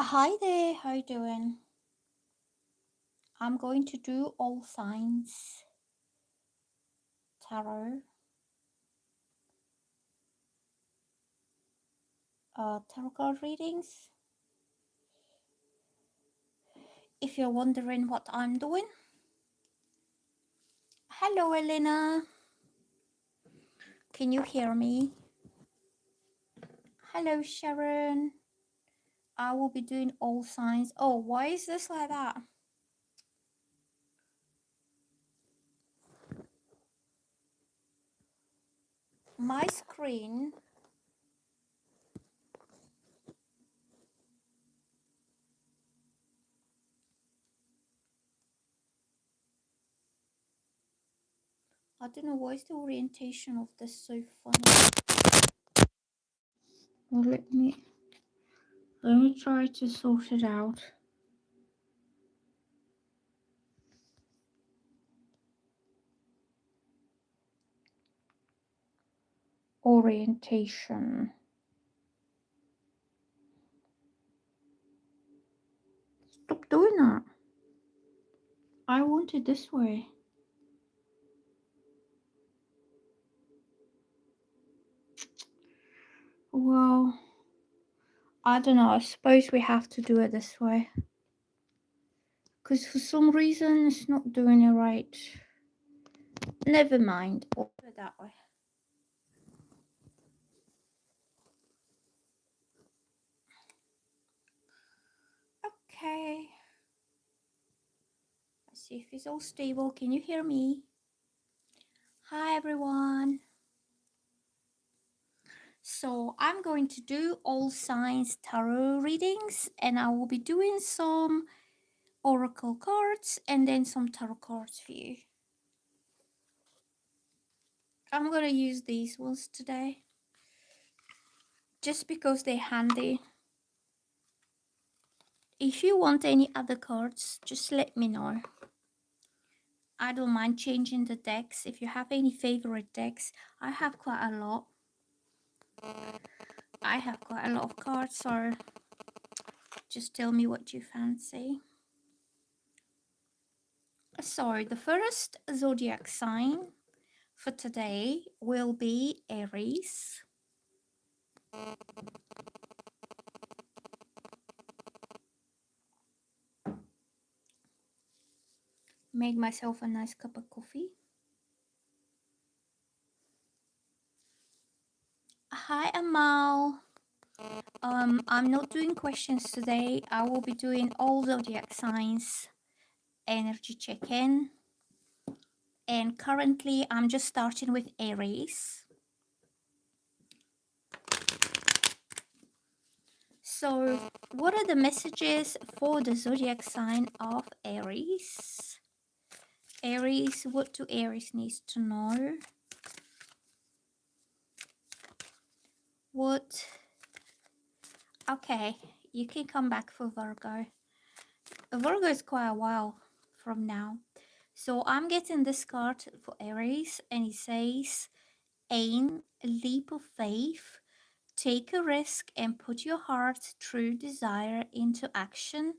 Hi there, how you doing? I'm going to do all signs tarot, tarot card readings. If you're wondering what I'm doing, hello Elena, can you hear me? Hello Sharon, I will be doing all signs. Oh, why is this like that? My screen. I don't know why is the orientation of this so funny. Well, let me try to sort it out. Orientation. Stop doing that. I want it this way. Well, I don't know. I suppose we have to do it this way. Because for some reason it's not doing it right. Never mind. We'll do it that way. Okay. Let's see if it's all stable. Can you hear me? Hi everyone. So I'm going to do all signs tarot readings, and I will be doing some oracle cards and then some tarot cards for you. I'm going to use these ones today just because they're handy. If you want any other cards, just let me know. I don't mind changing the decks. If you have any favorite decks, I have quite a lot. I have quite a lot of cards, so just tell me what you fancy. So the first zodiac sign for today will be Aries. Made myself a nice cup of coffee. Hi Amal. I'm not doing questions today. I will be doing all zodiac signs energy check-in, and currently I'm just starting with Aries. So what are the messages for the zodiac sign of Aries? Aries, what do Aries needs to know? What? Okay, you can come back for Virgo. Virgo is quite a while from now. So I'm getting this card for Aries, and it says, aim a leap of faith, take a risk and put your heart's true desire into action.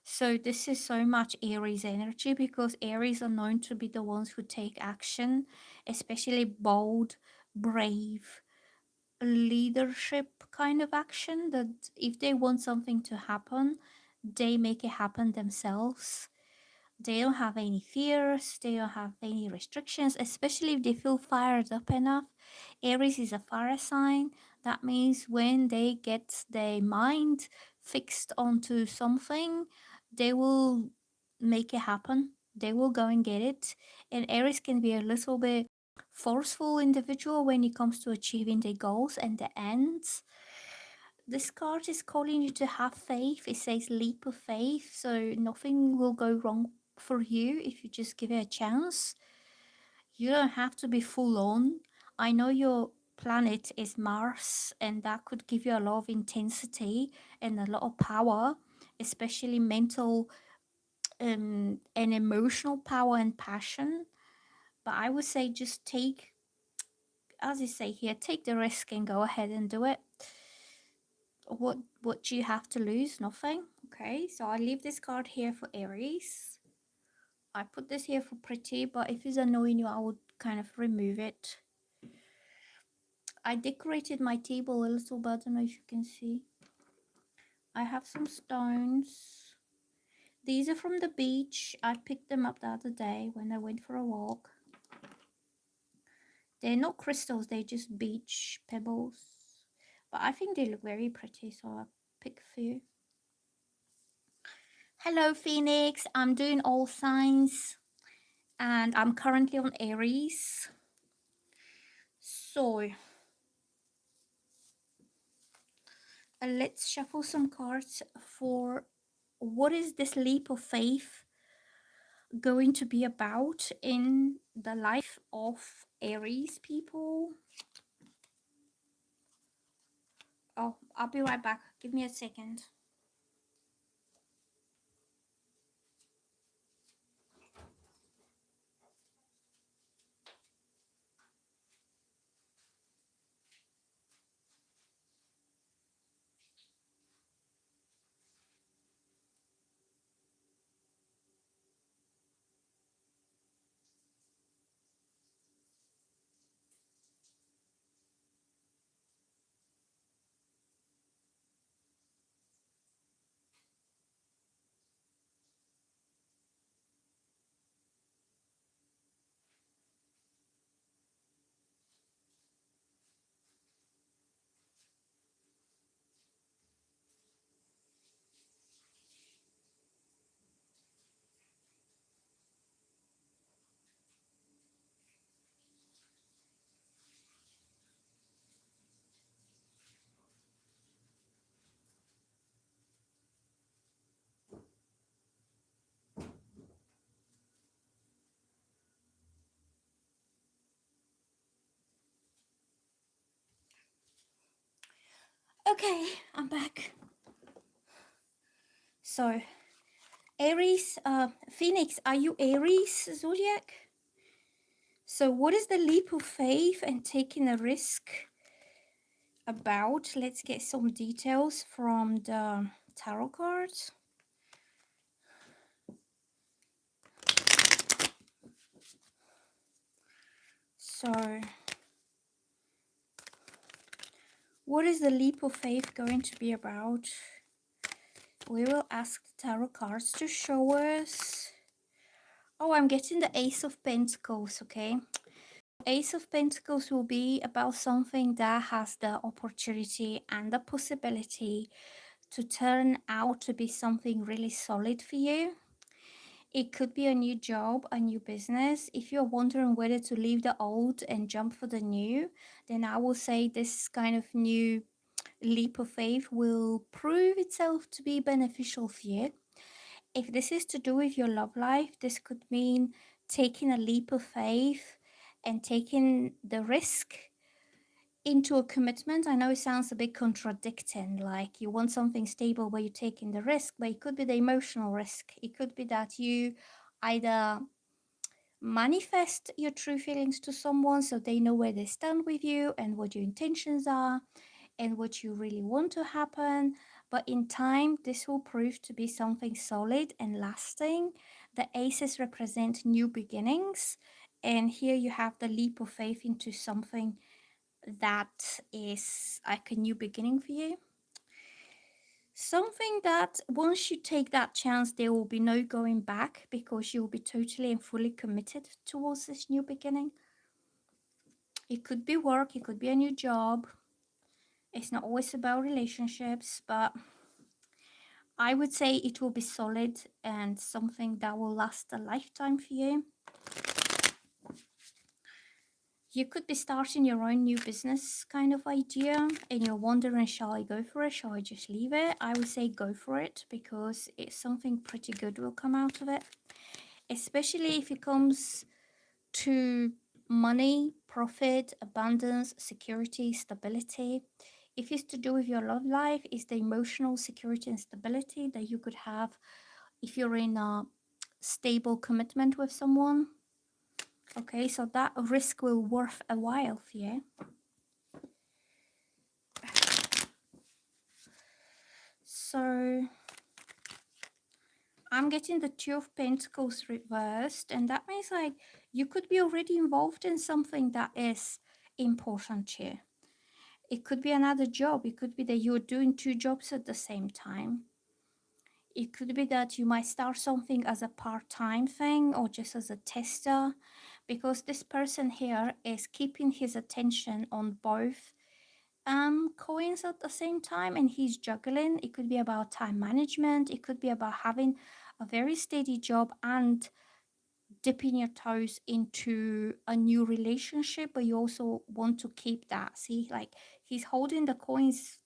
So this is so much Aries energy, because Aries are known to be the ones who take action, especially bold, brave, leadership kind of action, that if they want something to happen, they make it happen themselves. They don't have any fears, they don't have any restrictions, especially if they feel fired up enough. Aries is a fire sign. That means when they get their mind fixed onto something, they will make it happen. They will go and get it. And Aries can be a little bit forceful individual when it comes to achieving their goals and the ends. This card is calling you to have faith. It says leap of faith, so nothing will go wrong for you if you just give it a chance. You don't have to be full on. I know your planet is Mars, and that could give you a lot of intensity and a lot of power, especially mental and emotional power and passion. But I would say just take, as I say here, take the risk and go ahead and do it. What do you have to lose? Nothing. Okay, so I leave this card here for Aries. I put this here for pretty, but if it's annoying you, I would kind of remove it. I decorated my table a little bit. I don't know if you can see. I have some stones. These are from the beach. I picked them up the other day when I went for a walk. They're not crystals, they're just beach pebbles. But I think they look very pretty, so I picked a few. Hello, Phoenix. I'm doing all signs and I'm currently on Aries. So let's shuffle some cards for what is this leap of faith going to be about in the life of Aries people. Oh, I'll be right back. Give me a second. Okay, I'm back. So, Aries, Phoenix, are you Aries Zodiac? So what is the leap of faith and taking a risk about? Let's get some details from the tarot cards. So, what is the leap of faith going to be about? We will ask the tarot cards to show us. Oh, I'm getting the Ace of Pentacles, okay? Ace of Pentacles will be about something that has the opportunity and the possibility to turn out to be something really solid for you. It could be a new job, a new business. If you're wondering whether to leave the old and jump for the new, then I will say this kind of new leap of faith will prove itself to be beneficial for you. If this is to do with your love life, this could mean taking a leap of faith and taking the risk into a commitment. I know it sounds a bit contradicting, like you want something stable where you're taking the risk, but it could be the emotional risk. It could be that you either manifest your true feelings to someone so they know where they stand with you and what your intentions are and what you really want to happen. But in time, this will prove to be something solid and lasting. The aces represent new beginnings, and here you have the leap of faith into something that is like a new beginning for you. Something that once you take that chance, there will be no going back because you'll be totally and fully committed towards this new beginning. It could be work, it could be a new job. It's not always about relationships, but I would say it will be solid and something that will last a lifetime for you. You could be starting your own new business kind of idea and you're wondering, shall I go for it? Shall I just leave it? I would say go for it because it's something pretty good will come out of it. Especially if it comes to money, profit, abundance, security, stability. If it's to do with your love life, it's the emotional security and stability that you could have if you're in a stable commitment with someone. Okay, so that risk will worth a while for you. I'm getting the Two of Pentacles reversed, and that means like you could be already involved in something that is important to you. It could be another job. It could be that you're doing two jobs at the same time. It could be that you might start something as a part-time thing or just as a tester, because this person here is keeping his attention on both coins at the same time, and he's juggling. It could be about time management. It could be about having a very steady job and dipping your toes into a new relationship, but you also want to keep that. See, like he's holding the coins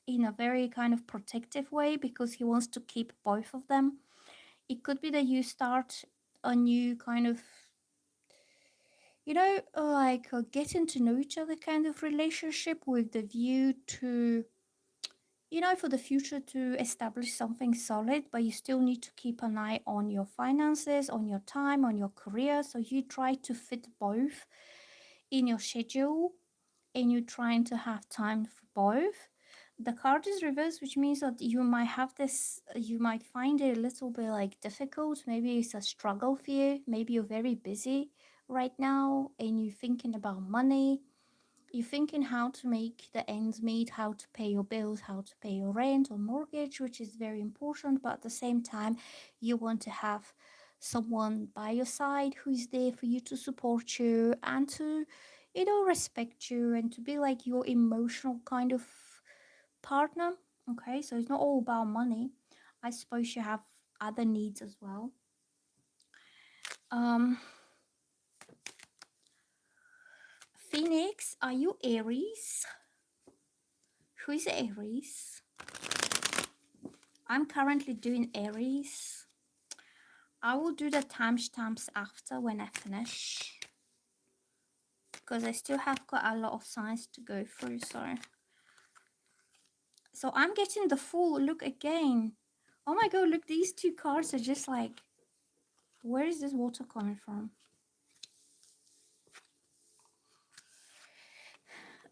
in a very kind of protective way because he wants to keep both of them. It could be that you start a new kind of, you know, like getting to know each other kind of relationship with the view to, you know, for the future to establish something solid, but you still need to keep an eye on your finances, on your time, on your career. So you try to fit both in your schedule, and you're trying to have time for both. The card is reversed, which means that you might have this, you might find it a little bit like difficult. Maybe it's a struggle for you. Maybe you're very busy right now and you're thinking about money. You're thinking how to make the ends meet, how to pay your bills, how to pay your rent or mortgage, which is very important. But at the same time, you want to have someone by your side who is there for you to support you and to, you know, respect you and to be like your emotional kind of partner. Okay, so it's not all about money. I suppose you have other needs as well. Um, Phoenix, are you Aries? Who is Aries? I'm currently doing Aries. I will do the timestamps after when I finish, because I still have got a lot of signs to go through. So I'm getting the Fool. Look again. Oh my god, look, these two cards are just like, where is this water coming from?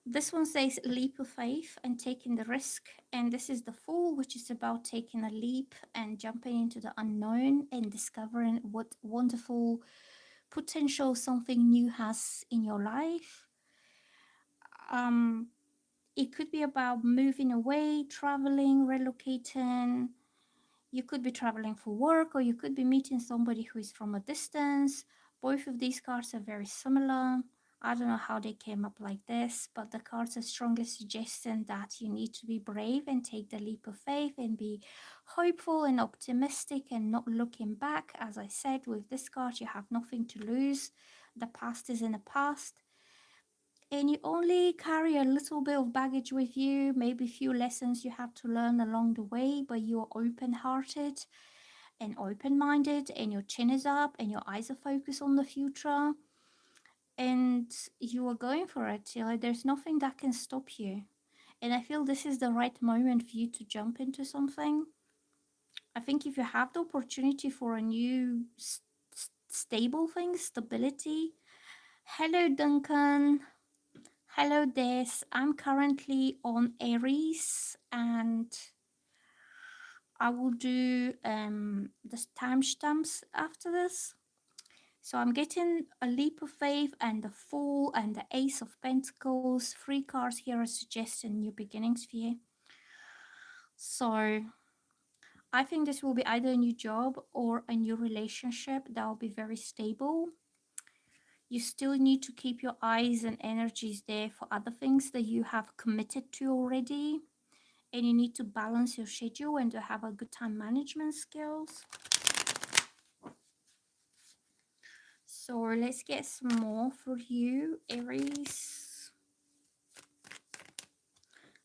This one says leap of faith and taking the risk, and this is the Fool, which is about taking a leap and jumping into the unknown and discovering what wonderful potential something new has in your life. It could be about moving away, traveling, relocating. You could be traveling for work, or you could be meeting somebody who is from a distance. Both of these cards are very similar. I don't know how they came up like this, but the cards are strongly suggesting that you need to be brave and take the leap of faith and be hopeful and optimistic and not looking back. As I said, with this card, you have nothing to lose. The past is in the past, and you only carry a little bit of baggage with you, maybe a few lessons you have to learn along the way, but you're open-hearted and open-minded, and your chin is up and your eyes are focused on the future, and you are going for it. You know, there's nothing that can stop you, and I feel this is the right moment for you to jump into something. I think if you have the opportunity for a new stable thing, stability. Hello, Duncan. Hello, Des. I'm currently on Aries, and I will do the timestamps after this. So I'm getting a leap of faith and the Fool and the Ace of Pentacles. 3 cards here are suggesting new beginnings for you. So I think this will be either a new job or a new relationship that will be very stable. You still need to keep your eyes and energies there for other things that you have committed to already. And you need to balance your schedule and to have a good time management skills. So let's get some more for you, Aries.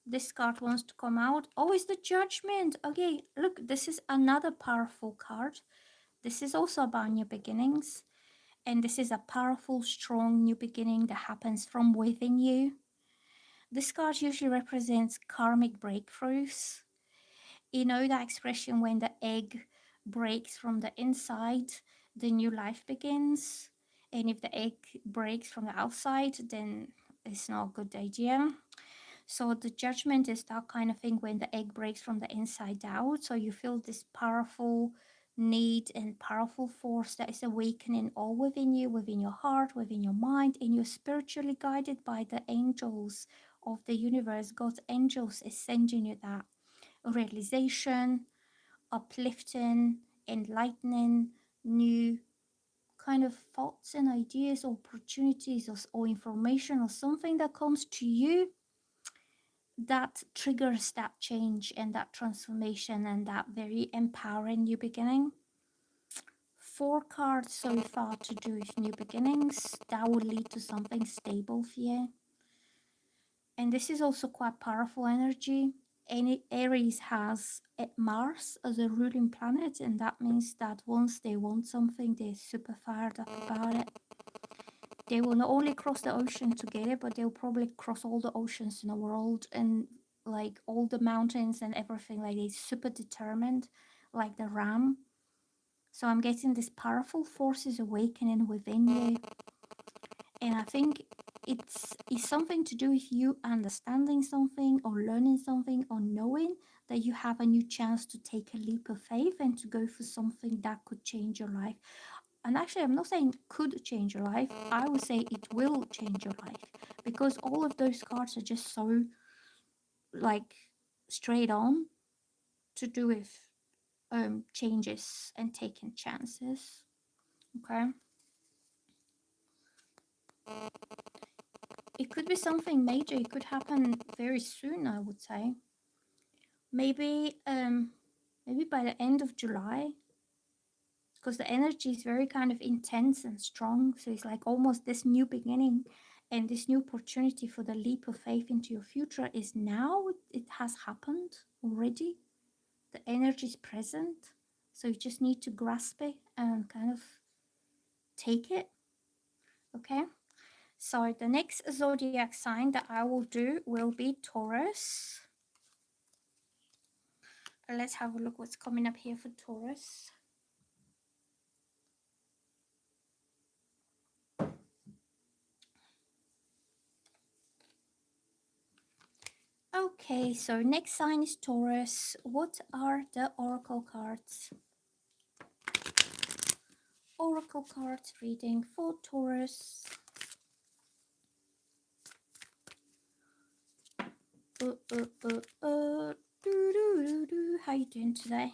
This card wants to come out. Oh, it's the Judgment. Okay, look, this is another powerful card. This is also about new beginnings. And this is a powerful, strong new beginning that happens from within you. This card usually represents karmic breakthroughs. You know that expression, when the egg breaks from the inside, the new life begins. And if the egg breaks from the outside, then it's not a good idea. So the Judgment is that kind of thing, when the egg breaks from the inside out. So you feel this powerful need and powerful force that is awakening all within you, within your heart, within your mind, and you're spiritually guided by the angels of the universe. God's angels is sending you that realization, uplifting, enlightening, new kind of thoughts and ideas, opportunities, or information, or something that comes to you that triggers that change and that transformation and that very empowering new beginning. 4 cards so far to do with new beginnings that will lead to something stable for you. And this is also quite powerful energy. Any Aries has Mars as a ruling planet, and that means that once they want something, they're super fired up about it. They will not only cross the ocean to get it, but they'll probably cross all the oceans in the world and like all the mountains and everything. Like they're super determined, like the ram. So I'm getting this powerful forces awakening within you. And I think it's something to do with you understanding something or learning something or knowing that you have a new chance to take a leap of faith and to go for something that could change your life. And actually, I'm not saying could change your life. I would say it will change your life, because all of those cards are just so like straight on to do with changes and taking chances. Okay. It could be something major. It could happen very soon, I would say. Maybe by the end of July, because the energy is very kind of intense and strong. So it's like almost this new beginning, and this new opportunity for the leap of faith into your future is now. It has happened already. The energy is present. So you just need to grasp it and kind of take it. Okay. So the next zodiac sign that I will do will be Taurus. Let's have a look what's coming up here for Taurus. Okay, so next sign is Taurus. What are the oracle cards? Oracle cards reading for Taurus. How you doing today?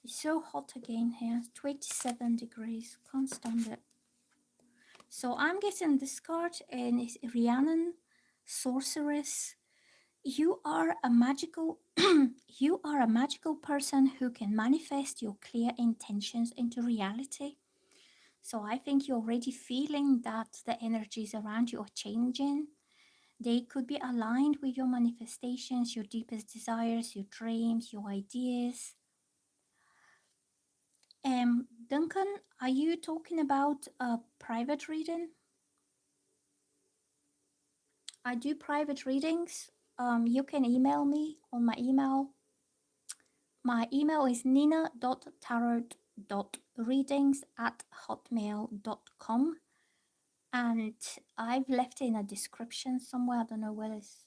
It's so hot again here. 27 degrees. Can't stand it. So I'm getting this card, and it's Rhiannon, Sorceress. You are a magical you are a magical person who can manifest your clear intentions into reality. So I think you're already feeling that the energies around you are changing. They could be aligned with your manifestations, your deepest desires, your dreams, your ideas. Duncan, are you talking about a private reading? I do private readings. You can email me on my email. My email is nina.tarot.readings@hotmail.com, and I've left it in a description somewhere. I don't know where it's,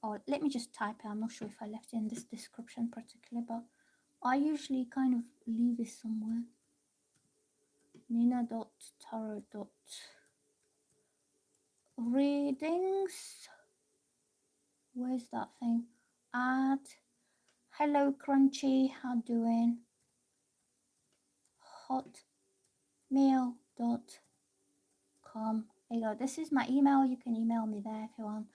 or let me just type it. I'm not sure if I left it in this description particularly, but I usually kind of leave it somewhere. nina.tarot.readings. Where's that thing? At hello Crunchy, how doing? hotmail.com. There you go. This is my email. You can email me there if you want.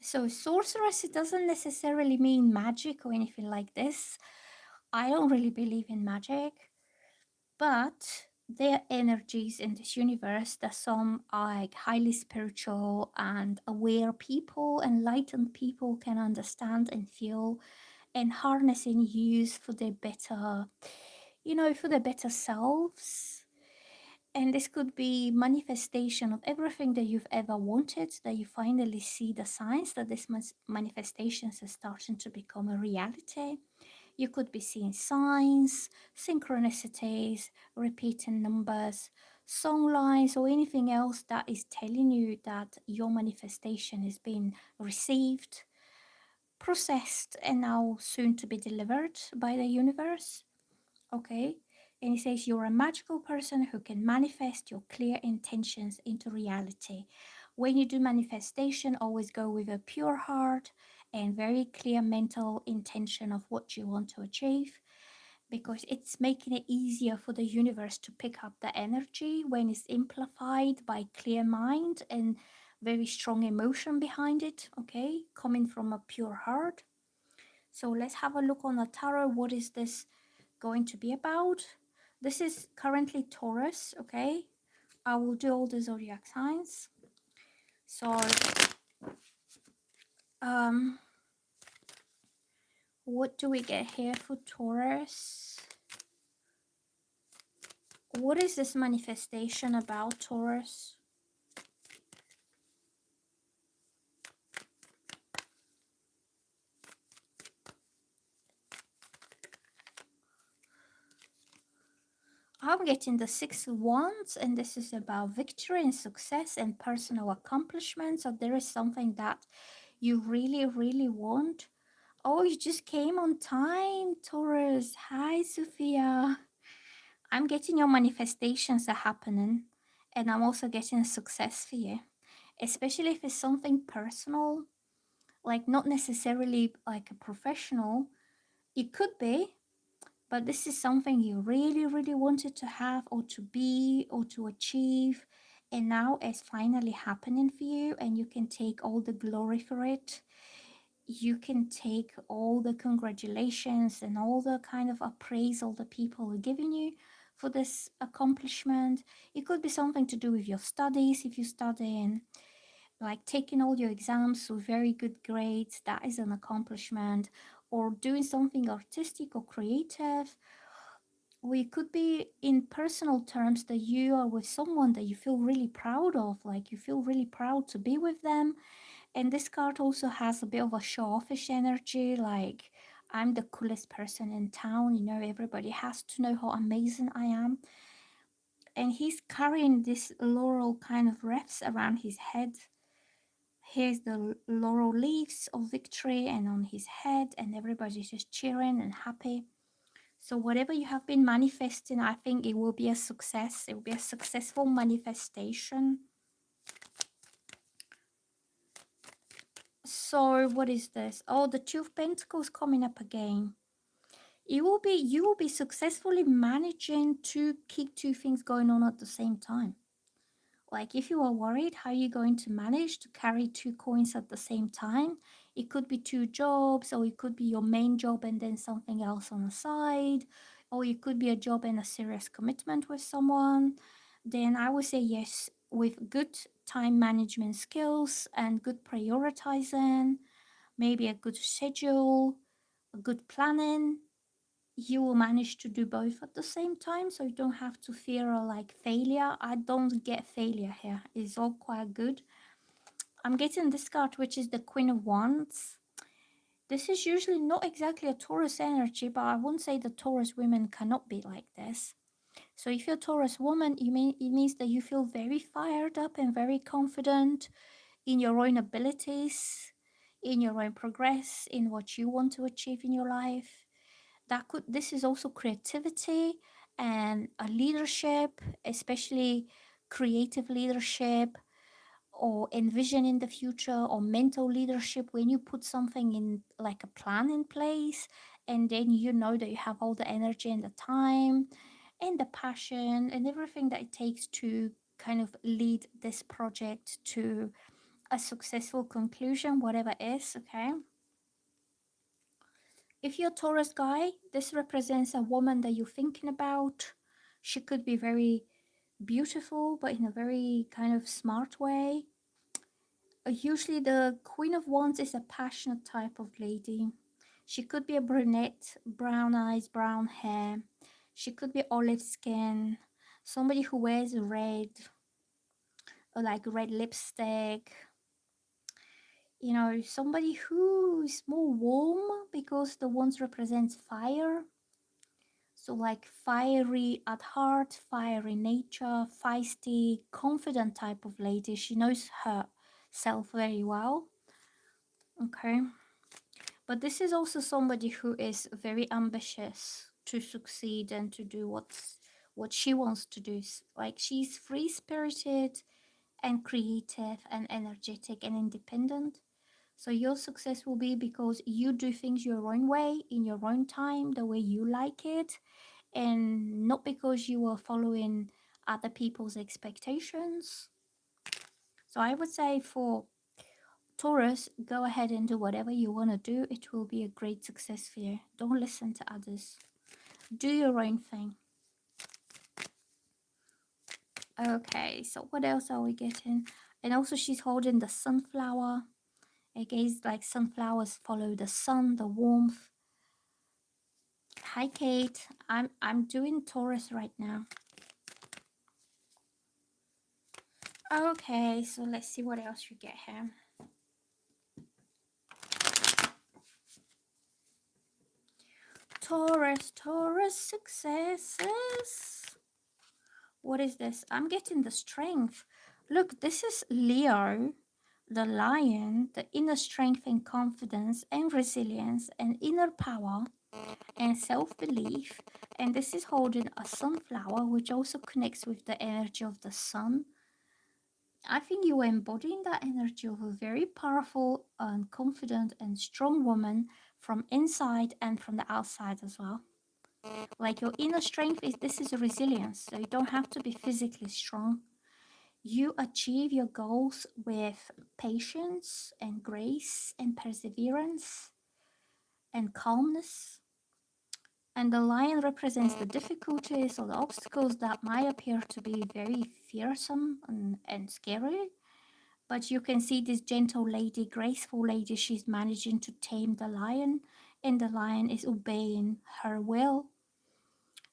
So sorceress, it doesn't necessarily mean magic or anything like this. I don't really believe in magic, but there are energies in this universe that some are like highly spiritual and aware people, enlightened people can understand and feel and harness and use for their better, for their better selves. And this could be manifestation of everything that you've ever wanted, that you finally see the signs that this manifestations are starting to become a reality. You could be seeing signs, synchronicities, repeating numbers, song lines, or anything else that is telling you that your manifestation is being received. processed and now soon to be delivered by the universe. Okay. And he says you're a magical person who can manifest your clear intentions into reality. When you do manifestation, always go with a pure heart and very clear mental intention of what you want to achieve, because it's making it easier for the universe to pick up the energy when it's amplified by clear mind and very strong emotion behind it, okay, coming from a pure heart. So let's have a look on the tarot. What is this going to be about? This is currently Taurus, okay? I will do all the zodiac signs. So what do we get here for Taurus? What is this manifestation about, Taurus? I'm getting the Six of Wands, and this is about victory and success and personal accomplishment. So there is something that you really, really want. Oh, you just came on time, Taurus. Hi, Sophia. I'm getting your manifestations are happening, and I'm also getting success for you, especially if it's something personal, like not necessarily like a professional. It could be, but this is something you really, really wanted to have or to be or to achieve. And now it's finally happening for you, and you can take all the glory for it. You can take all the congratulations and all the kind of appraisal that people are giving you for this accomplishment. It could be something to do with your studies if you're studying, like taking all your exams with very good grades. That is an accomplishment. Or doing something artistic or creative. Or it could be in personal terms that you are with someone that you feel really proud of, like you feel really proud to be with them. And this card also has a bit of a show-offish energy, like I'm the coolest person in town, you know, everybody has to know how amazing I am. And he's carrying this laurel kind of wreaths around his head. Here's the laurel leaves of victory and on his head, and everybody's just cheering and happy. So whatever you have been manifesting, I think it will be a success. It will be a successful manifestation. So what is this? Oh, the Two of Pentacles coming up again. You will be successfully managing to keep two things going on at the same time. Like if you are worried how you're going to manage to carry two coins at the same time, it could be two jobs, or it could be your main job and then something else on the side, or it could be a job and a serious commitment with someone. Then I would say yes, with good time management skills and good prioritizing, maybe a good schedule, a good planning, you will manage to do both at the same time, so you don't have to fear like failure. I don't get failure here. It's all quite good. I'm getting this card, which is the Queen of Wands. This is usually not exactly a Taurus energy, but I won't say the Taurus women cannot be like this. So if you're a Taurus woman, it means that you feel very fired up and very confident in your own abilities, in your own progress, in what you want to achieve in your life. This is also creativity and a leadership, especially creative leadership or envisioning the future, or mental leadership, when you put something in like a plan in place, and then you know that you have all the energy and the time and the passion and everything that it takes to kind of lead this project to a successful conclusion, whatever it is. Okay, if you're a Taurus guy, this represents a woman that you're thinking about. She could be very beautiful, but in a very kind of smart way. Usually the Queen of Wands is a passionate type of lady. She could be a brunette, brown eyes, brown hair. She could be olive skin, somebody who wears red, or like red lipstick. You know, somebody who is more warm, because the wands represents fire. So like fiery at heart, fiery nature, feisty, confident type of lady. She knows herself very well. Okay. But this is also somebody who is very ambitious to succeed and to do what she wants to do. Like she's free spirited and creative and energetic and independent. So your success will be because you do things your own way, in your own time, the way you like it, and not because you are following other people's expectations. So I would say for Taurus, go ahead and do whatever you want to do. It will be a great success for you. Don't listen to others. Do your own thing. Okay, so what else are we getting? And also she's holding the sunflower. Again, like sunflowers follow the sun, the warmth. Hi Kate, I'm doing Taurus right now. Okay, so let's see what else we get here. Taurus successes. What is this? I'm getting the strength. Look, this is Leo, the lion, the inner strength and confidence and resilience and inner power and self-belief. And this is holding a sunflower, which also connects with the energy of the sun. I think you are embodying that energy of a very powerful and confident and strong woman from inside and from the outside as well. Like your inner strength is, this is a resilience, so you don't have to be physically strong. You achieve your goals with patience and grace and perseverance and calmness. And the lion represents the difficulties or the obstacles that might appear to be very fearsome and scary. But you can see this gentle lady, graceful lady, she's managing to tame the lion, and the lion is obeying her will.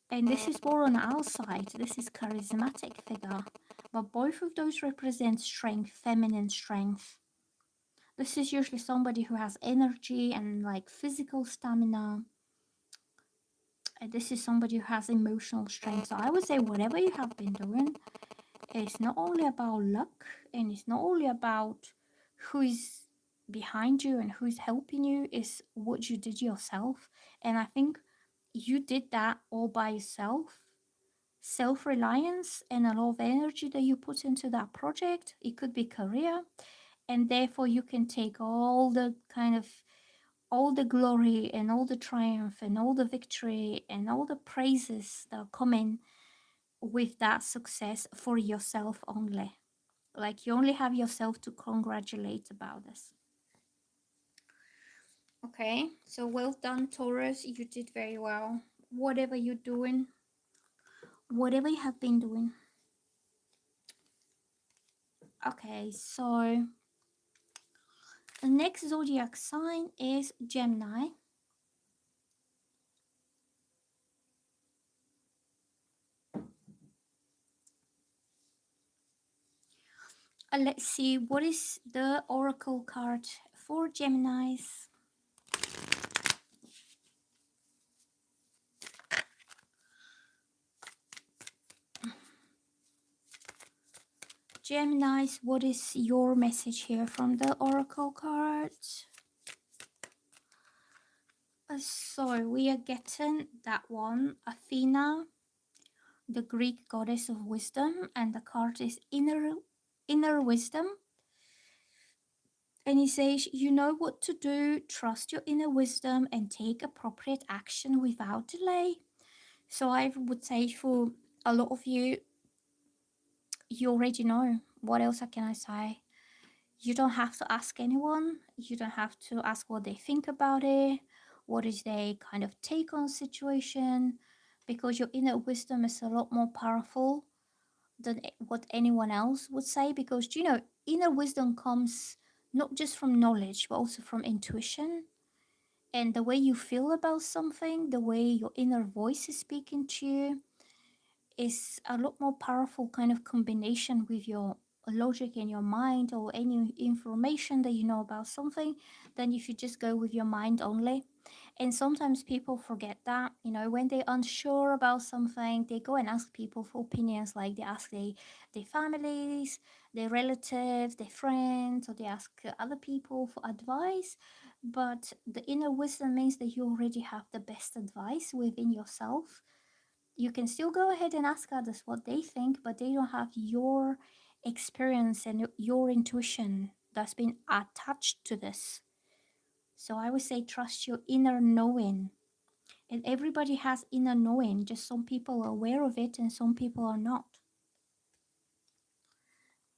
And this is more on our side. This is charismatic figure. But both of those represent strength, feminine strength. This is usually somebody who has energy and like physical stamina. And this is somebody who has emotional strength. So I would say whatever you have been doing, it's not only about luck and it's not only about who is behind you and who's helping you, it's what you did yourself. And I think you did that all by yourself. Self-reliance and a lot of energy that you put into that project. It could be career, and therefore you can take all the kind of all the glory and all the triumph and all the victory and all the praises that are coming with that success for yourself only. Like you only have yourself to congratulate about this. Okay, so well done, Taurus. You did very well. Whatever you're doing, whatever you have been doing. Okay, so the next zodiac sign is Gemini. Let's see, what is the oracle card for Geminis? Geminis, what is your message here from the oracle cards? So we are getting that one, Athena, the Greek goddess of wisdom, and the card is inner wisdom. And he says, you know what to do, trust your inner wisdom and take appropriate action without delay. So I would say for a lot of you, you already know. What else can I say? You don't have to ask anyone. You don't have to ask what they think about it. What is their kind of take on the situation? Because your inner wisdom is a lot more powerful than what anyone else would say. Because, you know, inner wisdom comes not just from knowledge, but also from intuition. And the way you feel about something, the way your inner voice is speaking to you, is a lot more powerful kind of combination with your logic in your mind or any information that you know about something than if you just go with your mind only. And sometimes people forget that, you know, when they're unsure about something, they go and ask people for opinions, like they ask their families, their relatives, their friends, or they ask other people for advice. But the inner wisdom means that you already have the best advice within yourself. You can still go ahead and ask others what they think, but they don't have your experience and your intuition that's been attached to this. So I would say trust your inner knowing. And everybody has inner knowing, just some people are aware of it and some people are not.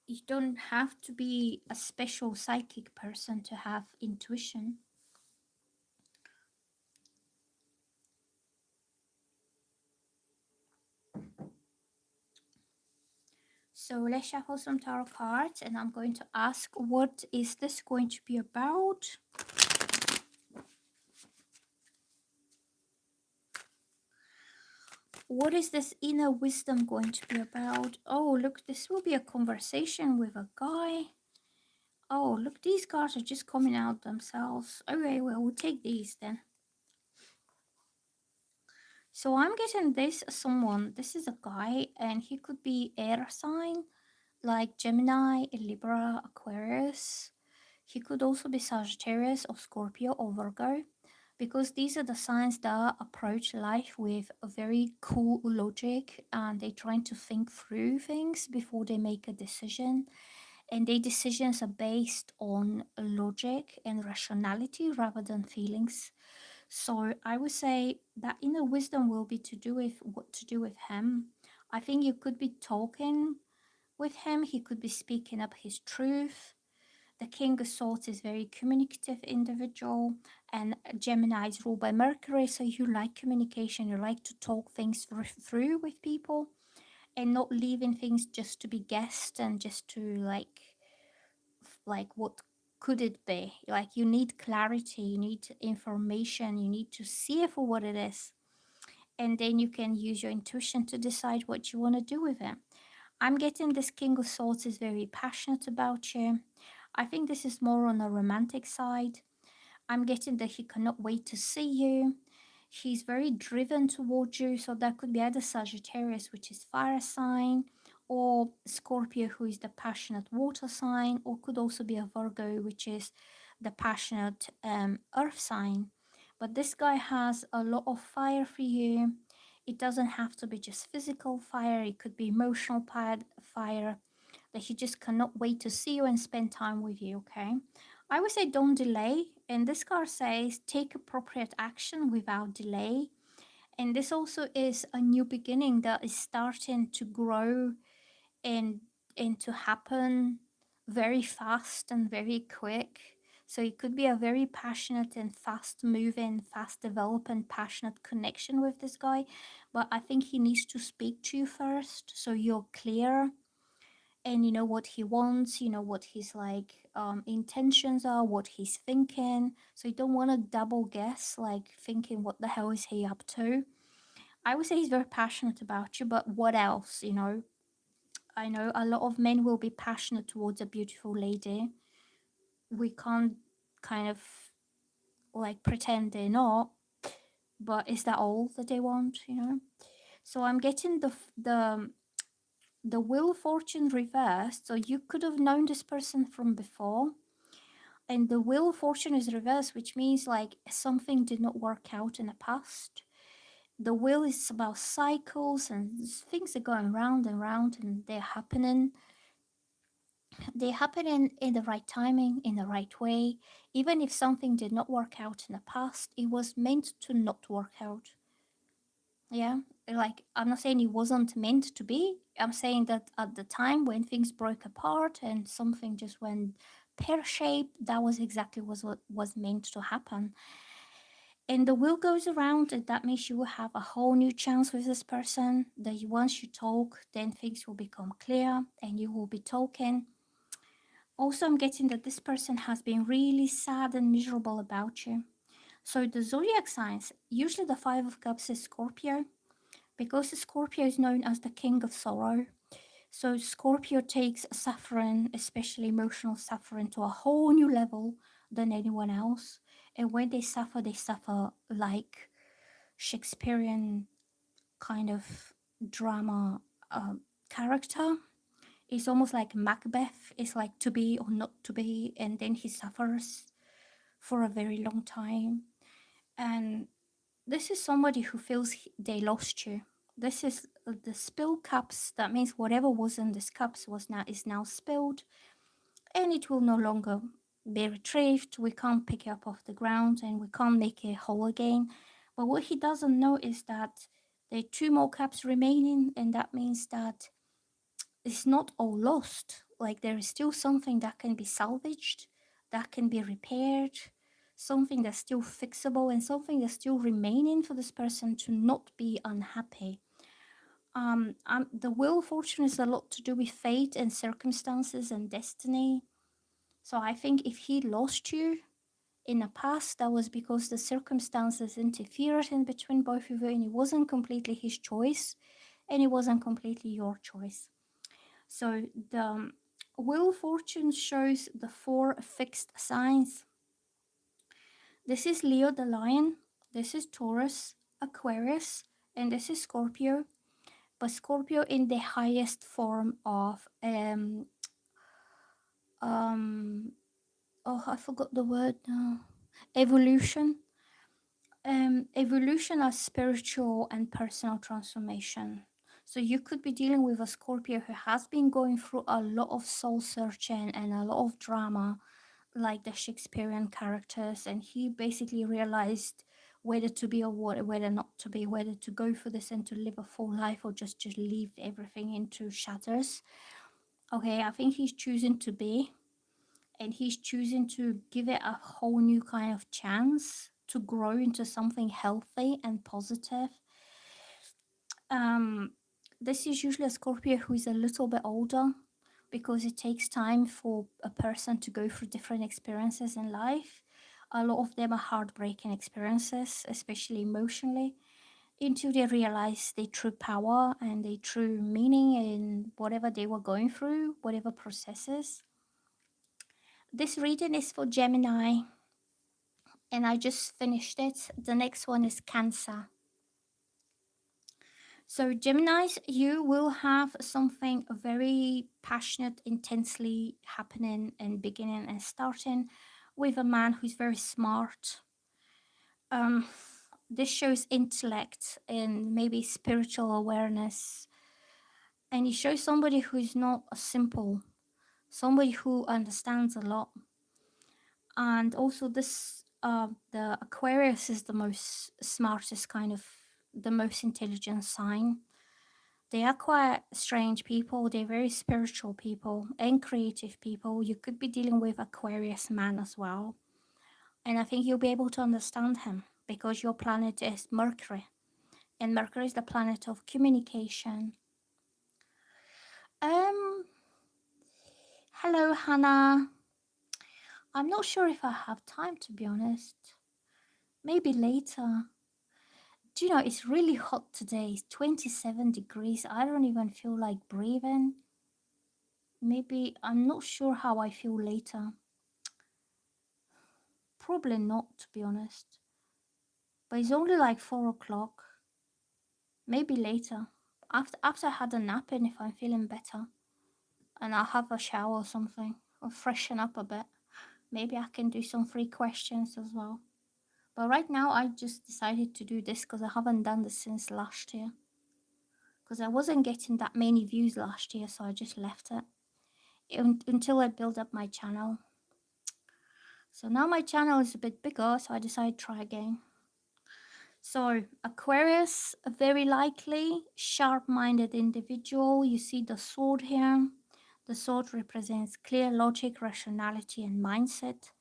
You don't have to be a special psychic person to have intuition. So let's shuffle some tarot cards and I'm going to ask, what is this going to be about? What is this inner wisdom going to be about? Oh, look, this will be a conversation with a guy. Oh, look, these cards are just coming out themselves. Okay, well, we'll take these then. So I'm getting this someone, this is a guy, and he could be air sign, like Gemini, Libra, Aquarius. He could also be Sagittarius or Scorpio or Virgo, because these are the signs that approach life with a very cool logic, and they're trying to think through things before they make a decision. And their decisions are based on logic and rationality rather than feelings. So I would say that inner wisdom will be to do with what to do with him. I think you could be talking with him. He could be speaking up his truth. The King of Swords is very communicative individual, and Gemini is ruled by Mercury. So you like communication. You like to talk things through with people, and not leaving things just to be guessed and just to like what could it be. Like, you need clarity, you need information, you need to see it for what it is, and then you can use your intuition to decide what you want to do with it. I'm getting this King of Swords is very passionate about you. I think this is more on a romantic side. I'm getting that he cannot wait to see you. He's very driven towards you, so that could be either Sagittarius, which is fire sign, or Scorpio, who is the passionate water sign, or could also be a Virgo, which is the passionate earth sign. But this guy has a lot of fire for you. It doesn't have to be just physical fire, it could be emotional fire, that he just cannot wait to see you and spend time with you, okay? I would say don't delay. And this card says take appropriate action without delay. And this also is a new beginning that is starting to grow and to happen very fast and very quick. So it could be a very passionate and fast moving, fast developing, passionate connection with this guy. But I think he needs to speak to you first, so you're clear and you know what he wants, you know what his intentions are, what he's thinking. So you don't want to double guess, like thinking what the hell is he up to. I would say he's very passionate about you, but what else, you know? I know a lot of men will be passionate towards a beautiful lady. We can't kind of like pretend they're not, but is that all that they want, you know? So I'm getting the wheel of fortune reversed. So you could have known this person from before, and the wheel of fortune is reversed, which means like something did not work out in the past. The wheel is about cycles, and things are going round and round, and they're happening in the right timing, in the right way. Even if something did not work out in the past, it was meant to not work out. Yeah, like I'm not saying it wasn't meant to be. I'm saying that at the time when things broke apart and something just went pear-shaped, that was exactly what was meant to happen. And the wheel goes around, and that means you will have a whole new chance with this person. That once you talk, then things will become clear and you will be talking. Also, I'm getting that this person has been really sad and miserable about you. So the zodiac signs, usually the Five of Cups is Scorpio, because Scorpio is known as the king of sorrow. So Scorpio takes suffering, especially emotional suffering, to a whole new level than anyone else. And when they suffer like Shakespearean kind of drama character. It's almost like Macbeth. It's like to be or not to be, and then he suffers for a very long time. And this is somebody who feels they lost you. This is the spill cups. That means whatever was in this cups was now is now spilled, and it will no longer be retrieved. We can't pick it up off the ground, and we can't make it whole again. But what he doesn't know is that there are two more cups remaining, and that means that it's not all lost. Like there is still something that can be salvaged, that can be repaired, something that's still fixable, and something that's still remaining for this person to not be unhappy. The wheel of fortune is a lot to do with fate and circumstances and destiny. So I think if he lost you in the past, that was because the circumstances interfered in between both of you, and it wasn't completely his choice, and it wasn't completely your choice. So the Wheel of Fortune shows the 4 fixed signs. This is Leo the lion, this is Taurus, Aquarius, and this is Scorpio. But Scorpio in the highest form of oh, I forgot the word now. Evolution. Evolution as spiritual and personal transformation. So you could be dealing with a Scorpio who has been going through a lot of soul searching and a lot of drama, like the Shakespearean characters, and he basically realized whether to be or whether not to be, whether to go for this and to live a full life or just leave everything into shatters. Okay, I think he's choosing to be, and he's choosing to give it a whole new kind of chance to grow into something healthy and positive. This is usually a Scorpio who is a little bit older, because it takes time for a person to go through different experiences in life. A lot of them are heartbreaking experiences, especially emotionally, until they realize their true power and their true meaning in whatever they were going through, whatever processes. This reading is for Gemini, and I just finished it. The next one is Cancer. So Geminis, you will have something very passionate, intensely happening and beginning and starting with a man who's very smart. This shows intellect and maybe spiritual awareness. And it shows somebody who is not a simple, somebody who understands a lot. And also this, the Aquarius is the most smartest kind of, the most intelligent sign. They are quite strange people. They're very spiritual people and creative people. You could be dealing with Aquarius man as well. And I think you'll be able to understand him because your planet is Mercury. And Mercury is the planet of communication. Hello, Hannah. I'm not sure if I have time, to be honest. Maybe later. Do you know, it's really hot today. It's 27 degrees. I don't even feel like breathing. Maybe, I'm not sure how I feel later. Probably not, to be honest. But it's only like 4 o'clock. Maybe later. After I had a nap, and if I'm feeling better. And I'll have a shower or something. Or freshen up a bit. Maybe I can do some free questions as well. But right now, I just decided to do this because I haven't done this since last year. Because I wasn't getting that many views last year, so I just left it. Until I build up my channel. So now my channel is a bit bigger, so I decided to try again. So Aquarius, a very likely sharp-minded individual. You see the sword here. The sword represents clear logic, rationality, and mindset.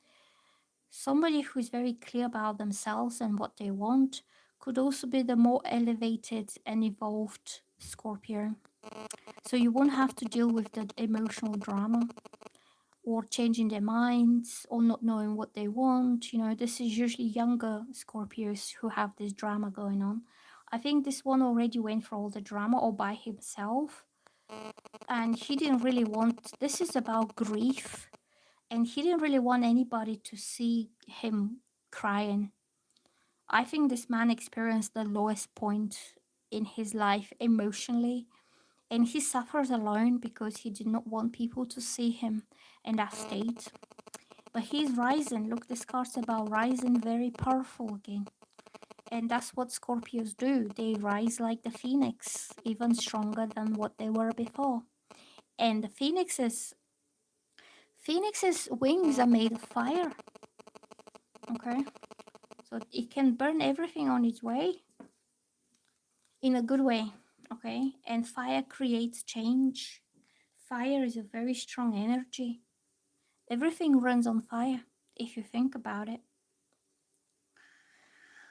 Somebody who is very clear about themselves and what they want. Could also be the more elevated and evolved Scorpio. So you won't have to deal with the emotional drama or changing their minds or not knowing what they want. You know, this is usually younger Scorpios who have this drama going on. I think this one already went for all the drama all by himself. And he didn't really want, this is about grief. And he didn't really want anybody to see him crying. I think this man experienced the lowest point in his life emotionally, and he suffers alone because he did not want people to see him in that state. But he's rising. Look, this card's about rising, very powerful again. And that's what Scorpios do. They rise like the phoenix, even stronger than what they were before. And the phoenix's wings are made of fire. Okay, so it can burn everything on its way in a good way. Okay, and fire creates change. Fire is a very strong energy. Everything runs on fire if you think about it.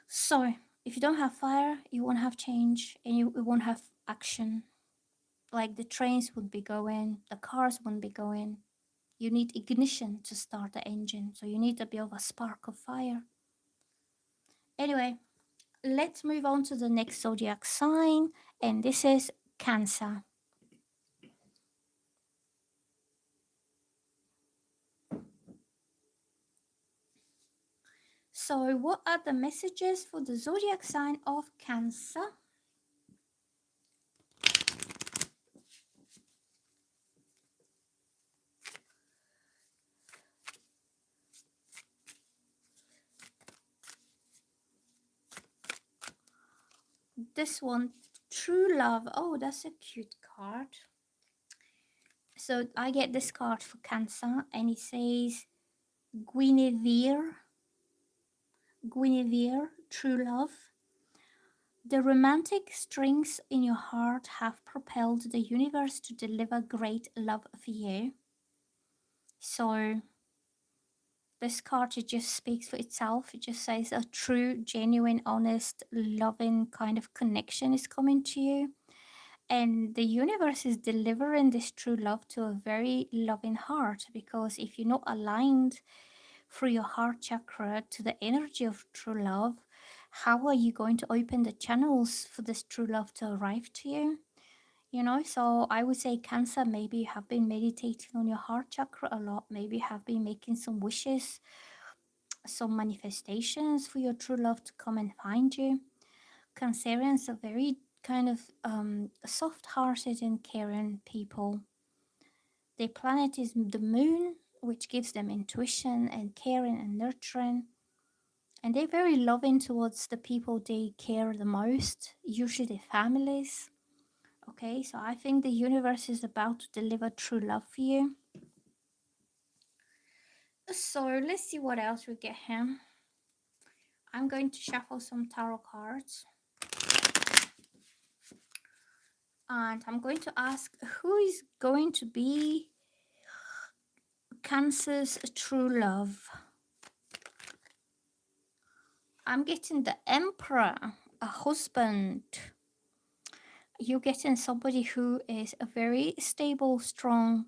So if you don't have fire, you won't have change, and you won't have action. Like the trains would be going, the cars wouldn't be going. You need ignition to start the engine, so you need a bit of a spark of fire. Anyway, let's move on to the next zodiac sign, and this is Cancer. So what are the messages for the zodiac sign of Cancer? This one, true love. Oh, that's a cute card. So I get this card for Cancer, and it says Guinevere, true love. The romantic strings in your heart have propelled the universe to deliver great love for you. So this card, it just speaks for itself. It just says a true, genuine, honest, loving kind of connection is coming to you. And the universe is delivering this true love to a very loving heart, because if you're not aligned through your heart chakra to the energy of true love, how are you going to open the channels for this true love to arrive to you? You know, so I would say Cancer, maybe you have been meditating on your heart chakra a lot. Maybe you have been making some wishes, some manifestations for your true love to come and find you. Cancerians are very kind of soft-hearted and caring people. Their planet is the moon, which gives them intuition and caring and nurturing. And they're very loving towards the people they care the most, usually their families. Okay, so I think the universe is about to deliver true love for you. So let's see what else we get here. I'm going to shuffle some tarot cards. And I'm going to ask, who is going to be Cancer's true love? I'm getting the Emperor, a husband. You're getting somebody who is a very stable, strong,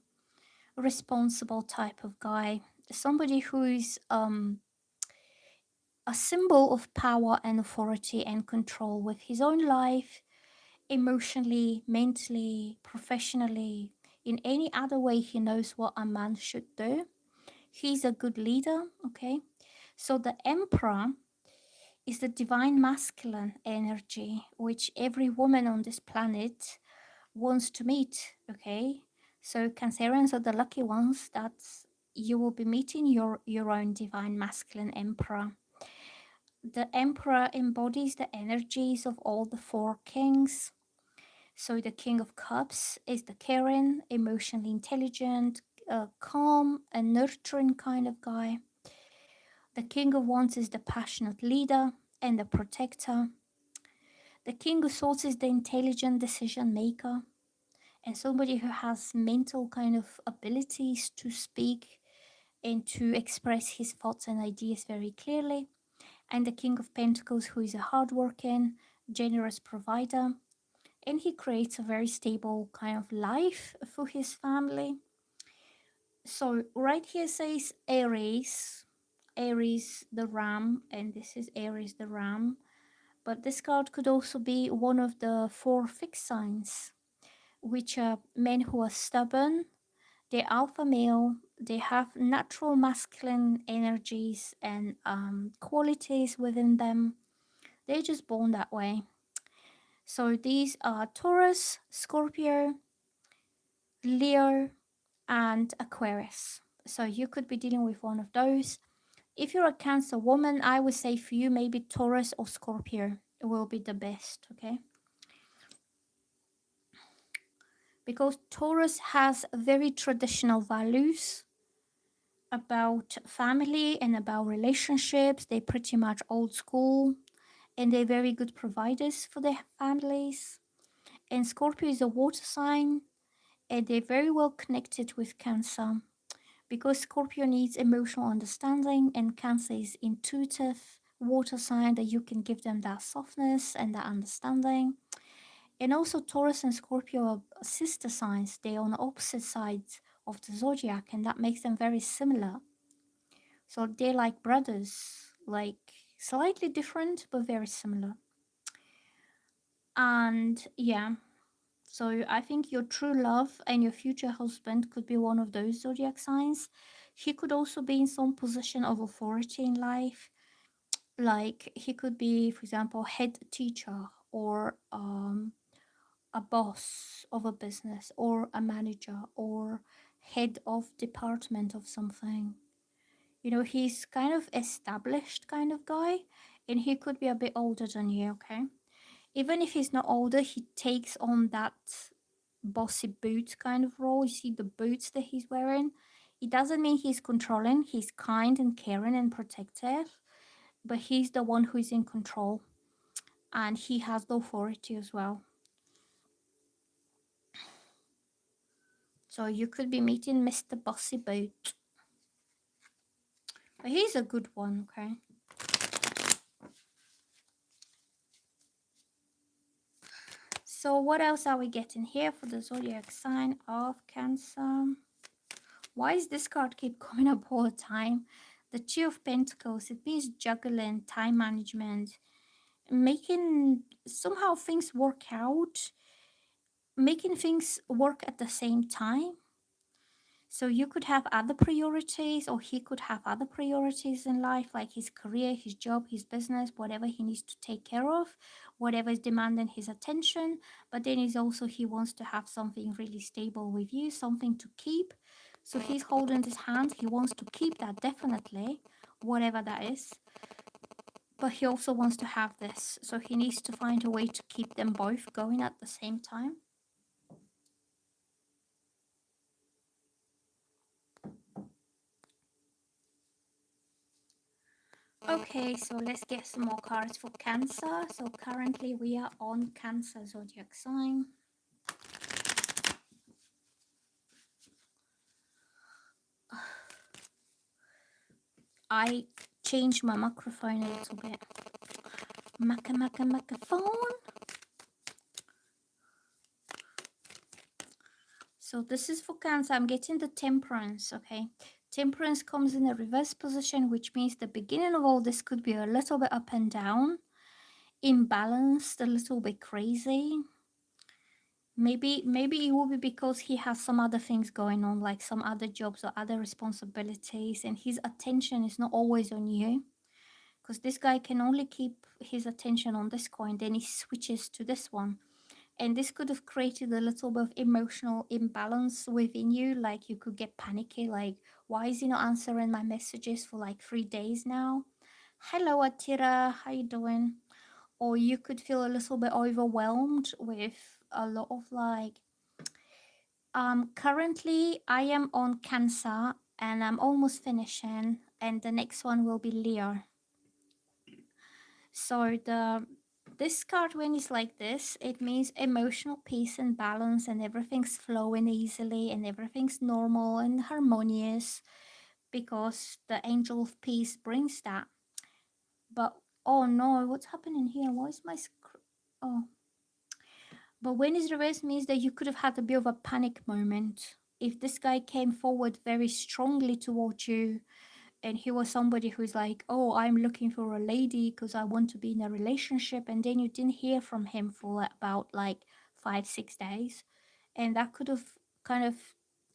responsible type of guy. Somebody who is a symbol of power and authority and control with his own life, emotionally, mentally, professionally, in any other way he knows what a man should do. He's a good leader, okay? So the Emperor is the divine masculine energy, which every woman on this planet wants to meet, okay? So Cancerians are the lucky ones that you will be meeting your own divine masculine Emperor. The Emperor embodies the energies of all the four kings. So the King of Cups is the caring, emotionally intelligent, calm and nurturing kind of guy. The King of Wands is the passionate leader and the protector. The King of Swords is the intelligent decision maker and somebody who has mental kind of abilities to speak and to express his thoughts and ideas very clearly. And the King of Pentacles, who is a hardworking, generous provider, and he creates a very stable kind of life for his family. So right here says Aries, Aries the ram, and this is Aries the ram. But this card could also be one of the four fixed signs, which are men who are stubborn, they're alpha male, they have natural masculine energies and qualities within them. They're just born that way. So these are Taurus, Scorpio, Leo, and Aquarius. So you could be dealing with one of those. If you're a Cancer woman, I would say for you, maybe Taurus or Scorpio will be the best, okay? Because Taurus has very traditional values about family and about relationships. They're pretty much old school and they're very good providers for their families. And Scorpio is a water sign and they're very well connected with Cancer because Scorpio needs emotional understanding and Cancer is intuitive water sign that you can give them that softness and that understanding. And also Taurus and Scorpio are sister signs. They're on the opposite sides of the zodiac and that makes them very similar. So they're like brothers, like slightly different but very similar. And yeah, so I think your true love and your future husband could be one of those zodiac signs. He could also be in some position of authority in life. Like he could be, for example, head teacher or a boss of a business or a manager or head of department of something. You know, he's kind of established kind of guy and he could be a bit older than you, okay? Even if he's not older, he takes on that bossy boot kind of role. You see the boots that he's wearing? It doesn't mean he's controlling. He's kind and caring and protective, but he's the one who is in control and he has the authority as well. So you could be meeting Mr. Bossy Boot. But he's a good one, okay? So what else are we getting here for the zodiac sign of Cancer? Why is this card keep coming up all the time? The Two of Pentacles, it means juggling, time management, making somehow things work out, making things work at the same time. So you could have other priorities or he could have other priorities in life, like his career, his job, his business, whatever he needs to take care of, whatever is demanding his attention. But then he's also, he wants to have something really stable with you, something to keep. So he's holding his hand. He wants to keep that definitely, whatever that is. But he also wants to have this. So he needs to find a way to keep them both going at the same time. Okay, so let's get some more cards for Cancer. So currently we are on Cancer zodiac sign. I changed my microphone a little bit. Microphone. So this is for Cancer. I'm getting the Temperance, okay? Temperance comes in a reverse position, which means the beginning of all this could be a little bit up and down, imbalanced, a little bit crazy. Maybe it will be because he has some other things going on, like some other jobs or other responsibilities, and his attention is not always on you. Because this guy can only keep his attention on this coin, then he switches to this one. And this could have created a little bit of emotional imbalance within you, like you could get panicky, like, why is he not answering my messages for like 3 days now? Hello, Atira, how you doing? Or you could feel a little bit overwhelmed with a lot of like, currently I am on Cancer and I'm almost finishing, and the next one will be Leo. So this card, when it's like this, it means emotional peace and balance and everything's flowing easily and everything's normal and harmonious because the angel of peace brings that. But oh no, what's happening here? Why is my oh, but when it's reversed means that you could have had a bit of a panic moment. If this guy came forward very strongly towards you and he was somebody who's like, oh, I'm looking for a lady because I want to be in a relationship, and then you didn't hear from him for about like 5-6 days, and that could have kind of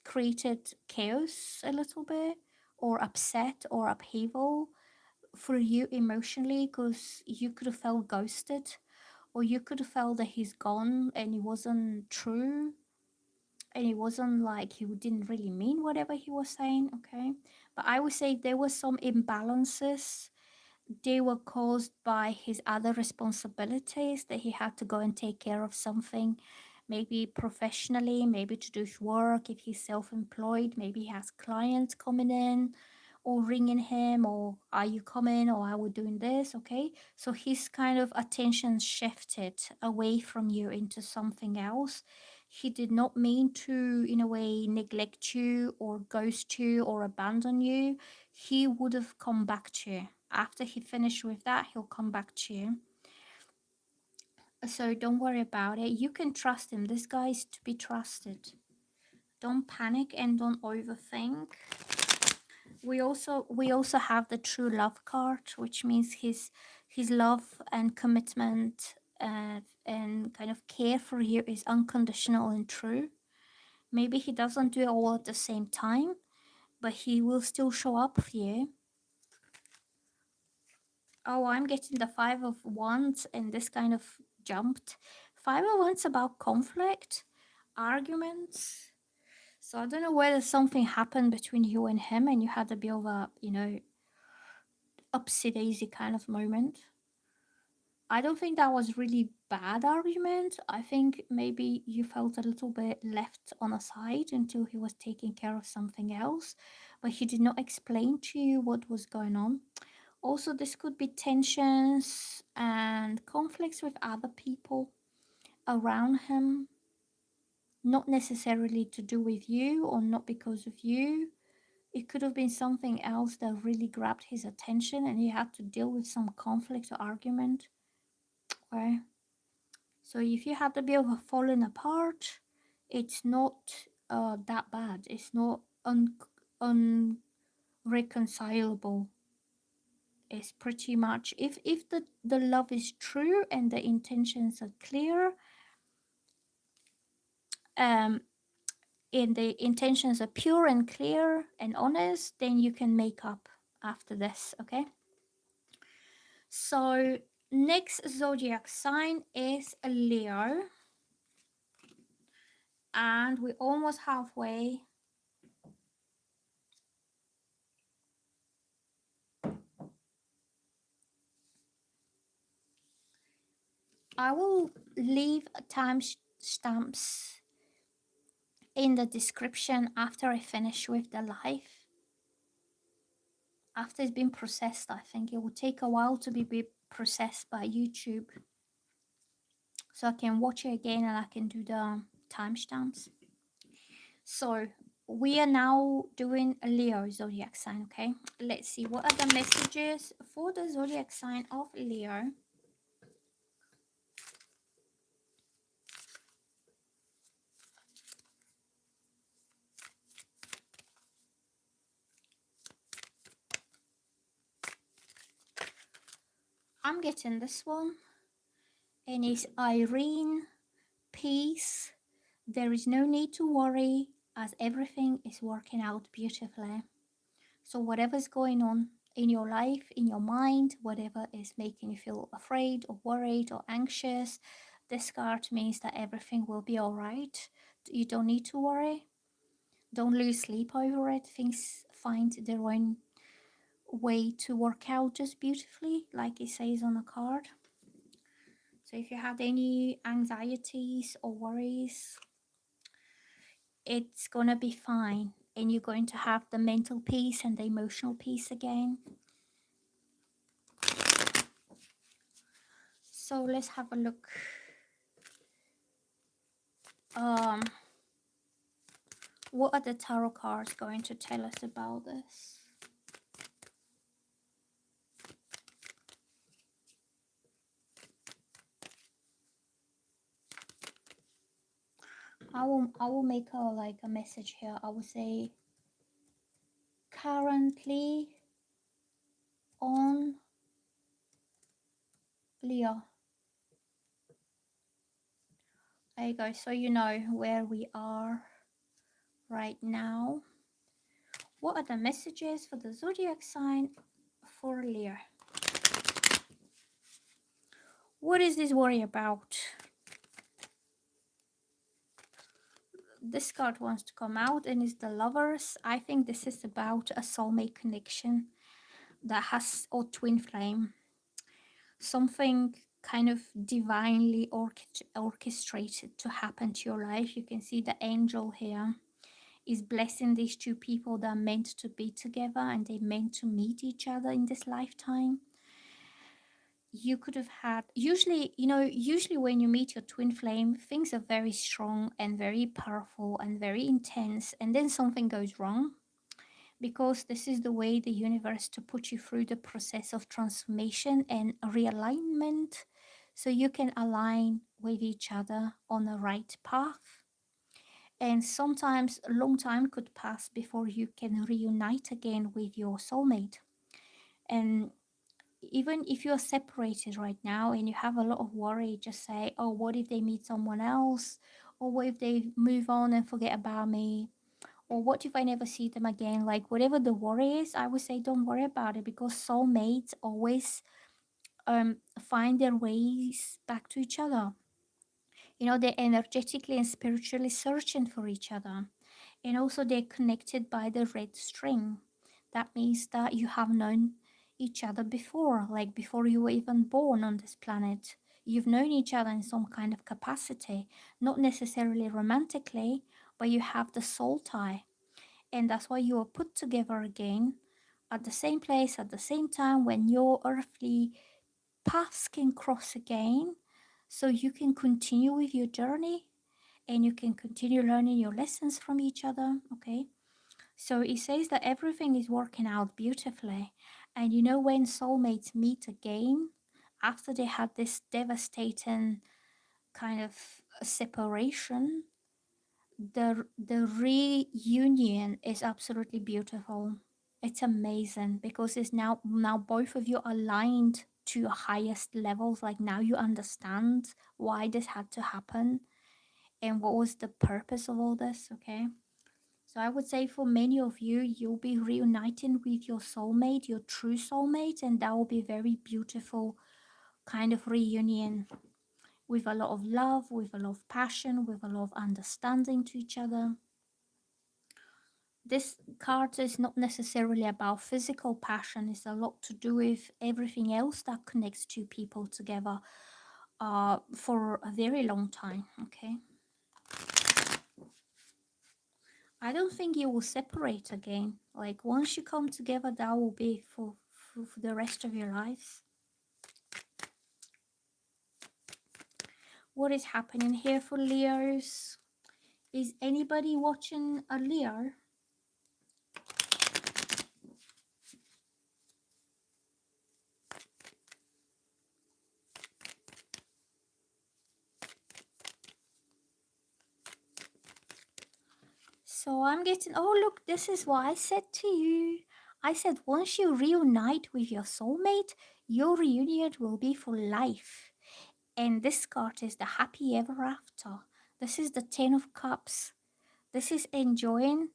created chaos a little bit, or upset or upheaval for you emotionally, because you could have felt ghosted, or you could have felt that he's gone and he wasn't true, and it wasn't like he didn't really mean whatever he was saying. Okay, but I would say there were some imbalances. They were caused by his other responsibilities, that he had to go and take care of something, maybe professionally, maybe to do his work. If he's self-employed, maybe he has clients coming in or ringing him, or are you coming, or are we doing this? Okay, so his kind of attention shifted away from you into something else. He did not mean to, in a way, neglect you or ghost you or abandon you. He would have come back to you. After he finished with that, he'll come back to you. So don't worry about it. You can trust him. This guy is to be trusted. Don't panic and don't overthink. We also have the true love card, which means his love and commitment and kind of care for you is unconditional and true. Maybe he doesn't do it all at the same time, but he will still show up for you. Oh, I'm getting the Five of Wands, and this kind of jumped. Five of Wands about conflict, arguments. So I don't know whether something happened between you and him and you had a bit of a, upsy daisy kind of moment. I don't think that was really bad argument. I think maybe you felt a little bit left on a side until he was taking care of something else, but he did not explain to you what was going on. Also, this could be tensions and conflicts with other people around him, not necessarily to do with you or not because of you. It could have been something else that really grabbed his attention and he had to deal with some conflict or argument. Okay. So if you had a bit of a falling apart, it's not that bad. It's not unreconcilable. It's pretty much, if the love is true and the intentions are clear, um and the intentions are pure and clear and honest, then you can make up after this. Okay, so next zodiac sign is a Leo, and we're almost halfway. I will leave timestamps in the description after I finish with the live. After it's been processed, I think it will take a while to be processed by YouTube, so I can watch it again and I can do the timestamps. So we are now doing a Leo zodiac sign. Okay, let's see what are the messages for the zodiac sign of Leo. I'm getting this one, and it's Irene. Peace. There is no need to worry, as everything is working out beautifully. So whatever's going on in your life, in your mind, whatever is making you feel afraid or worried or anxious, this card means that everything will be all right. You don't need to worry. Don't lose sleep over it. Things find their own way to work out just beautifully, like it says on the card. So if you had any anxieties or worries, it's gonna be fine, and you're going to have the mental peace and the emotional peace again. So let's have a look. What are the tarot cards going to tell us about this? I will make a message here. I will say currently on Leo. There you go. So you know where we are right now. What are the messages for the zodiac sign for Leo? What is this worry about? This card wants to come out and is the Lovers. I think this is about a soulmate connection that has, or twin flame, something kind of divinely orchestrated to happen to your life. You can see the angel here is blessing these two people that are meant to be together and they meant to meet each other in this lifetime. You could have had, usually, you know, usually when you meet your twin flame, things are very strong and very powerful and very intense, and then something goes wrong, because this is the way the universe to put you through the process of transformation and realignment, so you can align with each other on the right path. And sometimes a long time could pass before you can reunite again with your soulmate. And even if you're separated right now and you have a lot of worry, just say, oh, what if they meet someone else? Or what if they move on and forget about me? Or what if I never see them again? Like, whatever the worry is, I would say don't worry about it, because soulmates always find their ways back to each other. You know, they're energetically and spiritually searching for each other. And also they're connected by the red string. That means that you have known each other before, like before you were even born on this planet. You've known each other in some kind of capacity, not necessarily romantically, but you have the soul tie. And that's why you are put together again at the same place at the same time, when your earthly paths can cross again, so you can continue with your journey and you can continue learning your lessons from each other. Okay, so it says that everything is working out beautifully. And you know, when soulmates meet again after they had this devastating kind of separation, the reunion is absolutely beautiful. It's amazing, because it's now both of you aligned to your highest levels. Like, now you understand why this had to happen and what was the purpose of all this. Okay, so I would say for many of you, you'll be reuniting with your soulmate, your true soulmate, and that will be very beautiful kind of reunion, with a lot of love, with a lot of passion, with a lot of understanding to each other. This card is not necessarily about physical passion. It's a lot to do with everything else that connects two people together for a very long time. Okay, I don't think you will separate again. Like, once you come together, that will be for the rest of your lives. What is happening here for Leos? Is anybody watching a Leo? So I'm getting, oh look, this is what I said to you. I said once you reunite with your soulmate, your reunion will be for life. And this card is the happy ever after. This is the 10 of Cups. This is enjoying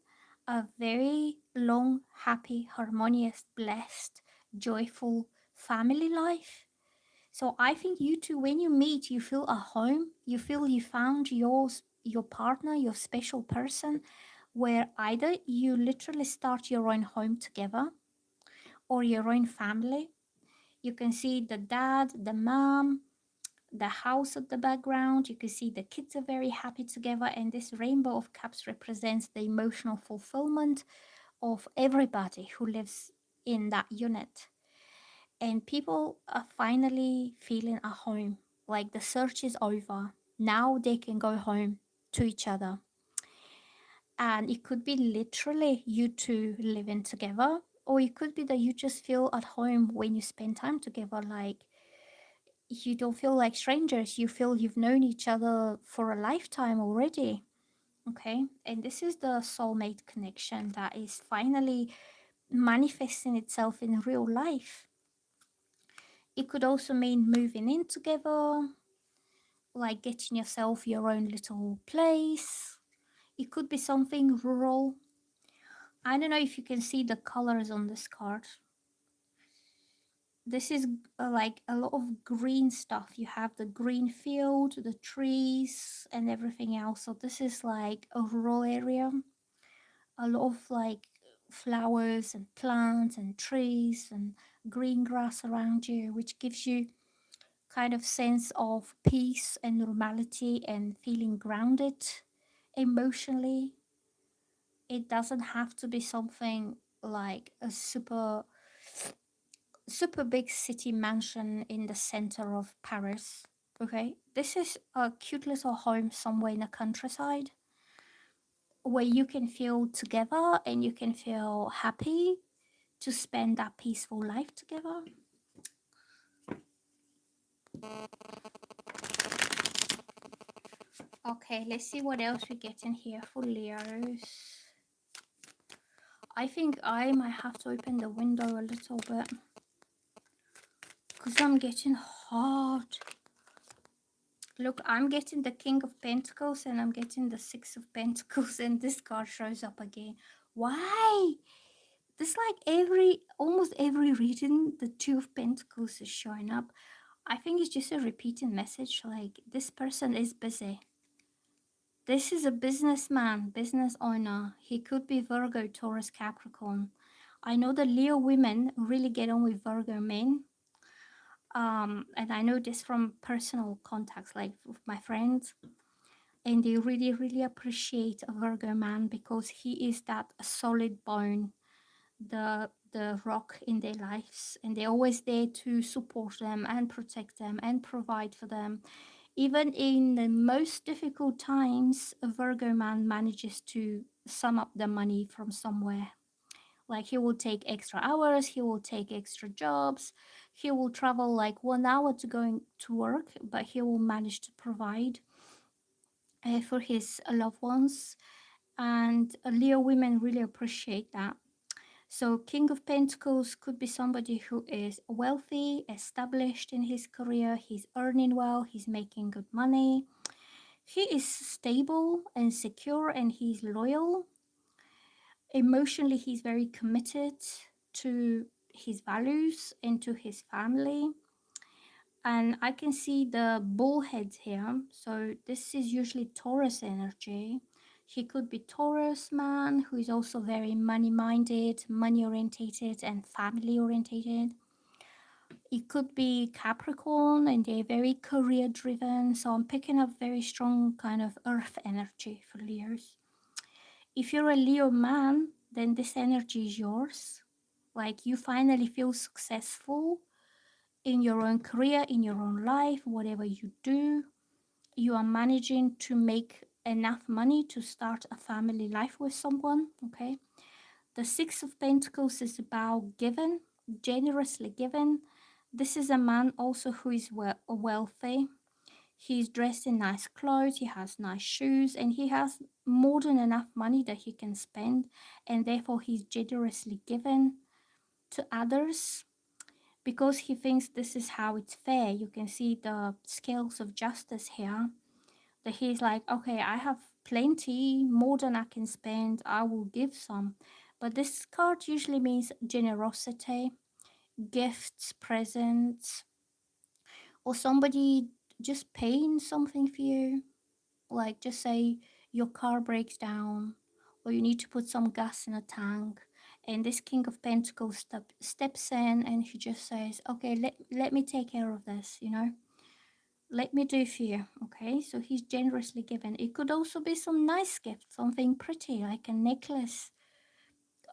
a very long, happy, harmonious, blessed, joyful family life. So I think you two, when you meet, you feel a home. You feel you found your partner, your special person, where either you literally start your own home together or your own family. You can see the dad, the mom, the house at the background. You can see the kids are very happy together, and this rainbow of cups represents the emotional fulfillment of everybody who lives in that unit. And people are finally feeling at home, like the search is over. Now they can go home to each other. And it could be literally you two living together, or it could be that you just feel at home when you spend time together. Like, you don't feel like strangers, you feel you've known each other for a lifetime already. Okay, and this is the soulmate connection that is finally manifesting itself in real life. It could also mean moving in together, like getting yourself your own little place. It could be something rural. I don't know if you can see the colors on this card. This is like a lot of green stuff. You have the green field, the trees, and everything else. So this is like a rural area. A lot of like flowers and plants and trees and green grass around you, which gives you kind of sense of peace and normality and feeling grounded emotionally. It doesn't have to be something like a super big city mansion in the center of Paris. Okay, this is a cute little home somewhere in the countryside where you can feel together and you can feel happy to spend that peaceful life together. Okay, let's see what else we get in here for Leos. I think I might have to open the window a little bit because I'm getting hot. Look, I'm getting the King of Pentacles and I'm getting the Six of Pentacles and this card shows up again. Why? This like almost every reading, the Two of Pentacles is showing up. I think it's just a repeating message, like this person is busy. This is a businessman, business owner. He could be Virgo, Taurus, Capricorn. I know the Leo women really get on with Virgo men. And I know this from personal contacts, like with my friends. And they really, really appreciate a Virgo man because he is that solid bone, the rock in their lives. And they're always there to support them and protect them and provide for them. Even in the most difficult times, a Virgo man manages to sum up the money from somewhere. Like he will take extra hours, he will take extra jobs, he will travel like 1 hour to going to work, but he will manage to provide for his loved ones. And Leo women really appreciate that. So King of Pentacles could be somebody who is wealthy, established in his career, he's earning well, he's making good money. He is stable and secure and he's loyal. Emotionally, he's very committed to his values and to his family. And I can see the bullheads here. So this is usually Taurus energy. He could be Taurus man who is also very money minded, money orientated and family orientated. It could be Capricorn and they're very career driven. So I'm picking up very strong kind of earth energy for Leos. If you're a Leo man, then this energy is yours. Like you finally feel successful in your own career, in your own life, whatever you do. You are managing to make enough money to start a family life with someone, okay? The Six of Pentacles is about giving, generously given. This is a man also who is wealthy. He's dressed in nice clothes, he has nice shoes, and he has more than enough money that he can spend, and therefore he's generously given to others because he thinks this is how it's fair. You can see the scales of justice here, that he's like, okay, I have plenty, more than I can spend, I will give some. But this card usually means generosity, gifts, presents, or somebody just paying something for you. Like just say your car breaks down or you need to put some gas in a tank, and this King of Pentacles steps in and he just says, okay, let me take care of this, you know, let me do for you. Okay, so he's generously given. It could also be some nice gift, something pretty like a necklace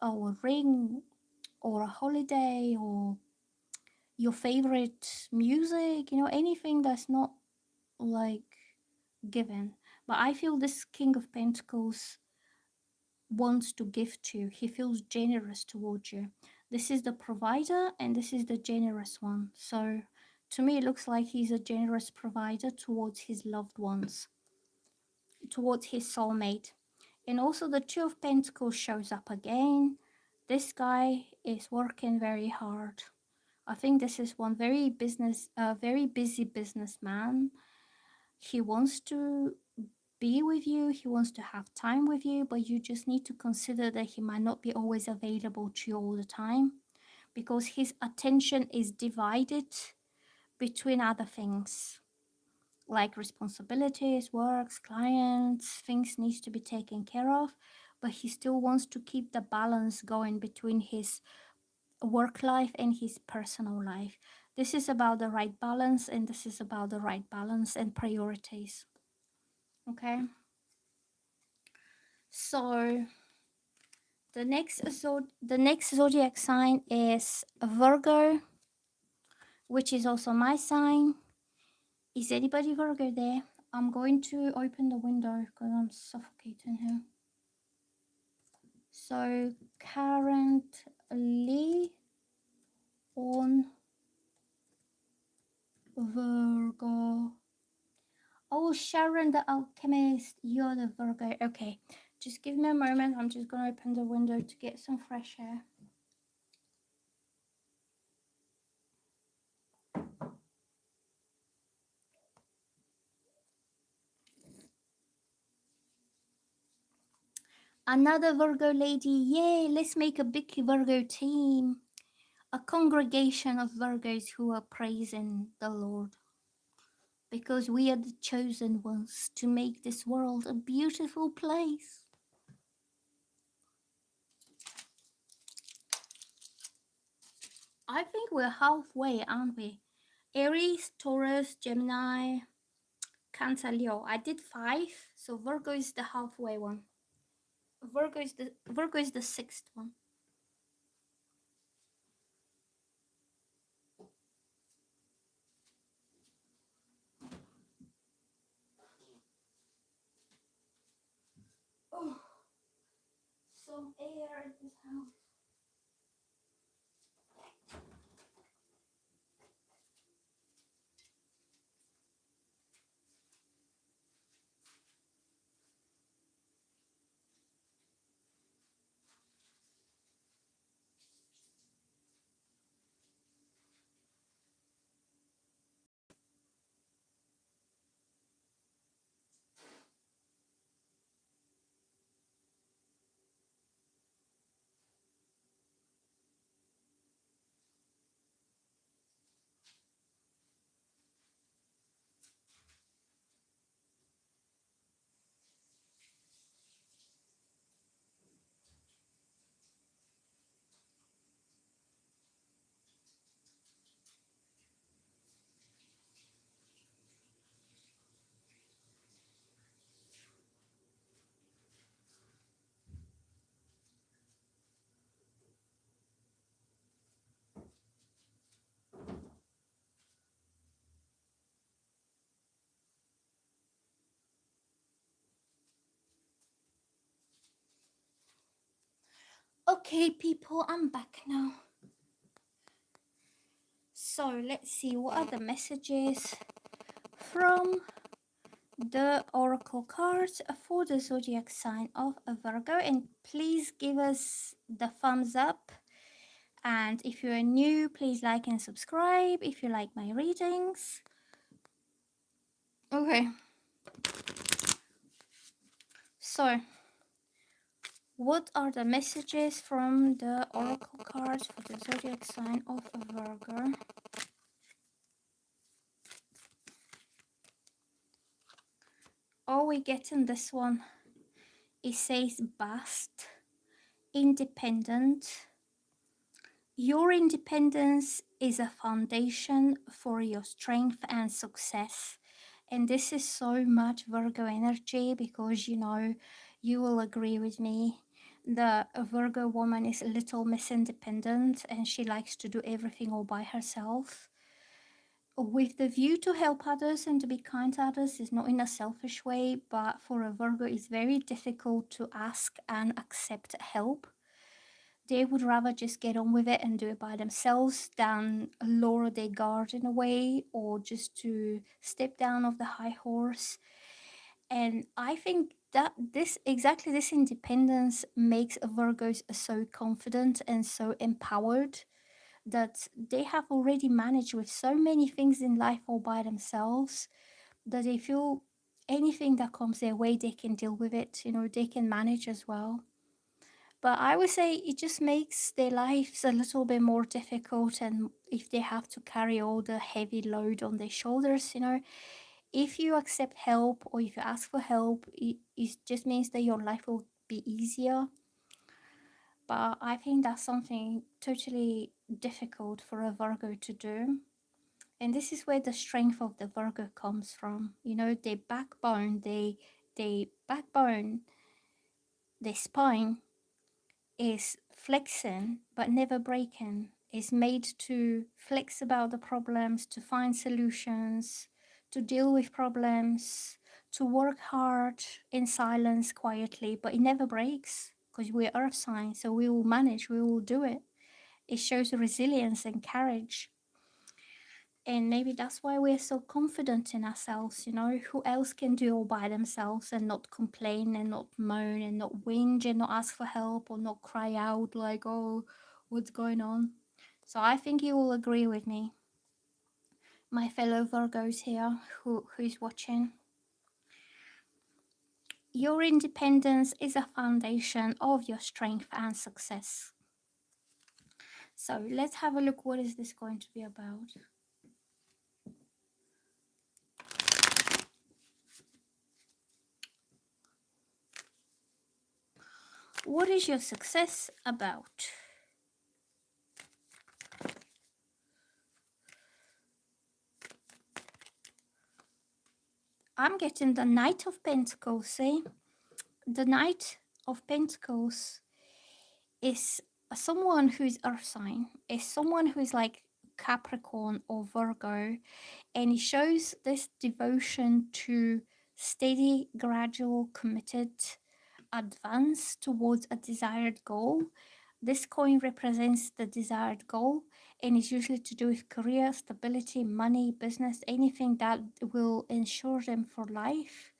or a ring or a holiday or your favorite music, you know, anything that's not like given. But I feel this King of Pentacles wants to give to you. He feels generous towards you. This is the provider and this is the generous one. So to me, it looks like he's a generous provider towards his loved ones, towards his soulmate. And also the Two of Pentacles shows up again. This guy is working very hard. I think this is one very busy businessman. He wants to be with you, he wants to have time with you, but you just need to consider that he might not be always available to you all the time, because his attention is divided between other things like responsibilities, works, clients, things needs to be taken care of, but he still wants to keep the balance going between his work life and his personal life. This is about the right balance, and this is about the right balance and priorities. Okay, so the next zodiac sign is Virgo, which is also my sign. Is anybody Virgo there? I'm going to open the window because I'm suffocating here. So currently on Virgo. Oh, Sharon the alchemist, you're the Virgo. Okay, just give me a moment. I'm just gonna open the window to get some fresh air. Another Virgo lady. Yay, let's make a big Virgo team. A congregation of Virgos who are praising the Lord. Because we are the chosen ones to make this world a beautiful place. I think we're halfway, aren't we? Aries, Taurus, Gemini, Cancer, Leo. I did 5, so Virgo is the halfway one. Virgo is the 6th one. Oh, some air in this house. Okay, people, I'm back now. So let's see, what are the messages from the oracle cards for the zodiac sign of Virgo? And please give us the thumbs up. And if you're new, please like and subscribe if you like my readings. Okay. So, what are the messages from the oracle cards for the zodiac sign of Virgo? Are we getting this one? It says bust, independent. Your independence is a foundation for your strength and success. And this is so much Virgo energy because, you know, you will agree with me. The Virgo woman is a little Miss Independent and she likes to do everything all by herself. With the view to help others and to be kind to others, is not in a selfish way, but for a Virgo it's very difficult to ask and accept help. They would rather just get on with it and do it by themselves than lower their guard in a way, or just to step down off the high horse. And I think that this independence makes Virgos so confident and so empowered that they have already managed with so many things in life all by themselves, that they feel anything that comes their way, they can deal with it, you know, they can manage as well. But I would say it just makes their lives a little bit more difficult, and if they have to carry all the heavy load on their shoulders, you know, if you accept help or if you ask for help, it just means that your life will be easier. But I think that's something totally difficult for a Virgo to do. And this is where the strength of the Virgo comes from. You know, their backbone, their spine is flexing but never breaking. Is made to flex about the problems, to find solutions, to deal with problems, to work hard in silence quietly, but it never breaks because we're earth signs, so we will manage, we will do it. It shows resilience and courage. And maybe that's why we're so confident in ourselves, you know. Who else can do all by themselves and not complain and not moan and not whinge and not ask for help or not cry out like, oh, what's going on? So I think you will agree with me, my fellow Virgos here who's watching. Your independence is a foundation of your strength and success. So let's have a look. What is this going to be about? What is your success about? I'm getting the Knight of Pentacles, see? The Knight of Pentacles is someone who's earth sign, is someone who's like Capricorn or Virgo, and it shows this devotion to steady, gradual, committed advance towards a desired goal. This coin represents the desired goal and is usually to do with career, stability, money, business, anything that will ensure them for life.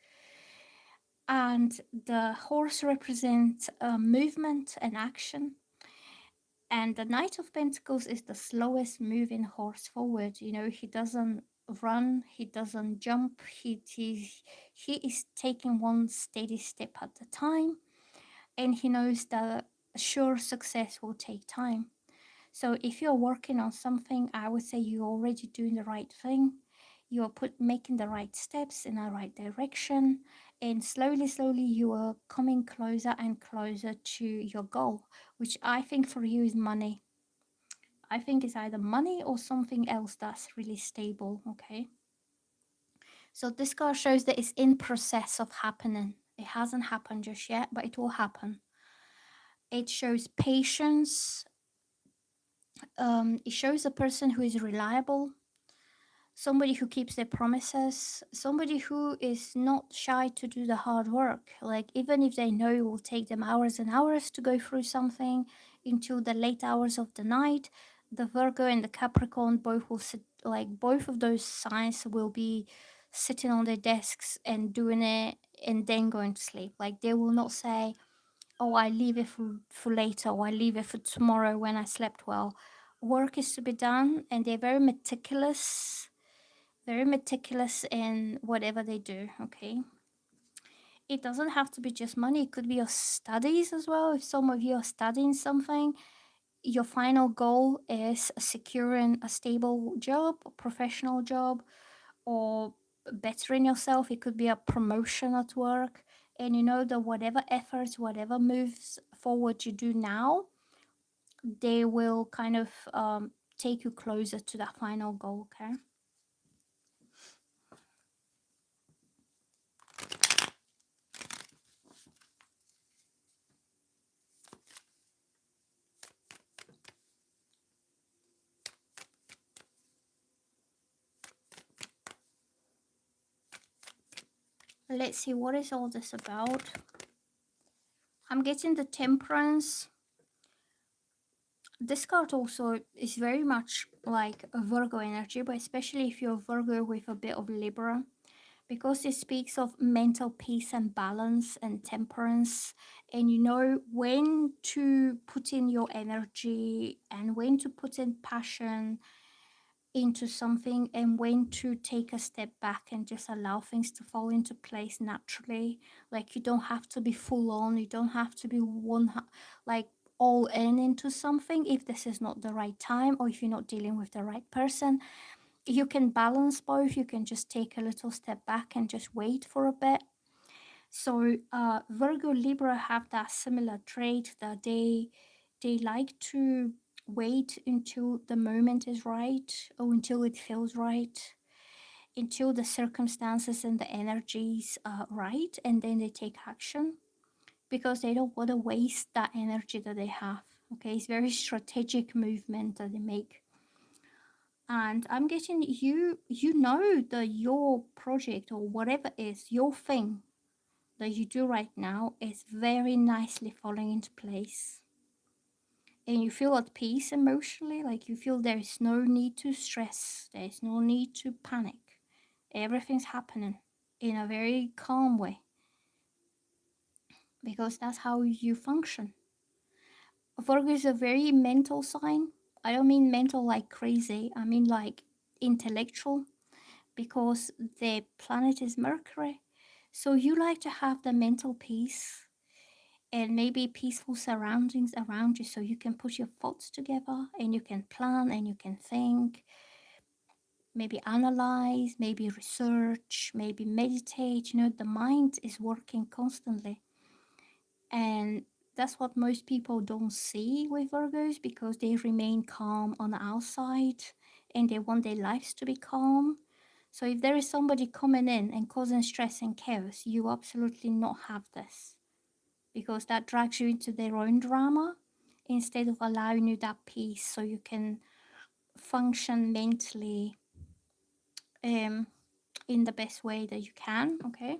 And the horse represents movement and action. And the Knight of Pentacles is the slowest moving horse forward. You know, he doesn't run, he doesn't jump, he is taking one steady step at a time, and he knows that sure success will take time. So if you're working on something, I would say you're already doing the right thing. You're making the right steps in the right direction, and slowly you are coming closer and closer to your goal, which I think for you is money. I think it's either money or something else that's really stable. Okay, so this card shows that it's in process of happening. It hasn't happened just yet, but it will happen. It shows patience. It shows a person who is reliable, somebody who keeps their promises, somebody who is not shy to do the hard work. Like, even if they know it will take them hours and hours to go through something into the late hours of the night, the Virgo and the Capricorn both will sit, like both of those signs will be sitting on their desks and doing it and then going to sleep. Like, they will not say, oh, I leave it for later, or I leave it for tomorrow when I slept well. Work is to be done, and they're very meticulous in whatever they do. Okay, it doesn't have to be just money, it could be your studies as well. If some of you are studying something, your final goal is securing a stable job, a professional job, or bettering yourself. It could be a promotion at work, and you know that whatever efforts, whatever moves forward you do now, they will kind of take you closer to that final goal. Okay, let's see, what is all this about? I'm getting the Temperance. This card also is very much like a Virgo energy, but especially if you're Virgo with a bit of Libra, because it speaks of mental peace and balance and temperance, and you know when to put in your energy and when to put in passion into something and when to take a step back and just allow things to fall into place naturally. Like you don't have to be full on, you don't have to be like all in into something if this is not the right time or if you're not dealing with the right person. You can balance both. You can just take a little step back and just wait for a bit. So Virgo, Libra have that similar trait that they like to wait until the moment is right or until it feels right, until the circumstances and the energies are right, and then they take action because they don't want to waste that energy that they have. Okay, it's very strategic movement that they make. And I'm getting you know that your project or whatever is your thing that you do right now is very nicely falling into place, and you feel at peace emotionally, like you feel there is no need to stress, there is no need to panic, everything's happening in a very calm way because that's how you function. Virgo is a very mental sign. I don't mean mental like crazy, I mean like intellectual, because the planet is Mercury. So you like to have the mental peace and maybe peaceful surroundings around you so you can put your thoughts together and you can plan and you can think, maybe analyze, maybe research, maybe meditate. You know, the mind is working constantly. And that's what most people don't see with Virgos because they remain calm on the outside and they want their lives to be calm. So if there is somebody coming in and causing stress and chaos, you absolutely not have this because that drags you into their own drama instead of allowing you that peace so you can function mentally in the best way that you can. Okay,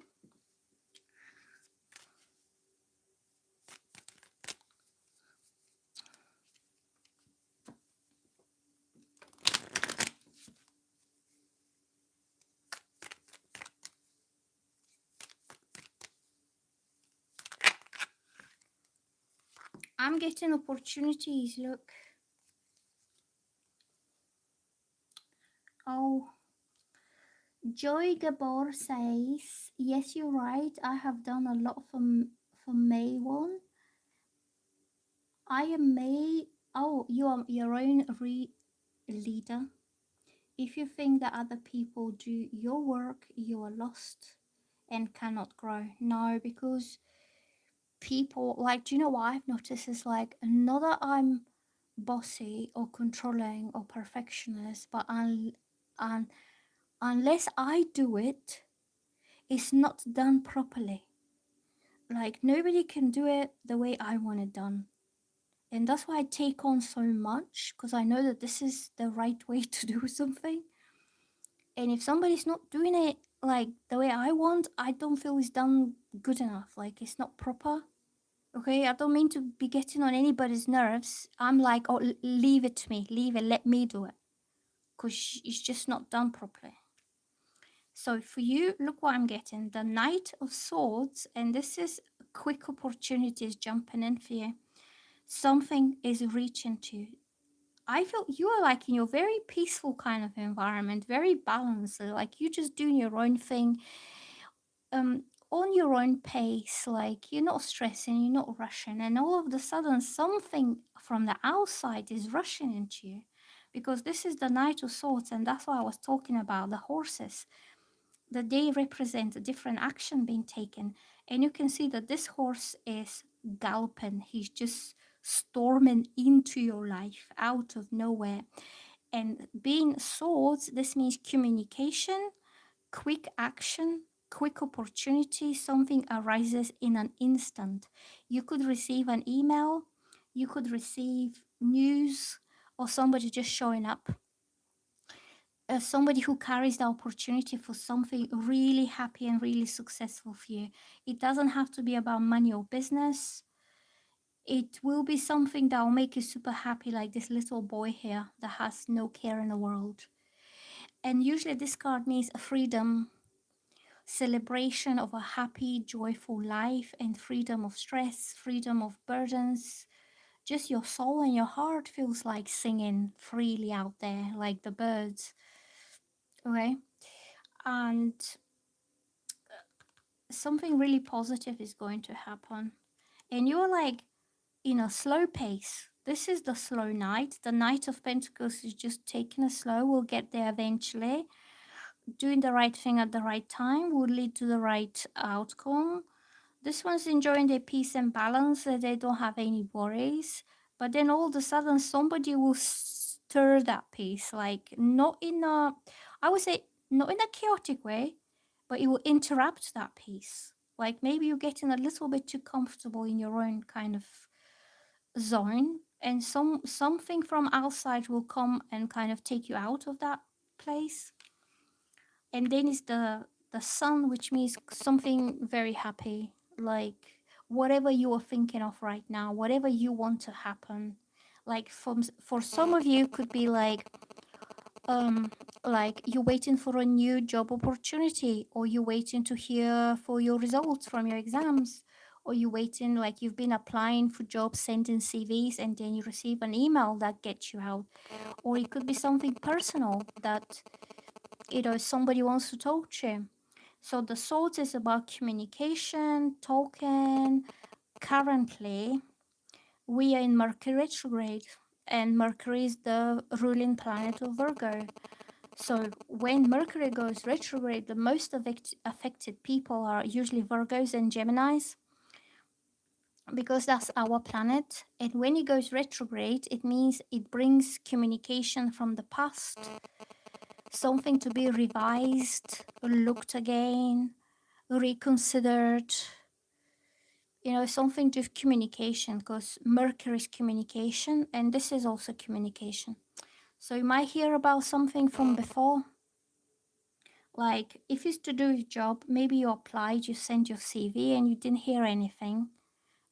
I'm getting opportunities. Look, oh, Joy Gabor says, yes, you're right. I have done a lot for May 1. I am May. Oh, you are your own leader. If you think that other people do your work, you are lost and cannot grow. No, because people, like, do you know what I've noticed is like, not that I'm bossy or controlling or perfectionist, but unless I do it, it's not done properly. Like nobody can do it the way I want it done. And that's why I take on so much, because I know that this is the right way to do something. And if somebody's not doing it like the way I want, I don't feel it's done good enough. Like it's not proper. Okay, I don't mean to be getting on anybody's nerves. I'm like, oh, leave it to me, leave it, let me do it, because it's just not done properly. So for you, look what I'm getting, the Knight of Swords, and this is quick opportunities jumping in for you. Something is reaching to you. I feel you are like in your very peaceful kind of environment, very balanced, like you just doing your own thing, on your own pace, like you're not stressing, you're not rushing, and all of a sudden something from the outside is rushing into you, because this is the Knight of Swords, and that's why I was talking about the horses, that they represent a different action being taken. And you can see that this horse is galloping, he's just storming into your life out of nowhere. And being swords, this means communication, quick action, quick opportunity. Something arises in an instant. You could receive an email, you could receive news, or somebody just showing up, somebody who carries the opportunity for something really happy and really successful for you. It doesn't have to be about money or business. It will be something that will make you super happy, like this little boy here that has no care in the world. And usually this card means a freedom, celebration of a happy, joyful life, and freedom of stress, freedom of burdens, just your soul and your heart feels like singing freely out there, like the birds. Okay, and something really positive is going to happen, and you're like in a slow pace. This is the slow knight. The Knight of Pentacles is just taking it slow. We'll get there eventually. Doing the right thing at the right time will lead to the right outcome. This one's enjoying their peace and balance, that they don't have any worries. But then all of a sudden, somebody will stir that peace, like not in a, I would say, not in a chaotic way, but it will interrupt that peace. Like maybe you're getting a little bit too comfortable in your own kind of zone, and something from outside will come and kind of take you out of that place. And then is the sun, which means something very happy, like whatever you are thinking of right now, whatever you want to happen. Like for some of you could be like you're waiting for a new job opportunity, or you're waiting to hear for your results from your exams, or you're waiting, like you've been applying for jobs, sending CVs, and then you receive an email that gets you out. Or it could be something personal that, you know, somebody wants to talk to you. So the swords is about communication, talking. Currently, we are in Mercury retrograde, and Mercury is the ruling planet of Virgo. So when Mercury goes retrograde, the most affected people are usually Virgos and Geminis, because that's our planet. And when it goes retrograde, it means it brings communication from the past, something to be revised, looked again, reconsidered, you know, something to communication, because Mercury is communication, and this is also communication. So you might hear about something from before. Like if it's to do with job, maybe you applied, you sent your CV and you didn't hear anything,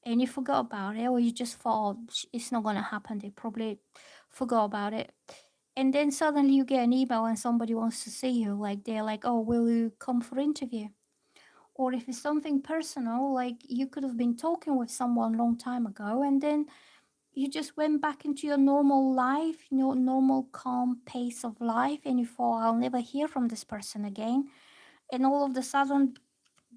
and you forgot about it, or you just thought it's not going to happen. They probably forgot about it. And then suddenly you get an email and somebody wants to see you. Like they're like, oh, will you come for interview? Or if it's something personal, like you could have been talking with someone a long time ago, and then you just went back into your normal life, your normal calm pace of life, and you thought, I'll never hear from this person again. And all of a sudden,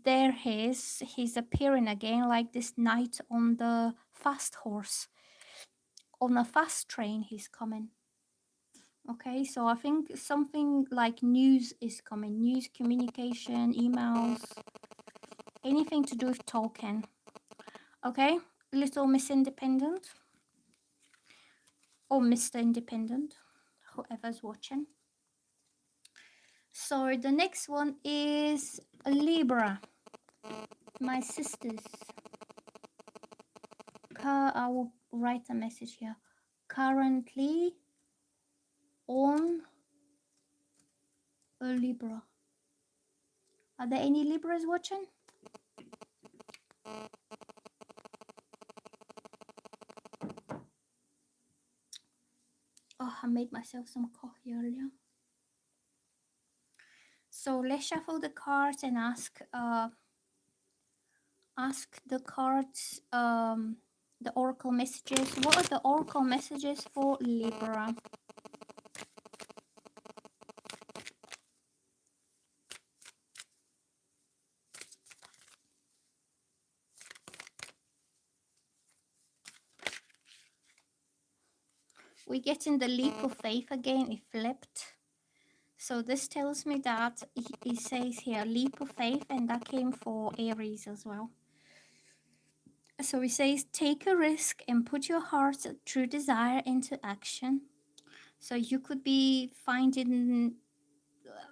there he is. He's appearing again, like this knight on the fast horse. On a fast train, he's coming. Okay, so I think something like news is coming. News, communication, emails, anything to do with talking. Okay, little Miss Independent. Or Mr. Independent, whoever's watching. So the next one is Libra. My sisters. I will write a message here. Currently on a Libra. Are there any Libras watching? Oh, I made myself some coffee earlier. So let's shuffle the cards and ask the cards the oracle messages. What are the oracle messages for Libra? We get in the leap of faith again. It flipped. So this tells me that it says here leap of faith, and that came for Aries as well. So it says take a risk and put your heart's true desire into action. So you could be finding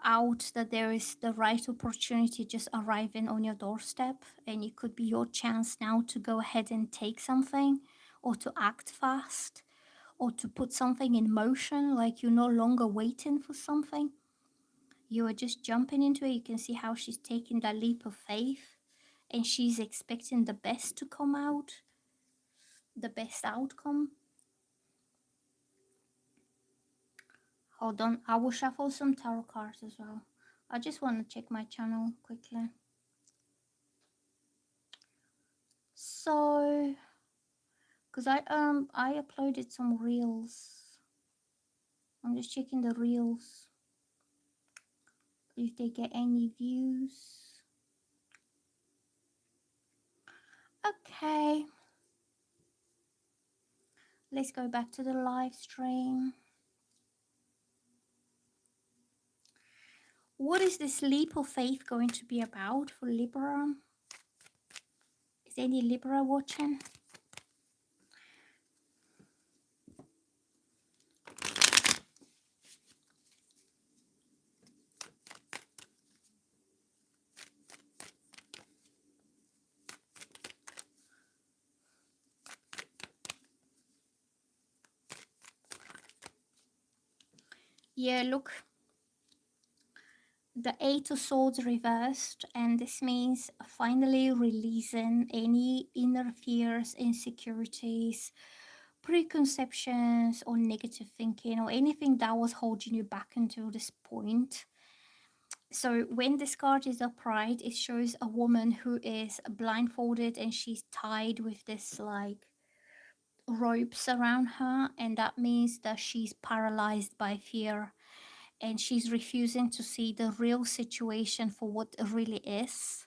out that there is the right opportunity just arriving on your doorstep, and it could be your chance now to go ahead and take something, or to act fast, or to put something in motion. Like you're no longer waiting for something, you are just jumping into it. You can see how she's taking that leap of faith, and she's expecting the best to come out, the best outcome. Hold on, I will shuffle some tarot cards as well. I just want to check my channel quickly. So because I uploaded some reels. I'm just checking the reels if they get any views. Okay, let's go back to the live stream. What is this leap of faith going to be about for Libra? Is any Libra watching? Yeah, look, the Eight of Swords reversed, and this means finally releasing any inner fears, insecurities, preconceptions, or negative thinking, or anything that was holding you back until this point. So when this card is upright, it shows a woman who is blindfolded and she's tied with this like ropes around her, and that means that she's paralyzed by fear and she's refusing to see the real situation for what it really is.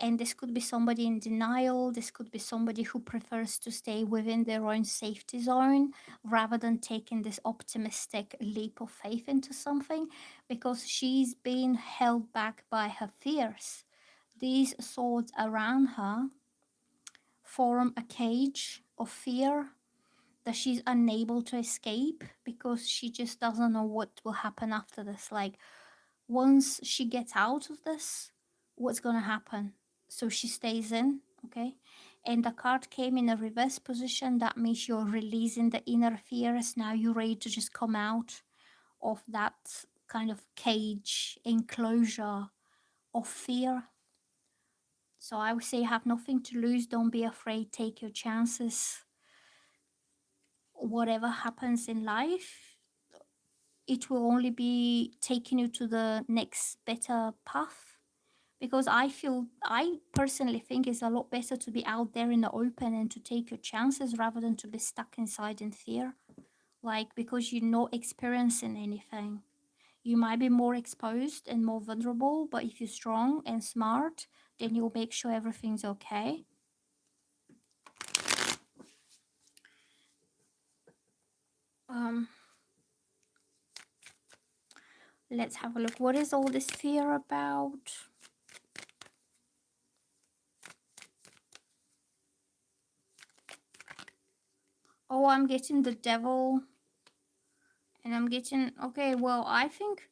And this could be somebody in denial. This could be somebody who prefers to stay within their own safety zone rather than taking this optimistic leap of faith into something, because she's been held back by her fears. These swords around her form a cage of fear that she's unable to escape, because she just doesn't know what will happen after this. Like, once she gets out of this, what's going to happen? So she stays in, okay? And the card came in a reverse position. That means you're releasing the inner fears. Now you're ready to just come out of that kind of cage, enclosure of fear. So I would say have nothing to lose. Don't be afraid. Take your chances. Whatever happens in life, it will only be taking you to the next better path. Because I personally think it's a lot better to be out there in the open and to take your chances rather than to be stuck inside in fear. Like, because you're not experiencing anything. You might be more exposed and more vulnerable, but if you're strong and smart, then you'll make sure everything's okay. Let's have a look. What is all this fear about? Oh, I'm getting the devil. And I'm getting, okay, well, I think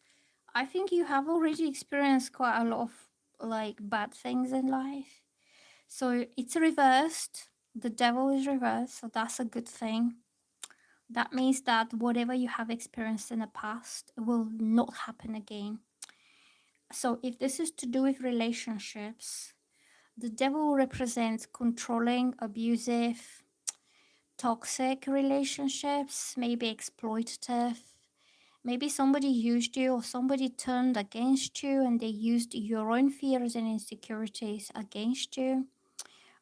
you have already experienced quite a lot of like bad things in life. So it's reversed. The devil is reversed, so that's a good thing. That means that whatever you have experienced in the past will not happen again. So if this is to do with relationships, the devil represents controlling, abusive, toxic relationships, maybe exploitative. Maybe somebody used you or somebody turned against you and they used your own fears and insecurities against you.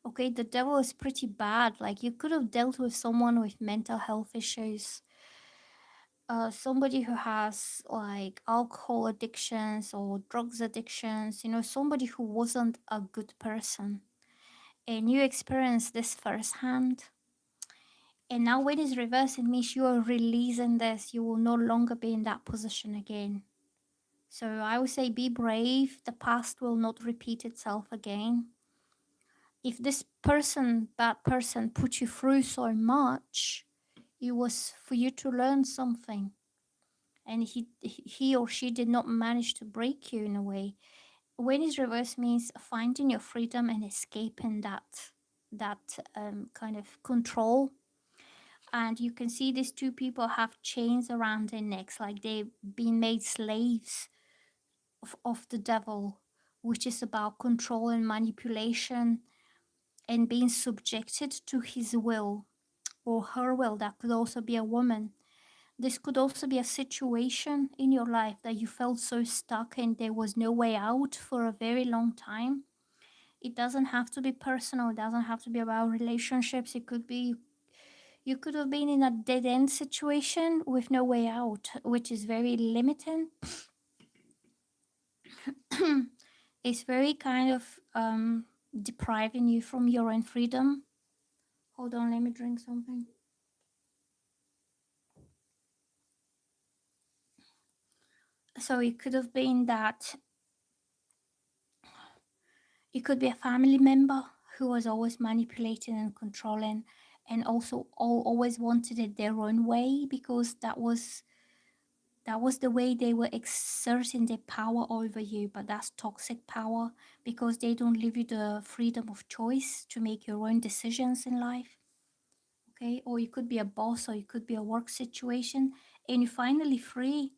Okay, the devil is pretty bad. Like, you could have dealt with someone with mental health issues, somebody who has like alcohol addictions or drugs addictions, you know, somebody who wasn't a good person. And you experienced this firsthand. And now when it's reversed, it means you are releasing this. You will no longer be in that position again. So I would say be brave. The past will not repeat itself again. If this person, bad person, put you through so much, it was for you to learn something. And he or she did not manage to break you in a way. When it's reversed means finding your freedom and escaping that kind of control. And you can see these two people have chains around their necks, like they've been made slaves of the devil, which is about control and manipulation and being subjected to his will or her will. That could also be a woman. This could also be a situation in your life that you felt so stuck and there was no way out for a very long time. It doesn't have to be personal. It doesn't have to be about relationships. It could be You could have been in a dead-end situation with no way out, which is very limiting. It's very kind of depriving you from your own freedom. Hold on, let me drink something. So it could have been that it could be a family member who was always manipulating and controlling, and also always wanted it their own way, because that was the way they were exerting their power over you. But that's toxic power, because they don't give you the freedom of choice to make your own decisions in life. Okay, or you could be a boss, or you could be a work situation, and you're finally free.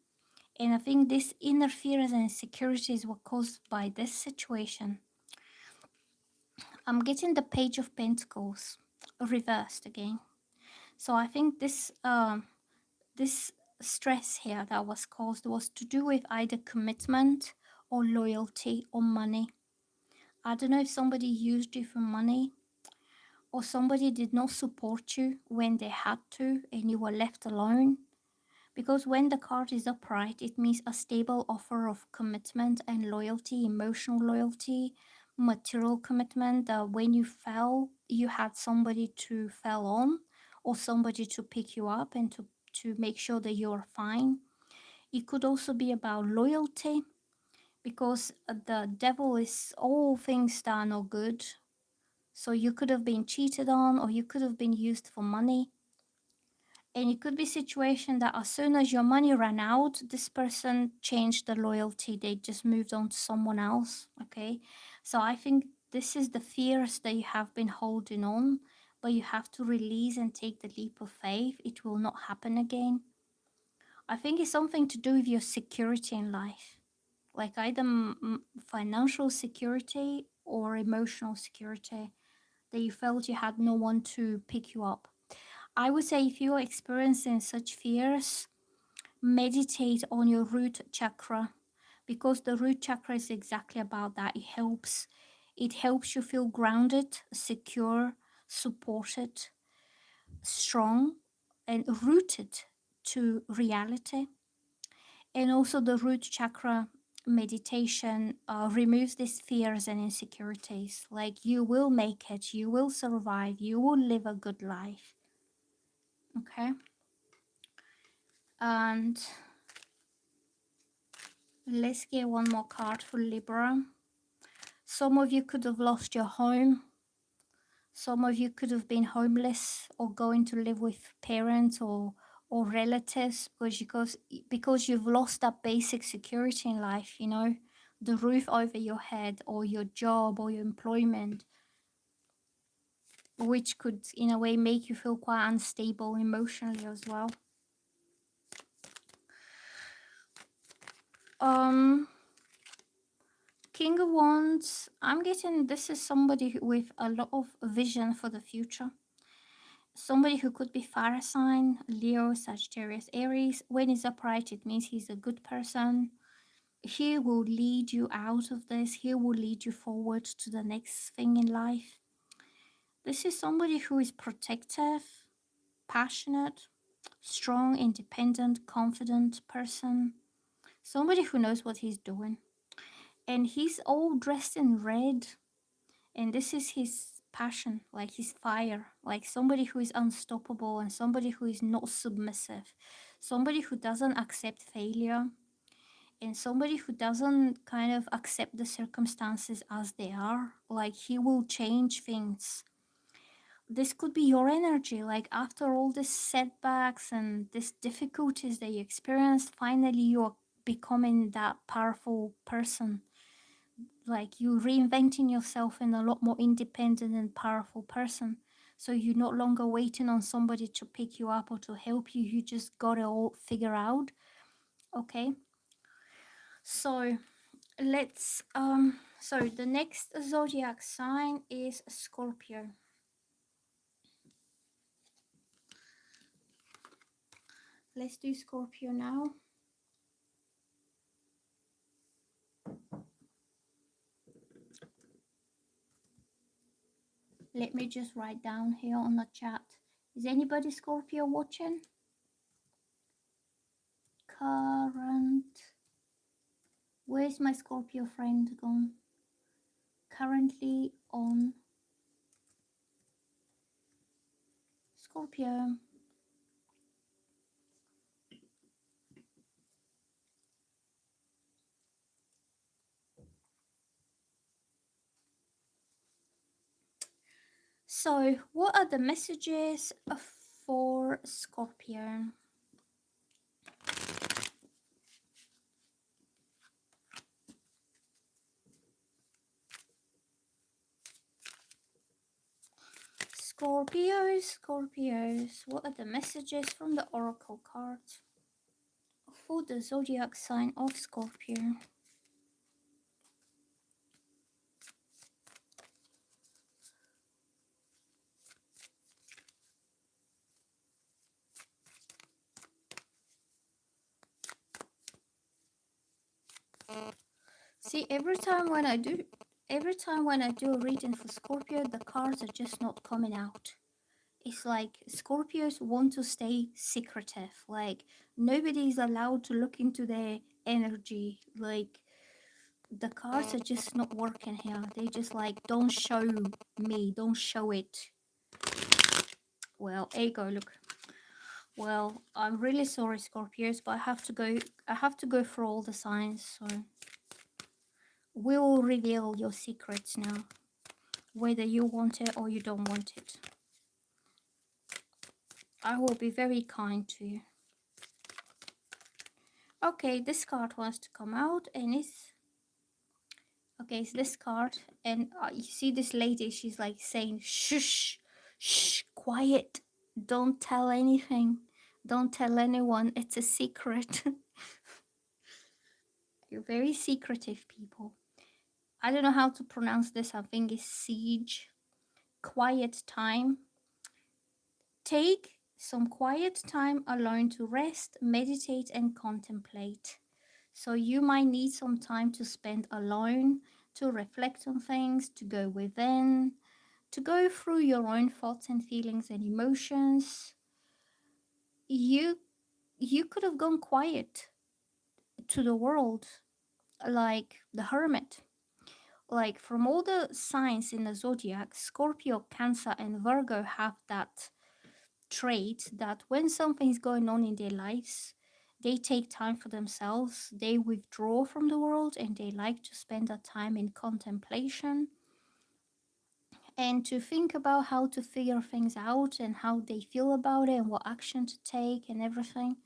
And I think this interference and insecurities were caused by this situation. I'm getting the Page of Pentacles reversed again. So I think this stress here that was caused was to do with either commitment or loyalty or money. I don't know if somebody used you for money, or somebody did not support you when they had to and you were left alone. Because when the card is upright, it means a stable offer of commitment and loyalty, emotional loyalty, material commitment, that when you fell, you had somebody to fall on, or somebody to pick you up and to make sure that you're fine. It could also be about loyalty, because the devil is all things that are not good. So you could have been cheated on, or you could have been used for money. And it could be a situation that as soon as your money ran out, this person changed the loyalty. They just moved on to someone else. Okay. So I think this is the fears that you have been holding on, but you have to release and take the leap of faith. It will not happen again. I think it's something to do with your security in life, like either financial security or emotional security, that you felt you had no one to pick you up. I would say if you are experiencing such fears, meditate on your root chakra, because the root chakra is exactly about that. It helps you feel grounded, secure, supported, strong, and rooted to reality. And also the root chakra meditation removes these fears and insecurities. Like, you will make it, you will survive, you will live a good life. Okay. And let's get one more card for Libra. Some of you could have lost your home. Some of you could have been homeless, or going to live with parents or relatives, because you've lost that basic security in life, you know, the roof over your head, or your job, or your employment, which could in a way make you feel quite unstable emotionally as well. King of Wands, I'm getting this is somebody with a lot of vision for the future. Somebody who could be fire sign, Leo, Sagittarius, Aries. When he's upright, it means he's a good person. He will lead you out of this. He will lead you forward to the next thing in life. This is somebody who is protective, passionate, strong, independent, confident person. Somebody who knows what he's doing. And he's all dressed in red. And this is his passion, like his fire, like somebody who is unstoppable, and somebody who is not submissive, somebody who doesn't accept failure, and somebody who doesn't kind of accept the circumstances as they are. Like, he will change things. This could be your energy, like after all these setbacks and these difficulties that you experienced, finally you're becoming that powerful person. Like, you reinventing yourself in a lot more independent and powerful person. So you're no longer waiting on somebody to pick you up or to help you. You just got it all figured out. Okay. So let's so the next zodiac sign is Scorpio. Let's do Scorpio now. Let me just write down here on the chat Is anybody Scorpio watching? Current. Where's my Scorpio friend gone? Currently on Scorpio. So, what are the messages for Scorpio? Scorpios, what are the messages from the Oracle cards for the zodiac sign of Scorpio? See, every time when I do a reading for Scorpio, the cards are just not coming out. It's like Scorpios want to stay secretive. Like nobody's allowed to look into their energy. Like the cards are just not working here. They just like, don't show me, don't show it. Well, ego, look. Well, I'm really sorry, Scorpios, but I have to go through all the signs, so we will reveal your secrets now, whether you want it or you don't want it. I will be very kind to you. Okay, this card wants to come out, and it's this card, and you see this lady, she's like saying, shush, shh, quiet, don't tell anything, don't tell anyone, it's a secret. You're very secretive people. I don't know how to pronounce this. I think it's siege. Quiet time. Take some quiet time alone to rest, meditate, and contemplate. So you might need some time to spend alone, to reflect on things, to go within, to go through your own thoughts and feelings and emotions. You could have gone quiet to the world, like the hermit. Like from all the signs in the zodiac, Scorpio, Cancer, and Virgo have that trait that when something's going on in their lives, they take time for themselves, they withdraw from the world, and they like to spend that time in contemplation and to think about how to figure things out and how they feel about it and what action to take and everything.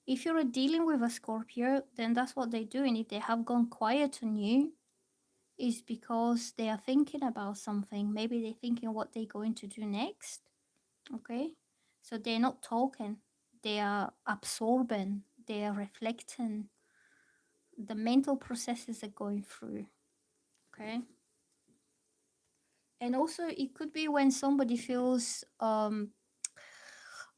If you're dealing with a Scorpio, then that's what they do. And if they have gone quiet on you, is because they are thinking about something. Maybe they're thinking what they're going to do next. Okay, so they're not talking, they are absorbing, they are reflecting, the mental processes are going through. Okay, and also it could be when somebody feels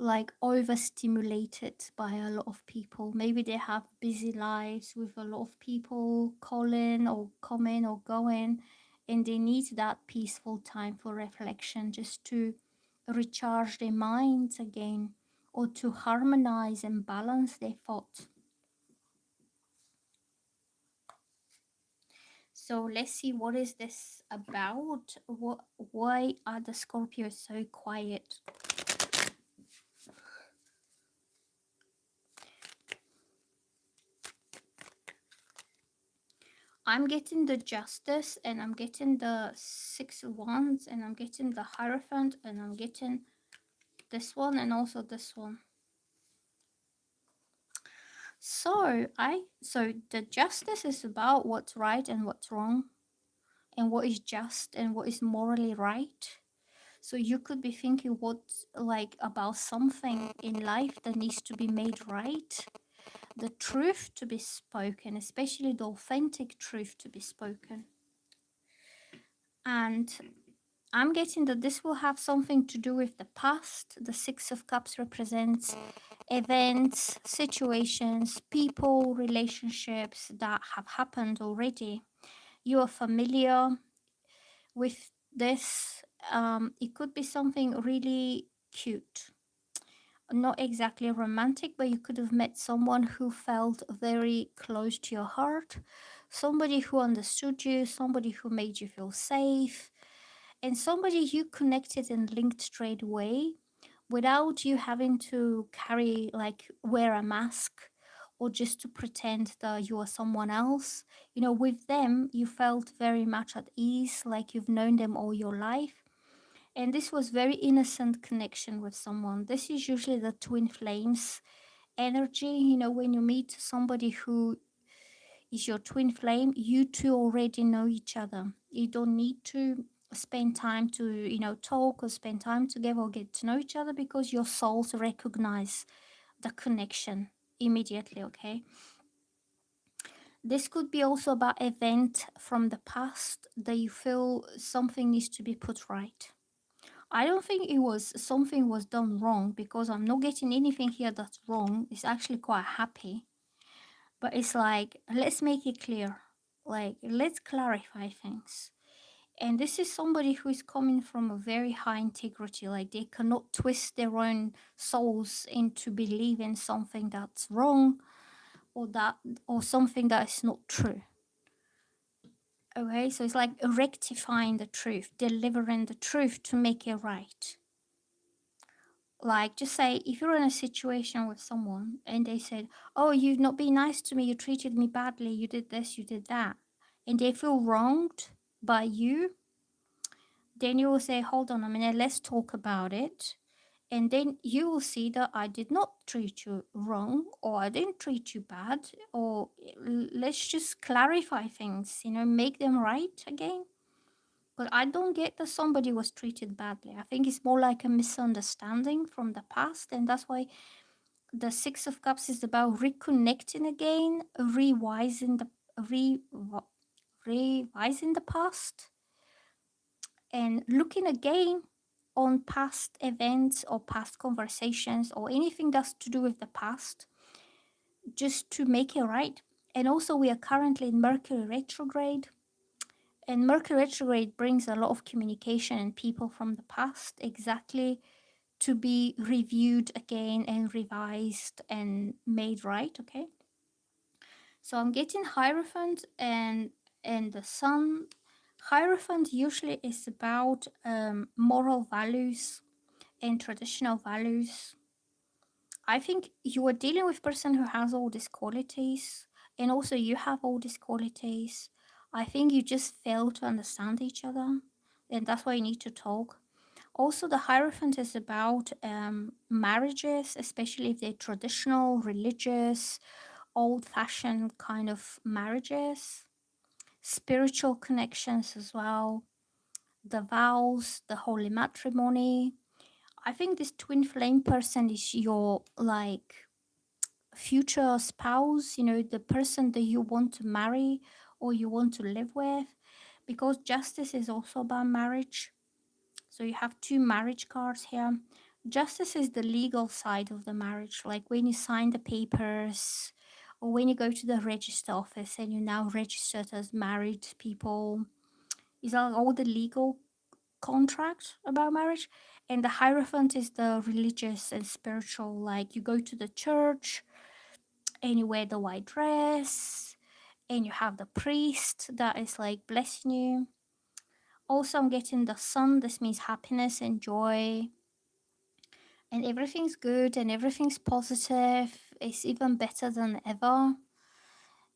like overstimulated by a lot of people. Maybe they have busy lives with a lot of people calling or coming or going, and they need that peaceful time for reflection just to recharge their minds again, or to harmonize and balance their thoughts. So let's see, what is this about? Why are the Scorpios so quiet? I'm getting the Justice, and I'm getting the Six of Wands, and I'm getting the Hierophant, and I'm getting this one and also this one. So the Justice is about what's right and what's wrong, and what is just and what is morally right. So you could be thinking about something in life that needs to be made right, the truth to be spoken, especially the authentic truth to be spoken. And I'm getting that this will have something to do with the past. The Six of Cups represents events, situations, people, relationships that have happened already. You are familiar with this. It could be something really cute. Not exactly romantic, but you could have met someone who felt very close to your heart, somebody who understood you, somebody who made you feel safe, and somebody you connected and linked straight away without you having to carry, like, wear a mask or just to pretend that you are someone else. You know, with them, you felt very much at ease, like you've known them all your life. And this was very innocent connection with someone. This is usually the twin flames energy. You know, when you meet somebody who is your twin flame, you two already know each other. You don't need to spend time to, you know, talk or spend time together or get to know each other, because your souls recognize the connection immediately. Okay, this could be also about event from the past that you feel something needs to be put right. I don't think it was something was done wrong, because I'm not getting anything here that's wrong. It's actually quite happy. But it's like, let's make it clear. Like, let's clarify things. And this is somebody who is coming from a very high integrity. Like, they cannot twist their own souls into believing something that's wrong, or that, or something that is not true. Okay, so it's like rectifying the truth, delivering the truth to make it right. Like, just say if you're in a situation with someone and they said, oh, you've not been nice to me, you treated me badly, you did this, you did that, and they feel wronged by you, then you will say, hold on a minute, let's talk about it. And then you will see that I did not treat you wrong, or I didn't treat you bad, or let's just clarify things, you know, make them right again. But I don't get that somebody was treated badly. I think it's more like a misunderstanding from the past. And that's why the Six of Cups is about reconnecting again, re- revising the past, and looking again on past events or past conversations or anything that's to do with the past, just to make it right. And also, we are currently in Mercury retrograde. And Mercury retrograde brings a lot of communication and people from the past, exactly to be reviewed again and revised and made right. Okay, so I'm getting Hierophant and the Sun. Hierophant usually is about moral values and traditional values. I think you are dealing with a person who has all these qualities, and also you have all these qualities. I think you just fail to understand each other, and that's why you need to talk. Also, the Hierophant is about marriages, especially if they're traditional, religious, old-fashioned kind of marriages, spiritual connections as well, the vows, the holy matrimony. I think this twin flame person is your, like, future spouse, you know, the person that you want to marry or you want to live with, because justice is also about marriage. So you have two marriage cards here. Justice is the legal side of the marriage, like when you sign the papers or when you go to the register office and you're now registered as married people. These are all the legal contract about marriage. And the Hierophant is the religious and spiritual, like you go to the church and you wear the white dress and you have the priest that is like blessing you. Also, I'm getting the Sun. This means happiness and joy, and everything's good and everything's positive. It's even better than ever.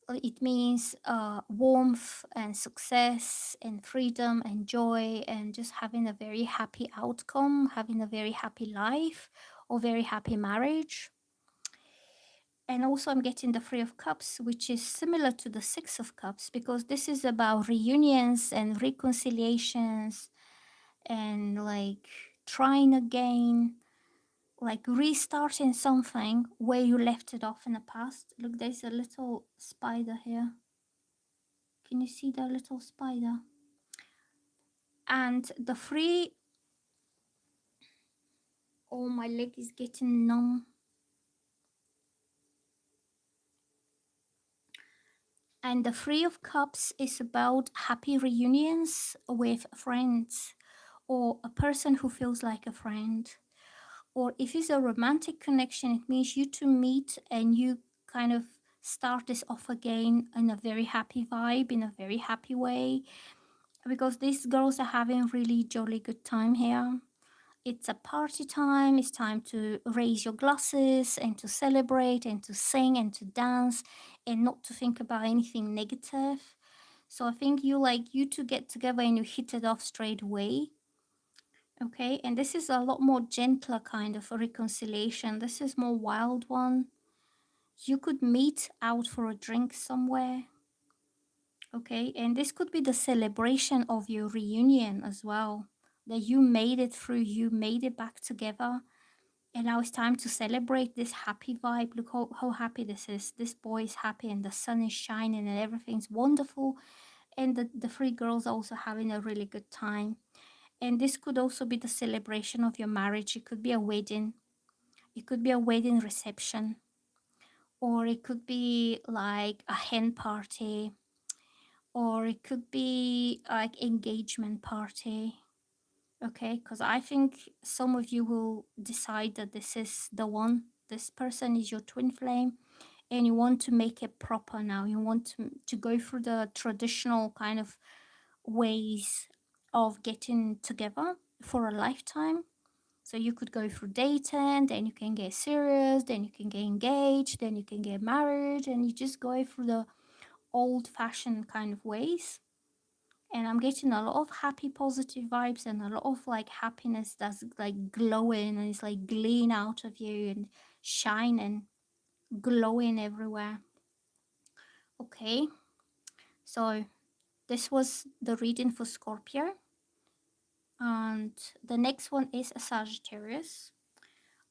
It means warmth and success and freedom and joy and just having a very happy outcome, having a very happy life or very happy marriage. And also I'm getting the Three of Cups, which is similar to the Six of Cups, because this is about reunions and reconciliations and like trying again, like restarting something where you left it off in the past. Look, there's a little spider here. Can you see the little spider? And the Three, oh, my leg is getting numb. And the Three of Cups is about happy reunions with friends or a person who feels like a friend. Or if it's a romantic connection, it means you two meet and you kind of start this off again in a very happy vibe, in a very happy way, because these girls are having really jolly good time here. It's a party time. It's time to raise your glasses and to celebrate and to sing and to dance and not to think about anything negative. So I think you two get together and you hit it off straight away. Okay, and this is a lot more gentler kind of a reconciliation. This is more wild one. You could meet out for a drink somewhere. Okay, and this could be the celebration of your reunion as well. That you made it through, you made it back together. And now it's time to celebrate this happy vibe. Look how happy this is. This boy is happy and the sun is shining and everything's wonderful. And the three girls are also having a really good time. And this could also be the celebration of your marriage. It could be a wedding. It could be a wedding reception. Or it could be like a hen party. Or it could be like engagement party. Okay, because I think some of you will decide that this is the one. This person is your twin flame and you want to make it proper now. You want to go through the traditional kind of ways of getting together for a lifetime. So you could go through dating, then you can get serious, then you can get engaged, then you can get married, and you just go through the old-fashioned kind of ways. And I'm getting a lot of happy, positive vibes and a lot of like happiness that's like glowing and it's like gleaming out of you and shining, glowing everywhere. Okay, so this was the reading for Scorpio. And the next one is a Sagittarius.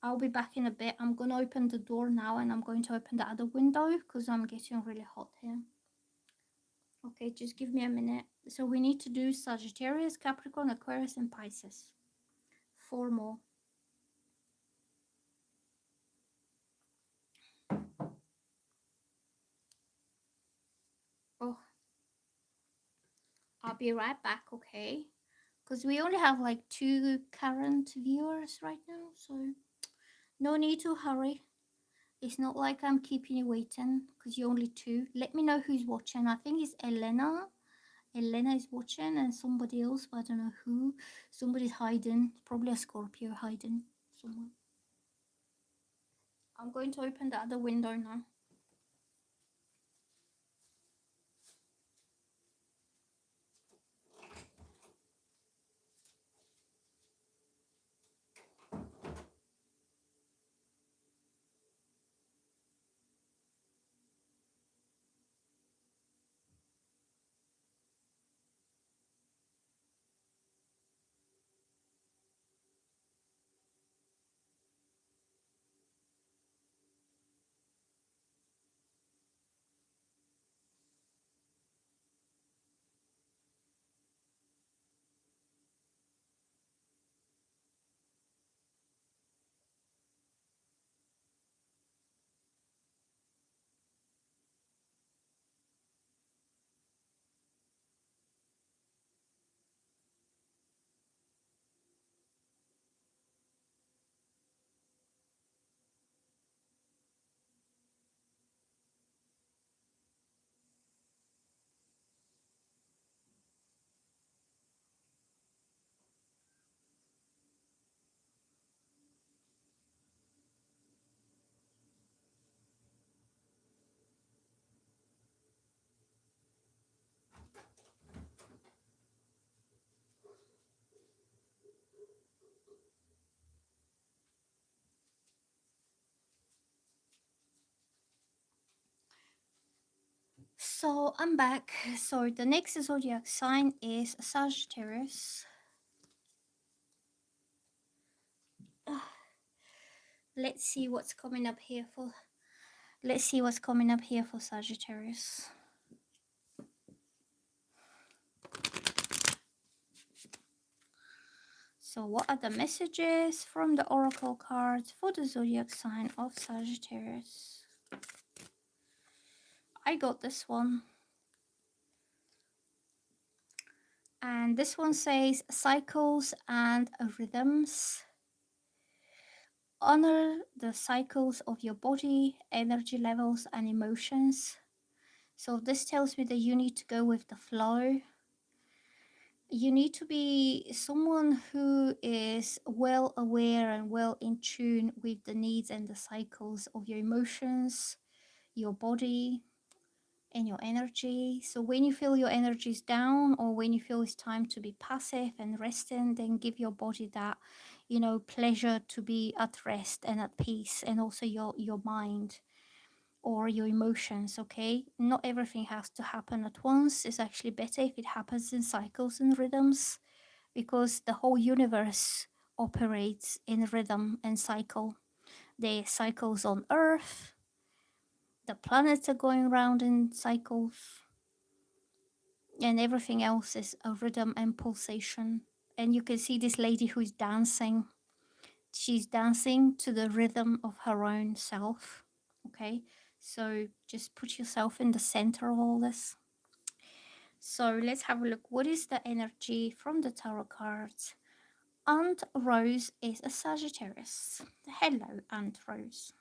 I'll be back in a bit. I'm going to open the door now and I'm going to open the other window because I'm getting really hot here. Okay, just give me a minute. So we need to do Sagittarius, Capricorn, Aquarius, and Pisces. 4 more. Oh, I'll be right back, okay? Because we only have like 2 current viewers right now, so no need to hurry. It's not like I'm keeping you waiting because you're only 2. Let me know who's watching. I think it's Elena. Elena is watching and somebody else, but I don't know who. Somebody's hiding. Probably a Scorpio hiding somewhere. I'm going to open the other window now. So I'm back. So the next zodiac sign is Sagittarius. Let's see what's coming up here for. Let's see what's coming up here for Sagittarius. So what are the messages from the oracle cards for the zodiac sign of Sagittarius? I got this one. And this one says cycles and rhythms. honor the cycles of your body, energy levels, and emotions. So this tells me that you need to go with the flow. You need to be someone who is well aware and well in tune with the needs and the cycles of your emotions, your body, and your energy. So when you feel your energy is down, or when you feel it's time to be passive and resting, then give your body that, you know, pleasure to be at rest and at peace, and also your mind or your emotions. Okay, not everything has to happen at once. It's actually better if it happens in cycles and rhythms, because the whole universe operates in rhythm and cycle. The cycles on earth, the planets are going around in cycles, and everything else is a rhythm and pulsation. And you can see this lady who is dancing. She's dancing to the rhythm of her own self. Okay, so just put yourself in the center of all this. So let's have a look. What is the energy from the tarot cards? Aunt Rose is a Sagittarius. Hello, Aunt Rose.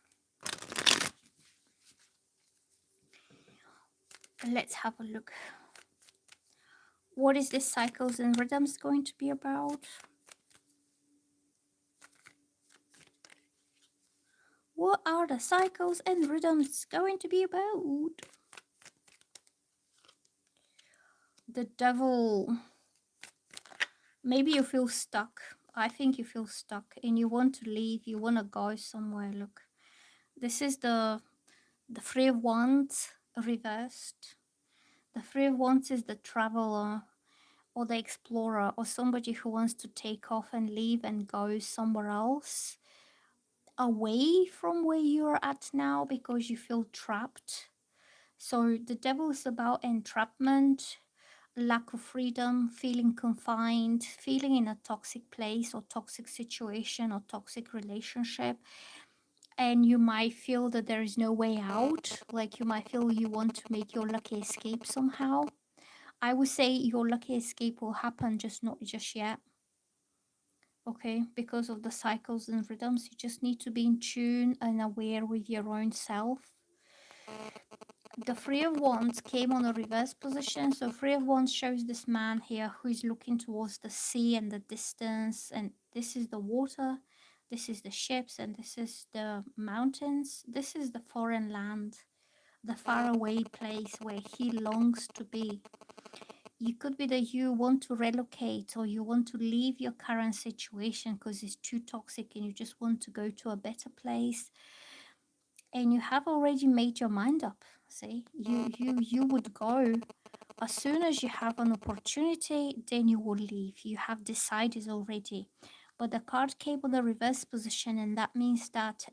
Let's have a look. What is this cycles and rhythms going to be about? What are the cycles and rhythms going to be about? The Devil. Maybe you feel stuck. I think you feel stuck and you want to leave. You want to go somewhere. Look, this is the Three of Wands reversed. The Three of Wands is the traveler or the explorer, or somebody who wants to take off and leave and go somewhere else, away from where you're at now, because you feel trapped. So the Devil is about entrapment, lack of freedom, feeling confined, feeling in a toxic place or toxic situation or toxic relationship. And you might feel that there is no way out. Like you might feel you want to make your lucky escape somehow. I would say your lucky escape will happen, just not just yet. Okay, because of the cycles and rhythms, you just need to be in tune and aware with your own self. The Three of Wands came on a reverse position. So Three of Wands shows this man here who is looking towards the sea and the distance. And this is the water, this is the ships, and this is the mountains. This is the foreign land, the faraway place where he longs to be. You could be that you want to relocate, or you want to leave your current situation because it's too toxic and you just want to go to a better place. And you have already made your mind up. See, you would go as soon as you have an opportunity, then you will leave. You have decided already. But the card came on the reverse position, and that means that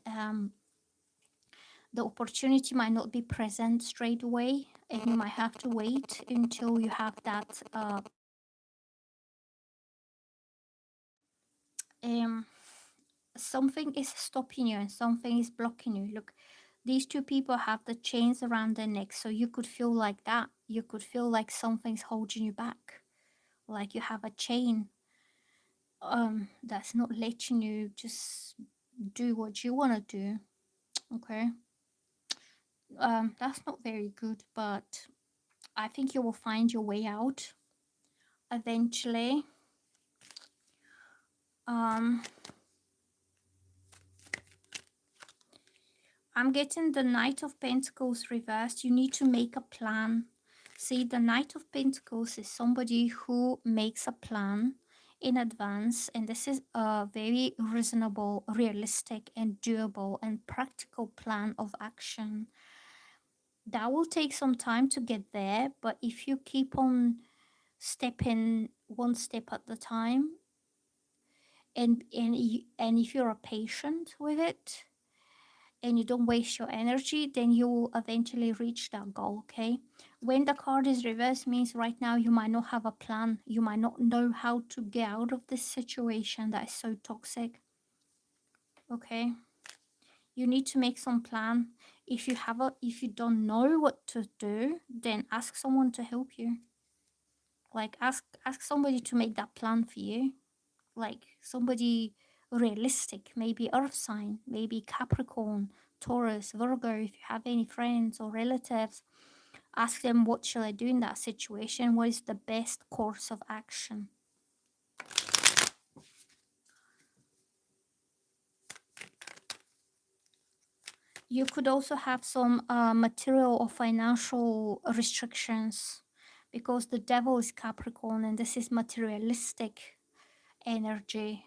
the opportunity might not be present straight away, and you might have to wait until you have that something is stopping you and something is blocking you. Look, these two people have the chains around their necks, so you could feel like that. You could feel like something's holding you back, like you have a chain that's not letting you just do what you want to do. Okay, that's not very good, but I think you will find your way out eventually. I'm getting the Knight of Pentacles reversed. You need to make a plan. See, the Knight of Pentacles is somebody who makes a plan in advance, and this is a very reasonable, realistic, and doable and practical plan of action. That will take some time to get there, but if you keep on stepping one step at the time, and if you're patient with it, and you don't waste your energy, then you will eventually reach that goal. Okay, when the card is reversed, means right now you might not have a plan. You might not know how to get out of this situation that is so toxic. Okay, you need to make some plan. If you don't know what to do, then ask someone to help you. Like ask somebody to make that plan for you, like somebody realistic. Maybe earth sign, maybe Capricorn, Taurus, Virgo. If you have any friends or relatives, ask them, what shall I do in that situation? What is the best course of action? You could also have some material or financial restrictions, because the devil is Capricorn and this is materialistic energy,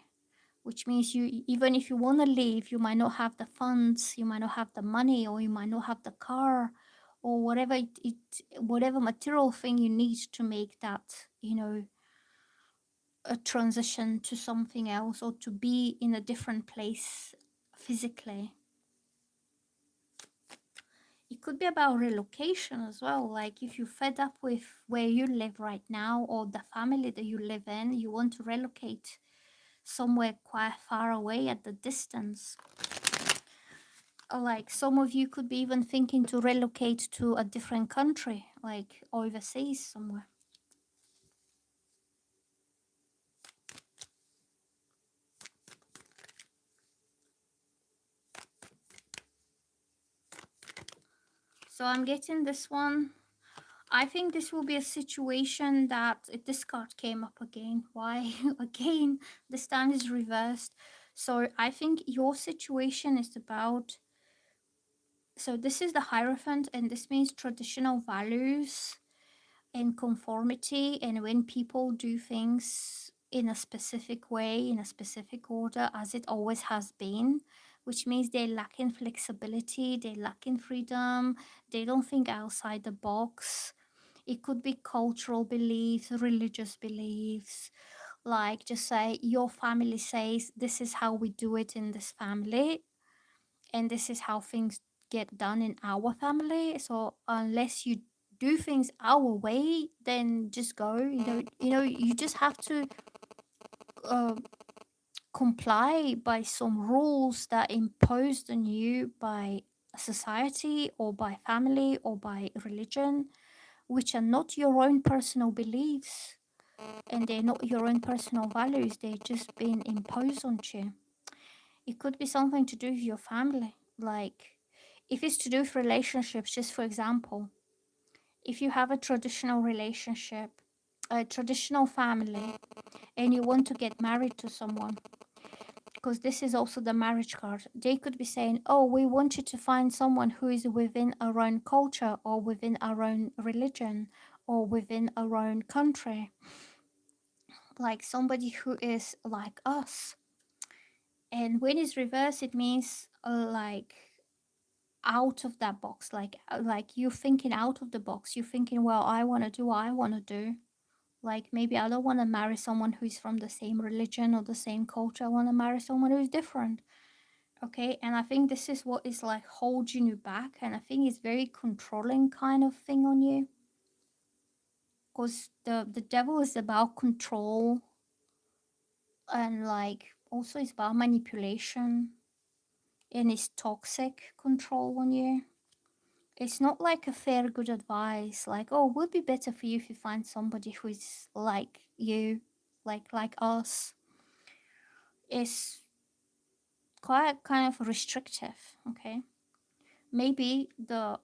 which means you, even if you want to leave, you might not have the funds, you might not have the money, or you might not have the car, or whatever whatever material thing you need to make that, you know, a transition to something else, or to be in a different place physically. It could be about relocation as well. Like if you're fed up with where you live right now, or the family that you live in, you want to relocate somewhere quite far away at the distance. Like some of you could be even thinking to relocate to a different country, like overseas somewhere. So I'm getting this one. I think this will be a situation that this card came up again. Why? Again, this time is reversed. So I think your situation is about, so this is the Hierophant, and this means traditional values and conformity, and when people do things in a specific way, in a specific order, as it always has been, which means they lack in flexibility, they lack in freedom, they don't think outside the box. It could be cultural beliefs, religious beliefs, like just say your family says this is how we do it in this family, and this is how things get done in our family. So unless you do things our way, then just go. You just have to uh, comply by some rules that imposed on you by society or by family or by religion, which are not your own personal beliefs, and they're not your own personal values. They're just being imposed on you. It could be something to do with your family. Like, if it's to do with relationships, just for example, if you have a traditional relationship, a traditional family, and you want to get married to someone, because this is also the marriage card, they could be saying, oh, we want you to find someone who is within our own culture, or within our own religion, or within our own country, like somebody who is like us. And when it's reversed, it means like out of that box, like you thinking out of the box. You're thinking, well, I want to do what I want to do. Like, maybe I don't want to marry someone who's from the same religion or the same culture. I want to marry someone who's different. Okay, and I think this is what is like holding you back, and I think it's very controlling kind of thing on you, because the devil is about control, and like also it's about manipulation, and it's toxic control on you. It's not like a fair good advice, like, oh, it would be better for you if you find somebody who is like you, like us. It's quite kind of restrictive. Okay, maybe the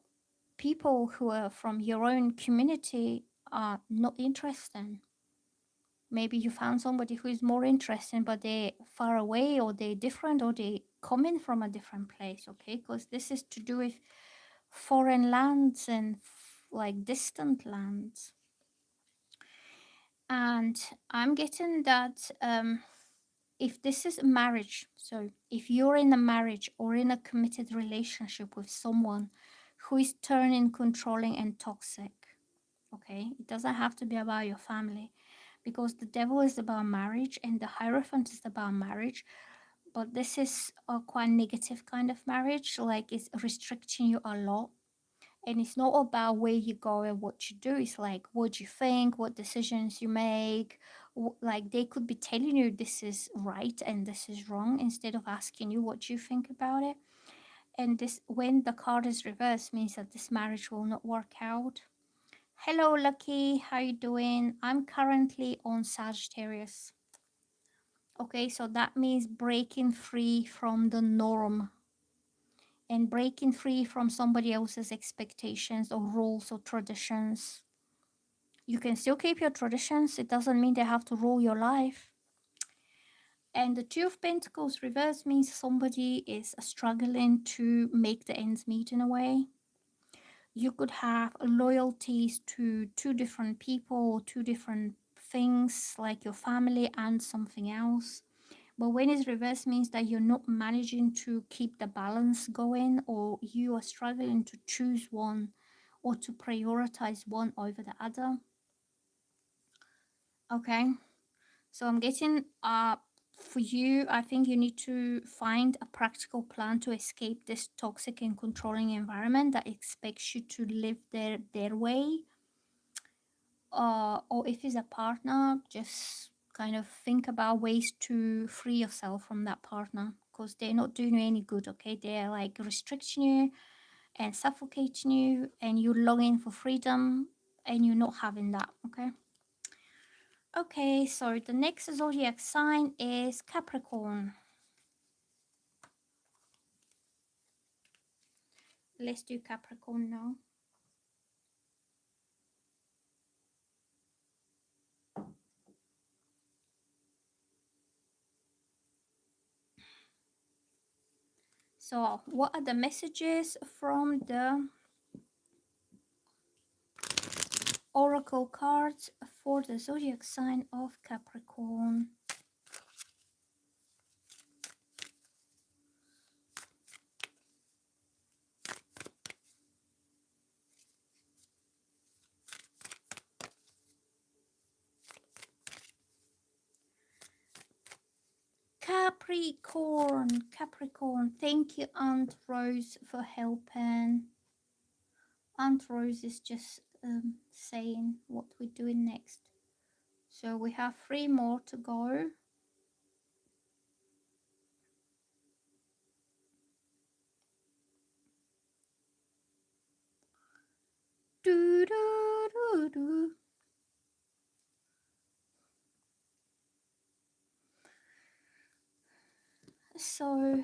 people who are from your own community are not interested. Maybe you found somebody who is more interesting, but they're far away, or they're different, or they coming from a different place. Okay, because this is to do with foreign lands and like distant lands. And I'm getting that if this is marriage, so if you're in a marriage or in a committed relationship with someone who is turning controlling and toxic, okay, it doesn't have to be about your family, because the devil is about marriage and the Hierophant is about marriage. But this is a quite negative kind of marriage, like it's restricting you a lot. And it's not about where you go and what you do. It's like what you think, what decisions you make. Like they could be telling you this is right and this is wrong, instead of asking you what you think about it. And this, when the card is reversed, means that this marriage will not work out. Hello, Lucky. How you doing? I'm currently on Sagittarius. Okay, so that means breaking free from the norm and breaking free from somebody else's expectations or rules or traditions. You can still keep your traditions, it doesn't mean they have to rule your life. And the Two of Pentacles reverse means somebody is struggling to make the ends meet in a way. You could have loyalties to two different people, two different things, like your family and something else. But when it's reversed means that you're not managing to keep the balance going, or you are struggling to choose one or to prioritize one over the other. Okay, so I'm getting for you, I think you need to find a practical plan to escape this toxic and controlling environment that expects you to live their way. Or if it's a partner, just kind of think about ways to free yourself from that partner, because they're not doing you any good. Okay, they're like restricting you and suffocating you, and you're longing for freedom and you're not having that. Okay, so the next zodiac sign is Capricorn. Let's do Capricorn now. So what are the messages from the oracle cards for the zodiac sign of Capricorn? Capricorn, thank you, Aunt Rose, for helping. Aunt Rose is just saying what we're doing next. So we have 3 more to go. Do, do, do, do. So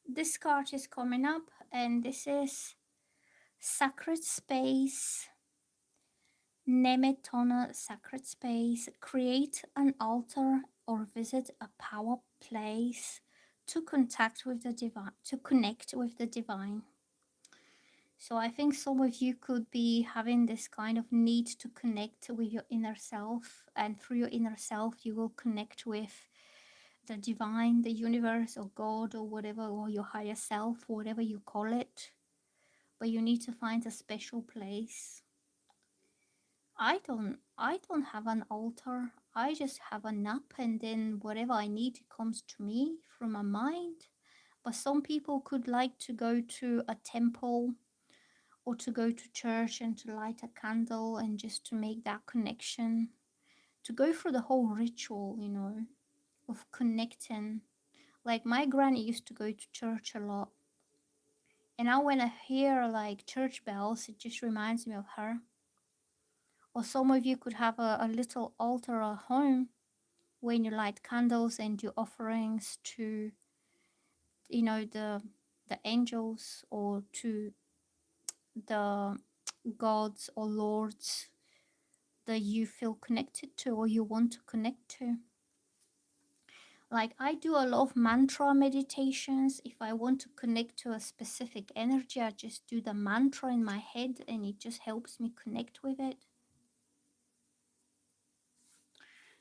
this card is coming up, and this is Sacred Space. Nemetona Sacred Space. Create an altar or visit a power place to contact with the divine, to connect with the divine. So I think some of you could be having this kind of need to connect with your inner self, and through your inner self you will connect with the divine, the universe, or God, or whatever, or your higher self, whatever you call it. But you need to find a special place. I don't have an altar. I just have a nap, and then whatever I need comes to me from my mind. But some people could like to go to a temple or to go to church and to light a candle and just to make that connection, to go through the whole ritual, you know, of connecting. Like my granny used to go to church a lot, and now when I hear like church bells, it just reminds me of her. Or some of you could have a little altar at home when you light candles and do offerings to, you know, the angels, or to the gods or lords that you feel connected to or you want to connect to. Like I do a lot of mantra meditations. If I want to connect to a specific energy, I just do the mantra in my head and it just helps me connect with it.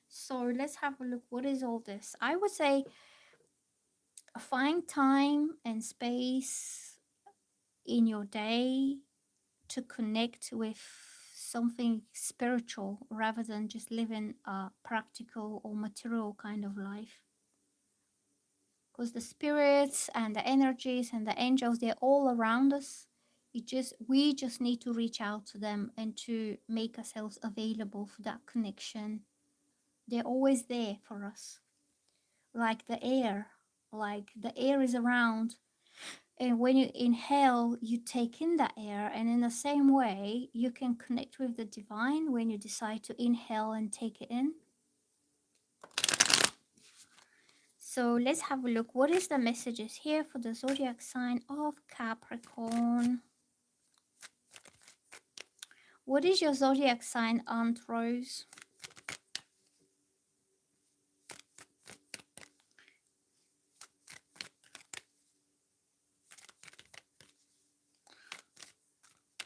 So let's have a look. What is all this? I would say find time and space in your day to connect with something spiritual rather than just living a practical or material kind of life. Because the spirits and the energies and the angels, they're all around us. We just need to reach out to them and to make ourselves available for that connection. They're always there for us, like the air. Like the air is around, And when you inhale, you take in that air, and in the same way, you can connect with the divine when you decide to inhale and take it in. So let's have a look. What is the messages here for the zodiac sign of Capricorn? What is your zodiac sign, Aunt Rose?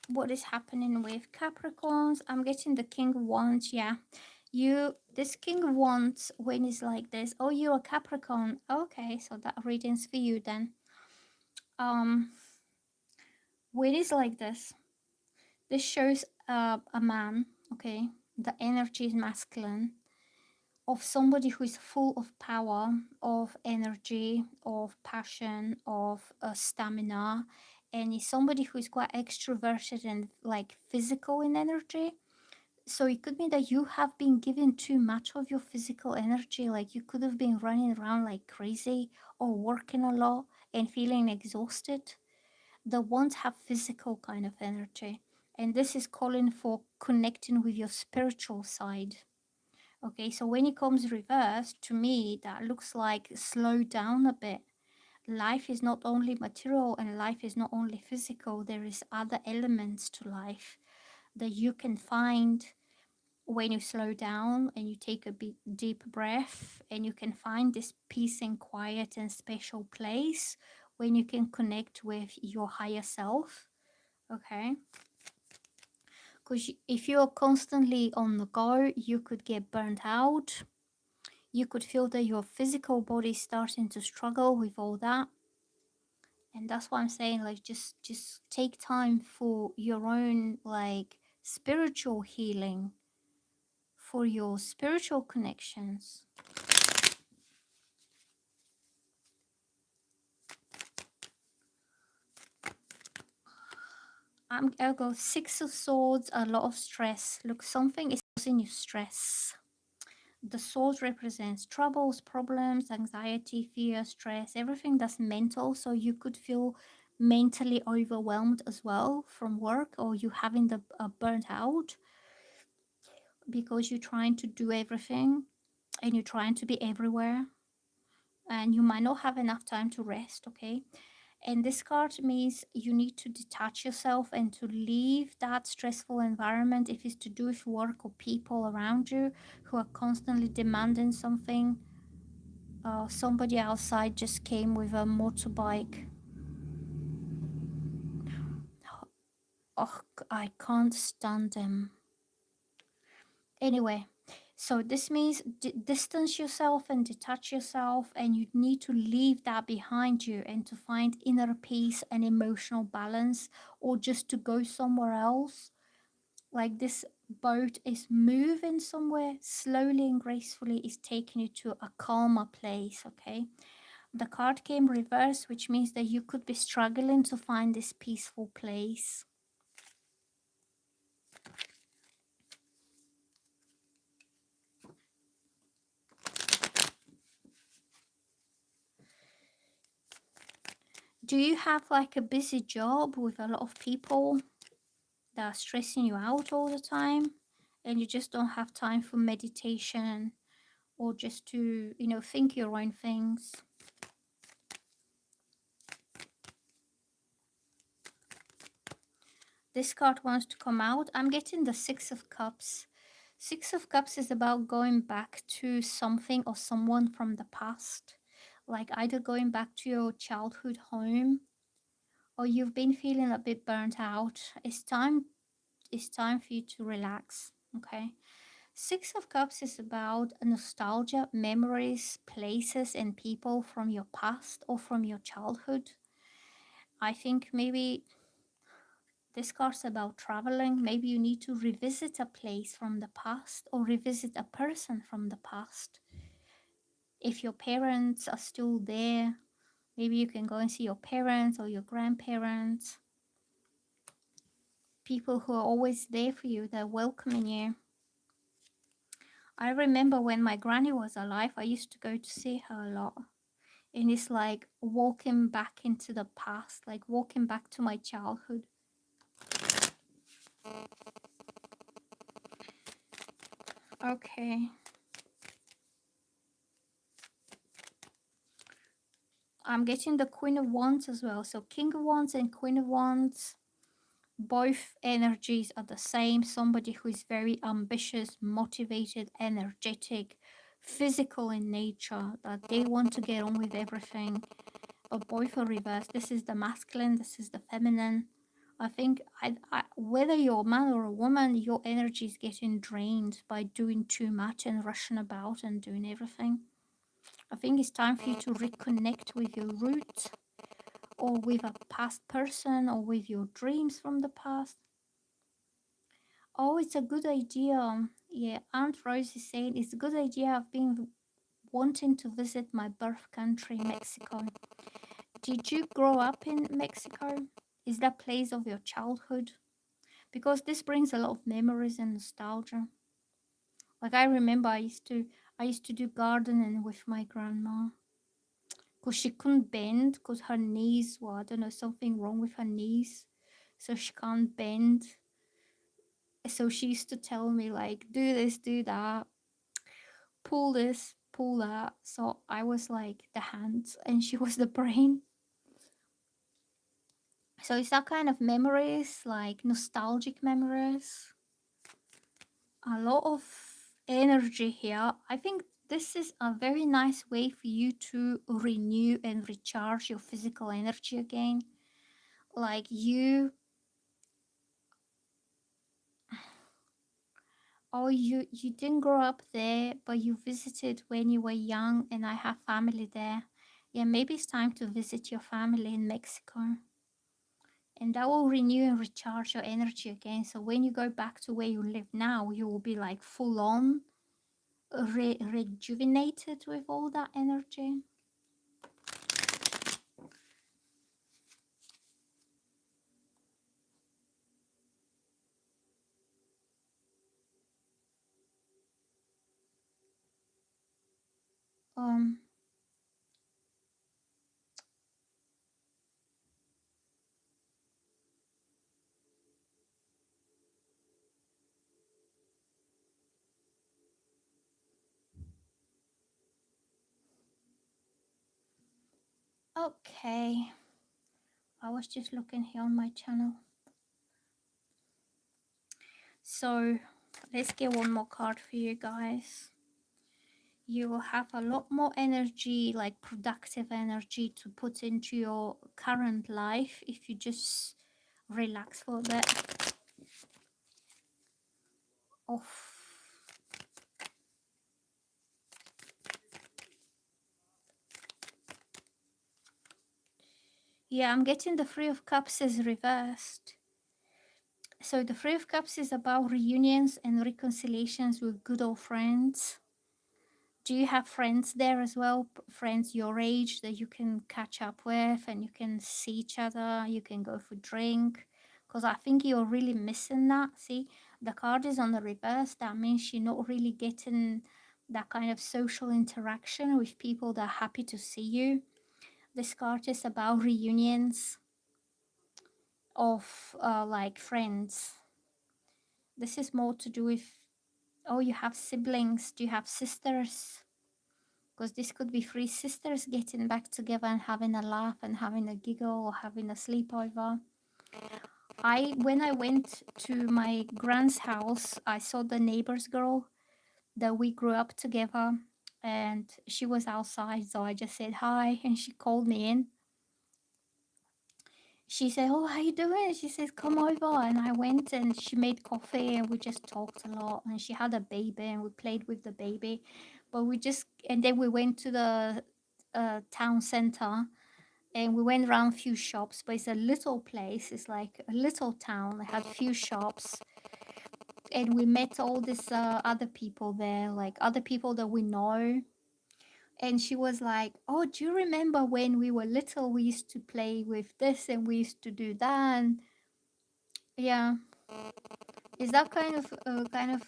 What is happening with Capricorns? I'm getting the King of Wands. Yeah, this King of Wands, when it's like this, oh, you're a Capricorn. Okay, so that reading's for you then. When it's like this shows a man, okay, the energy is masculine, of somebody who is full of power, of energy, of passion, of stamina, and is somebody who is quite extroverted and like physical in energy. So it could mean that you have been given too much of your physical energy, like you could have been running around like crazy or working a lot and feeling exhausted. The ones have physical kind of energy, and this is calling for connecting with your spiritual side. Okay, so when it comes reversed, to me that looks like slow down a bit. Life is not only material and life is not only physical. There is other elements to life that you can find when you slow down and you take a big deep breath, and you can find this peace and quiet and special place when you can connect with your higher self. Okay, because if you're constantly on the go, you could get burnt out. You could feel that your physical body is starting to struggle with all that. And that's why I'm saying, like, just take time for your own like spiritual healing, for your spiritual connections. I'll go Six of Swords, a lot of stress. Look, something is causing you stress. The sword represents troubles, problems, anxiety, fear, stress, everything that's mental. So you could feel mentally overwhelmed as well from work, or you having the burnt out because you're trying to do everything and you're trying to be everywhere, and you might not have enough time to rest. Okay, and this card means you need to detach yourself and to leave that stressful environment, if it's to do with work or people around you who are constantly demanding something. Somebody outside just came with a motorbike. Oh, I can't stand them. Anyway, so this means distance yourself and detach yourself, and you need to leave that behind you and to find inner peace and emotional balance, or just to go somewhere else. Like this boat is moving somewhere slowly and gracefully, is taking you to a calmer place. Okay, the card came reversed, which means that you could be struggling to find this peaceful place. Do you have like a busy job with a lot of people that are stressing you out all the time, and you just don't have time for meditation or just to, you know, think your own things? This card wants to come out. I'm getting the Six of Cups. Six of Cups is about going back to something or someone from the past, like either going back to your childhood home, or you've been feeling a bit burnt out. It's time for you to relax. Okay, Six of Cups is about nostalgia, memories, places and people from your past or from your childhood. I think maybe this card's about traveling. Maybe you need to revisit a place from the past or revisit a person from the past. If your parents are still there, maybe you can go and see your parents or your grandparents. People who are always there for you, they're welcoming you. I remember when my granny was alive, I used to go to see her a lot. And it's like walking back into the past, like walking back to my childhood. Okay. I'm getting the Queen of Wands as well. So King of Wands and Queen of Wands, both energies are the same. Somebody who is very ambitious, motivated, energetic, physical in nature, that they want to get on with everything. But both are reversed. This is the masculine, this is the feminine. I think whether you're a man or a woman, your energy is getting drained by doing too much and rushing about and doing everything. I think it's time for you to reconnect with your roots, or with a past person, or with your dreams from the past. Oh, it's a good idea. Yeah, Aunt Rose is saying it's a good idea. I've been wanting to visit my birth country, Mexico. Did you grow up in Mexico? Is that place of your childhood? Because this brings a lot of memories and nostalgia. Like I remember I used to do gardening with my grandma, because she couldn't bend because her knees were, I don't know, something wrong with her knees, so she can't bend. So she used to tell me like, do this, do that, pull this, pull that. So I was like the hands and she was the brain. So it's that kind of memories, like nostalgic memories. A lot of energy here. I think this is a very nice way for you to renew and recharge your physical energy again. Like you, oh, you didn't grow up there, but you visited when you were young, and I have family there. Yeah, maybe it's time to visit your family in Mexico. And that will renew and recharge your energy again. So when you go back to where you live now, you will be like full on rejuvenated with all that energy. Um, okay. I was just looking here on my channel. So let's get one more card for you guys. You will have a lot more energy, like productive energy, to put into your current life if you just relax for a bit. Oh, yeah, I'm getting the Three of Cups is reversed. So the Three of Cups is about reunions and reconciliations with good old friends. Do you have friends there as well? Friends your age that you can catch up with and you can see each other, you can go for drink? Because I think you're really missing that. See, the card is on the reverse. That means you're not really getting that kind of social interaction with people that are happy to see you. This card is about reunions of like friends. This is more to do with, oh, you have siblings. Do you have sisters? Because this could be three sisters getting back together and having a laugh and having a giggle or having a sleepover. When I went to my grand's house, I saw the neighbor's girl that we grew up together, and she was outside, so I just said hi, and she called me in. She said, oh, how you doing? She says, come over. And I went, and she made coffee, and we just talked a lot, and she had a baby and we played with the baby. But and then we went to the town center, and we went around a few shops. But it's a little place, it's like a little town. They had few shops, and we met all these other people there, like other people that we know. And she was like, oh, do you remember when we were little, we used to play with this and we used to do that? And yeah, is that kind of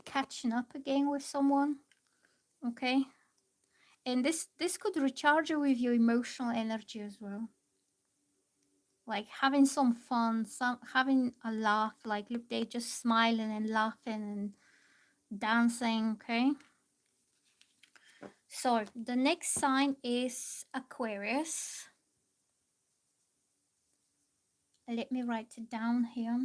catching up again with someone? Okay. And this could recharge you with your emotional energy as well, like having some fun, some having a laugh, like look, they just smiling and laughing and dancing. Okay, so the next sign is Aquarius. Let me write it down here.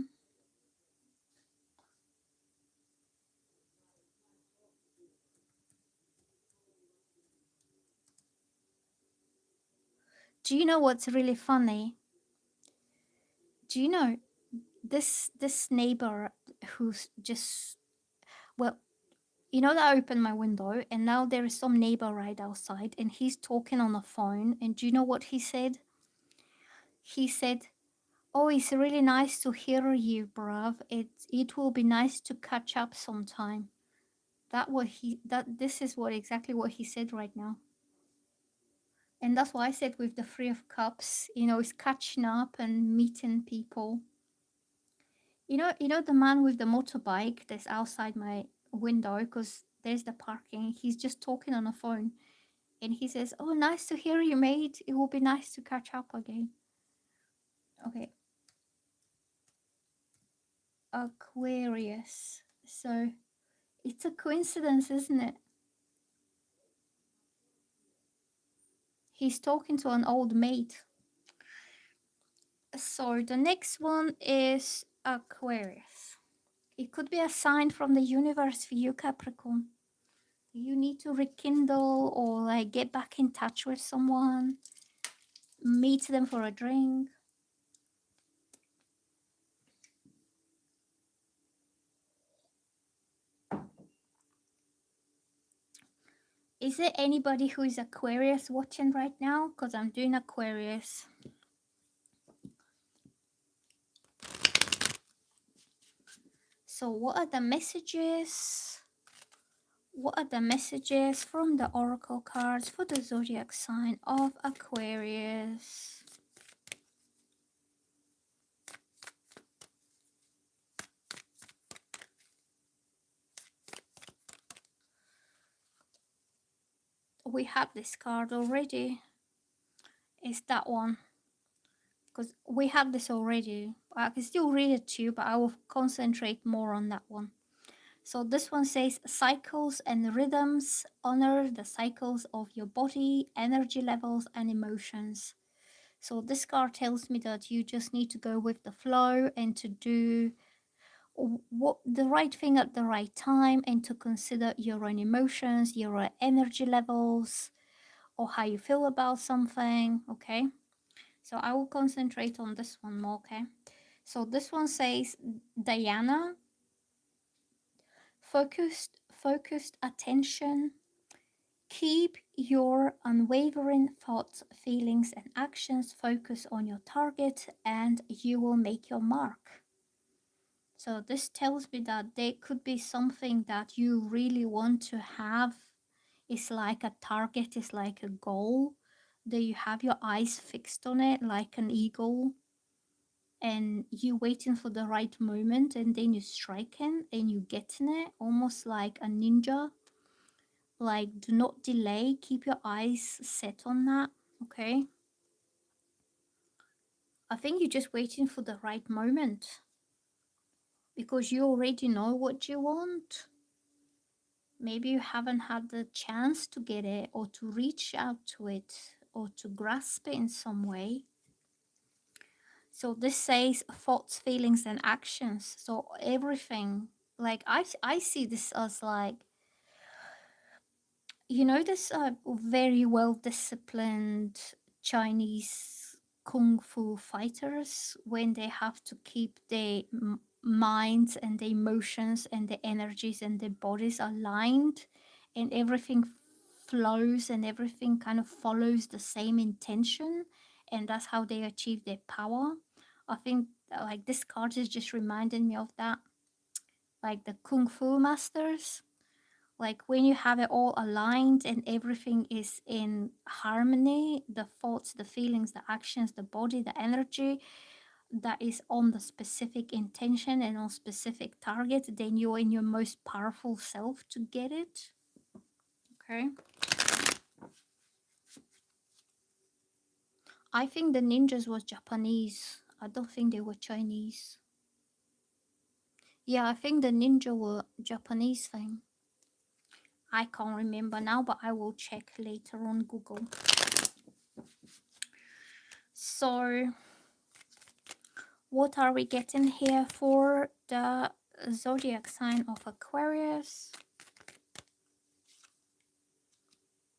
Do you know what's really funny? Do you know this neighbor who's just, well, you know that I opened my window and now there is some neighbor right outside and he's talking on the phone, and do you know what he said? He said, "Oh, it's really nice to hear you, bruv. It will be nice to catch up sometime." This is what exactly what he said right now. And that's why I said with the Three of Cups, you know, it's catching up and meeting people. You know the man with the motorbike that's outside my window because there's the parking. He's just talking on the phone, and he says, "Oh, nice to hear you, mate. It will be nice to catch up again." Okay, Aquarius. So it's a coincidence, isn't it? He's talking to an old mate. So the next one is Aquarius. It could be a sign from the universe for you, Capricorn. You need to rekindle or like get back in touch with someone, meet them for a drink. Is there anybody who is Aquarius watching right now? Because I'm doing Aquarius. So what are the messages? What are the messages from the oracle cards for the zodiac sign of Aquarius? We have this card already. It's that one. Because we have this already. I can still read it to you, but I will concentrate more on that one. So this one says cycles and rhythms. Honor the cycles of your body, energy levels, and emotions. So this card tells me that you just need to go with the flow and to do what the right thing at the right time, and to consider your own emotions, your own energy levels, or how you feel about something. Okay, so I will concentrate on this one more. Okay, so this one says, Diana, focused attention. Keep your unwavering thoughts, feelings, and actions focused on your target, and you will make your mark. So this tells me that there could be something that you really want to have. It's like a target, it's like a goal that you have your eyes fixed on it like an eagle, and you waiting for the right moment, and then you striking and you getting it almost like a ninja. Like, do not delay, keep your eyes set on that. Okay, I think you're just waiting for the right moment because you already know what you want. Maybe you haven't had the chance to get it or to reach out to it or to grasp it in some way. So this says thoughts, feelings, and actions. So everything, like I see this as like, you know, this very well disciplined Chinese kung fu fighters, when they have to keep their minds and the emotions and the energies and their bodies aligned, and everything flows and everything kind of follows the same intention, and that's how they achieve their power. I think like this card is just reminding me of that, like the kung fu masters, like when you have it all aligned and everything is in harmony, the thoughts, the feelings, the actions, the body, the energy that is on the specific intention and on specific target, then you're in your most powerful self to get it. Okay, I think the ninjas was Japanese. I don't think they were Chinese. Yeah, I think the ninja were Japanese thing. I can't remember now, but I will check later on Google. So, what are we getting here for the zodiac sign of Aquarius?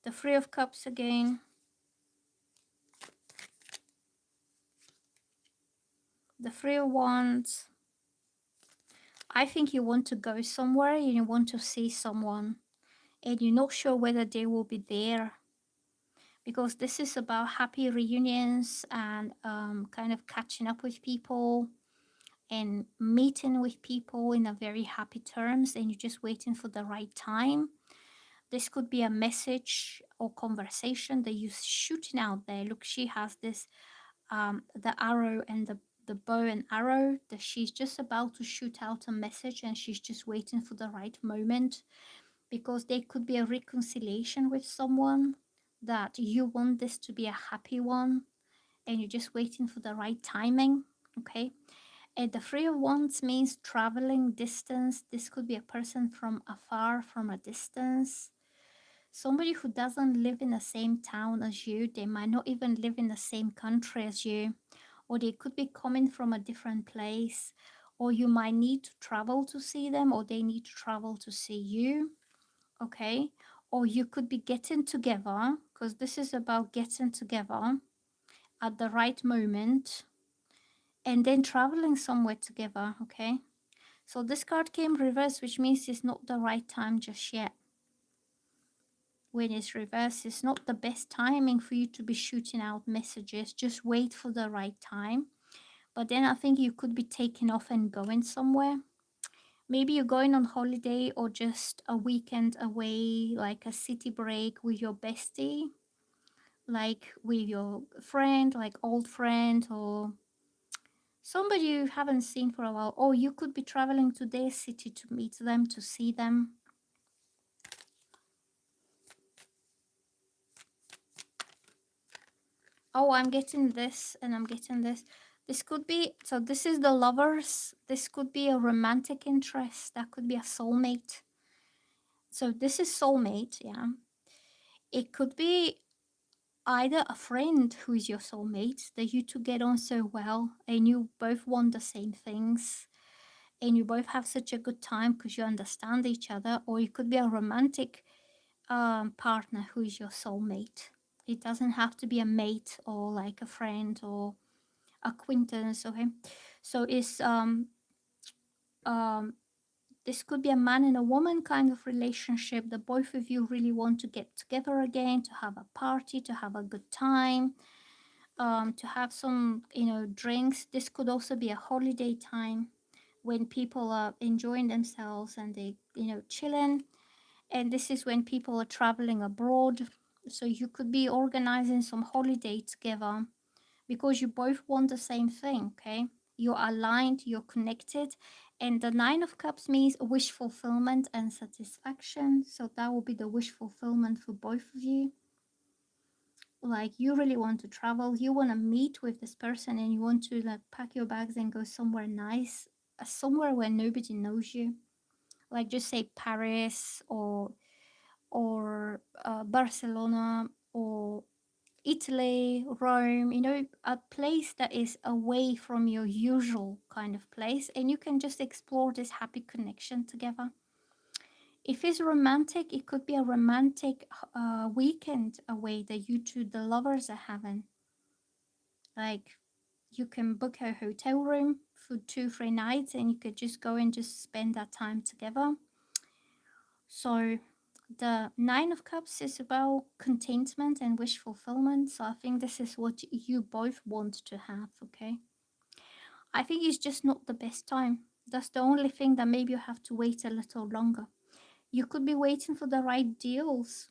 The Three of Cups again. The Three of Wands. I think you want to go somewhere and you want to see someone, and you're not sure whether they will be there, because this is about happy reunions and kind of catching up with people and meeting with people in a very happy terms, and you're just waiting for the right time. This could be a message or conversation that you're shooting out there. Look, she has this the arrow and the bow and arrow, that she's just about to shoot out a message and she's just waiting for the right moment, because there could be a reconciliation with someone, that you want this to be a happy one and you're just waiting for the right timing. Okay. And the Three of Wands means traveling, distance. This could be a person from afar, from a distance. Somebody who doesn't live in the same town as you. They might not even live in the same country as you. Or they could be coming from a different place. Or you might need to travel to see them, or they need to travel to see you. Okay. Or you could be getting together, because this is about getting together at the right moment and then traveling somewhere together. Okay. So this card came reversed, which means it's not the right time just yet. When it's reversed, it's not the best timing for you to be shooting out messages. Just wait for the right time. But then I think you could be taking off and going somewhere. Maybe you're going on holiday or just a weekend away, like a city break with your bestie, like with your friend, like old friend, or somebody you haven't seen for a while. Or you could be traveling to their city to meet them, to see them. Oh, I'm getting this and I'm getting this. This could be, so this is the Lovers. This could be a romantic interest. That could be a soulmate. So this is soulmate, yeah. It could be either a friend who is your soulmate, that you two get on so well and you both want the same things and you both have such a good time because you understand each other. Or it could be a romantic partner who is your soulmate. It doesn't have to be a mate or like a friend or acquaintance. Okay, so it's um this could be a man and a woman kind of relationship, that both of you really want to get together again, to have a party, to have a good time, to have some, you know, drinks. This could also be a holiday time when people are enjoying themselves and they, you know, chilling. And this is when people are traveling abroad. So you could be organizing some holiday together because you both want the same thing. Okay, you're aligned, you're connected. And the Nine of Cups means wish fulfillment and satisfaction. So that will be the wish fulfillment for both of you. Like, you really want to travel, you want to meet with this person, and you want to like pack your bags and go somewhere nice, somewhere where nobody knows you. Like, just say Paris or Barcelona or Italy, Rome, you know, a place that is away from your usual kind of place, and you can just explore this happy connection together. If it's romantic, it could be a romantic weekend away that you two, the lovers, are having. Like, you can book a hotel room for 2-3 nights and you could just go and just spend that time together. So the Nine of Cups is about contentment and wish fulfillment. So I think this is what you both want to have. Okay, I think it's just not the best time. That's the only thing, that maybe you have to wait a little longer. You could be waiting for the right deals,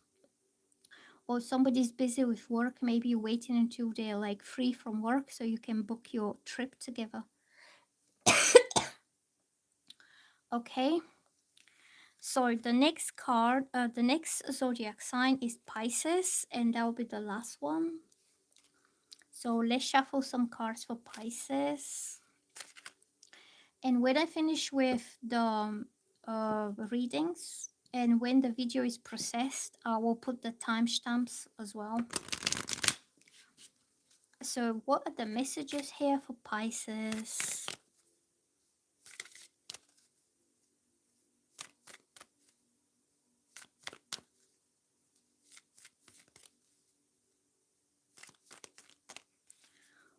or somebody's busy with work. Maybe you're waiting until they're like free from work so you can book your trip together. Okay, so the next card, the next zodiac sign is Pisces, and that will be the last one. So let's shuffle some cards for Pisces. And when I finish with the readings and when the video is processed, I will put the timestamps as well. So what are the messages here for Pisces?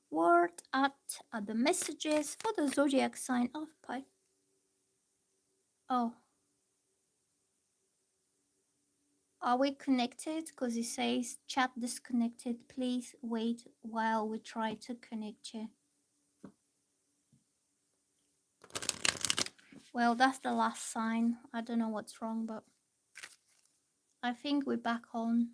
What are the messages for the zodiac sign of Pisces? Oh, are we connected? Because it says chat disconnected. Please wait while we try to connect you. Well, that's the last sign. I don't know what's wrong, but I think we're back on.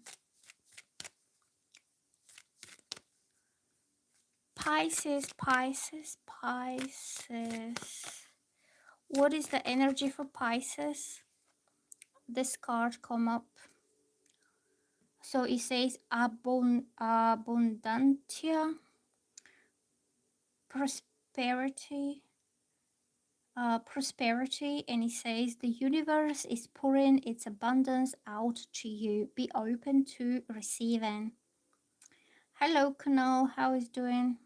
Pisces, Pisces, Pisces. What is the energy for Pisces? This card come up. So it says abundantia, prosperity, prosperity, and it says the universe is pouring its abundance out to you. Be open to receiving. Hello, Kunal. How is doing?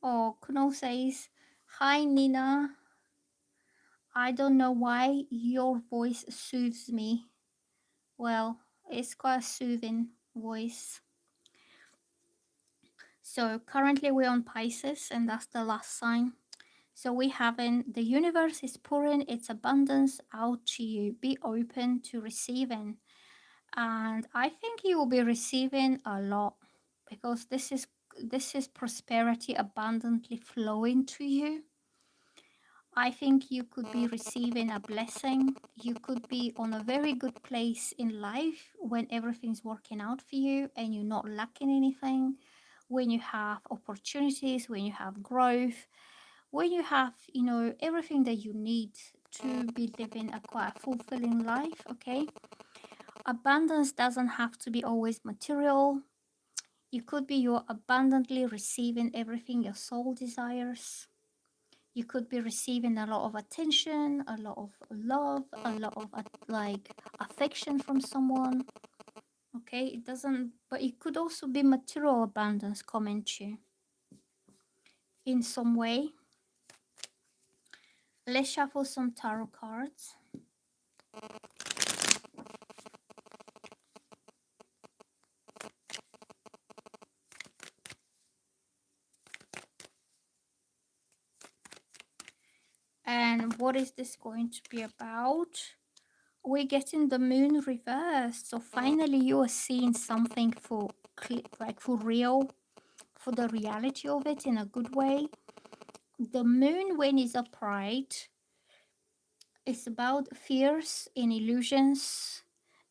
Oh, Kunal says, hi, Nina. I don't know why your voice soothes me. Well, it's quite a soothing voice. So currently we're on Pisces, and that's the last sign. So we having the universe is pouring its abundance out to you. Be open to receiving. And I think you will be receiving a lot, because this is prosperity abundantly flowing to you. I think you could be receiving a blessing. You could be on a very good place in life when everything's working out for you and you're not lacking anything, when you have opportunities, when you have growth, when you have, you know, everything that you need to be living a quite fulfilling life, okay? Abundance doesn't have to be always material. You could be you're abundantly receiving everything your soul desires. You could be receiving a lot of attention, a lot of love, a lot of like affection from someone. Okay, it doesn't, but it could also be material abundance coming to you in some way. Let's shuffle some tarot cards. And what is this going to be about? We're getting the moon reversed. So finally you are seeing something for like for real, for the reality of it in a good way. The moon, when it's upright, it's about fears and illusions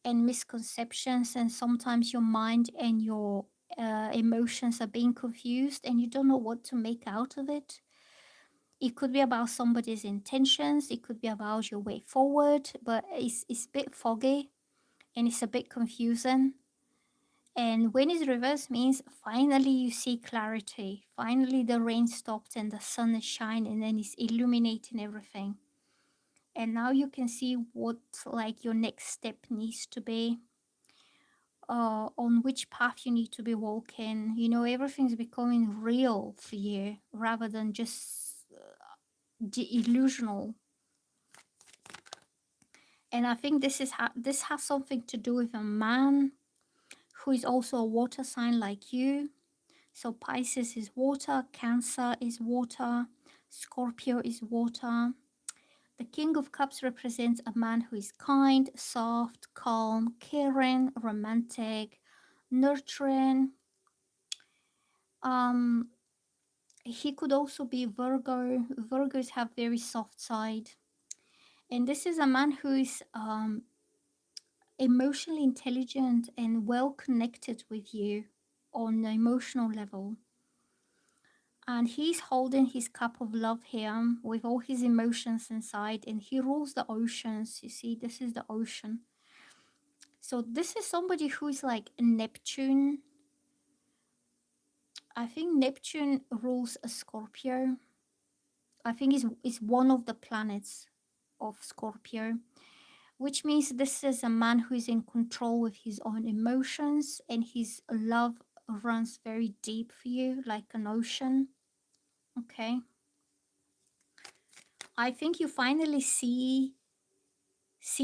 and misconceptions, and sometimes your mind and your emotions are being confused and you don't know what to make out of it. It could be about somebody's intentions, it could be about your way forward, but it's a bit foggy and it's a bit confusing. And when it's reversed means finally you see clarity. Finally the rain stopped and the sun is shining and it's illuminating everything. And now you can see what like your next step needs to be, on which path you need to be walking. You know, everything's becoming real for you rather than just delusional. And I think this has something to do with a man who is also a water sign like you. So Pisces is water, Cancer is water, Scorpio is water. The King of Cups represents a man who is kind, soft, calm, caring, romantic, nurturing. He could also be Virgo. Virgos have very soft side. And this is a man who is emotionally intelligent and well connected with you on the emotional level. And he's holding his cup of love here with all his emotions inside, and he rules the oceans. You see, this is the ocean. So this is somebody who's like Neptune, I think Neptune rules a Scorpio. I think is one of the planets of Scorpio, which means this is a man who is in control with his own emotions, and his love runs very deep for you, like an ocean. Okay. I think you finally see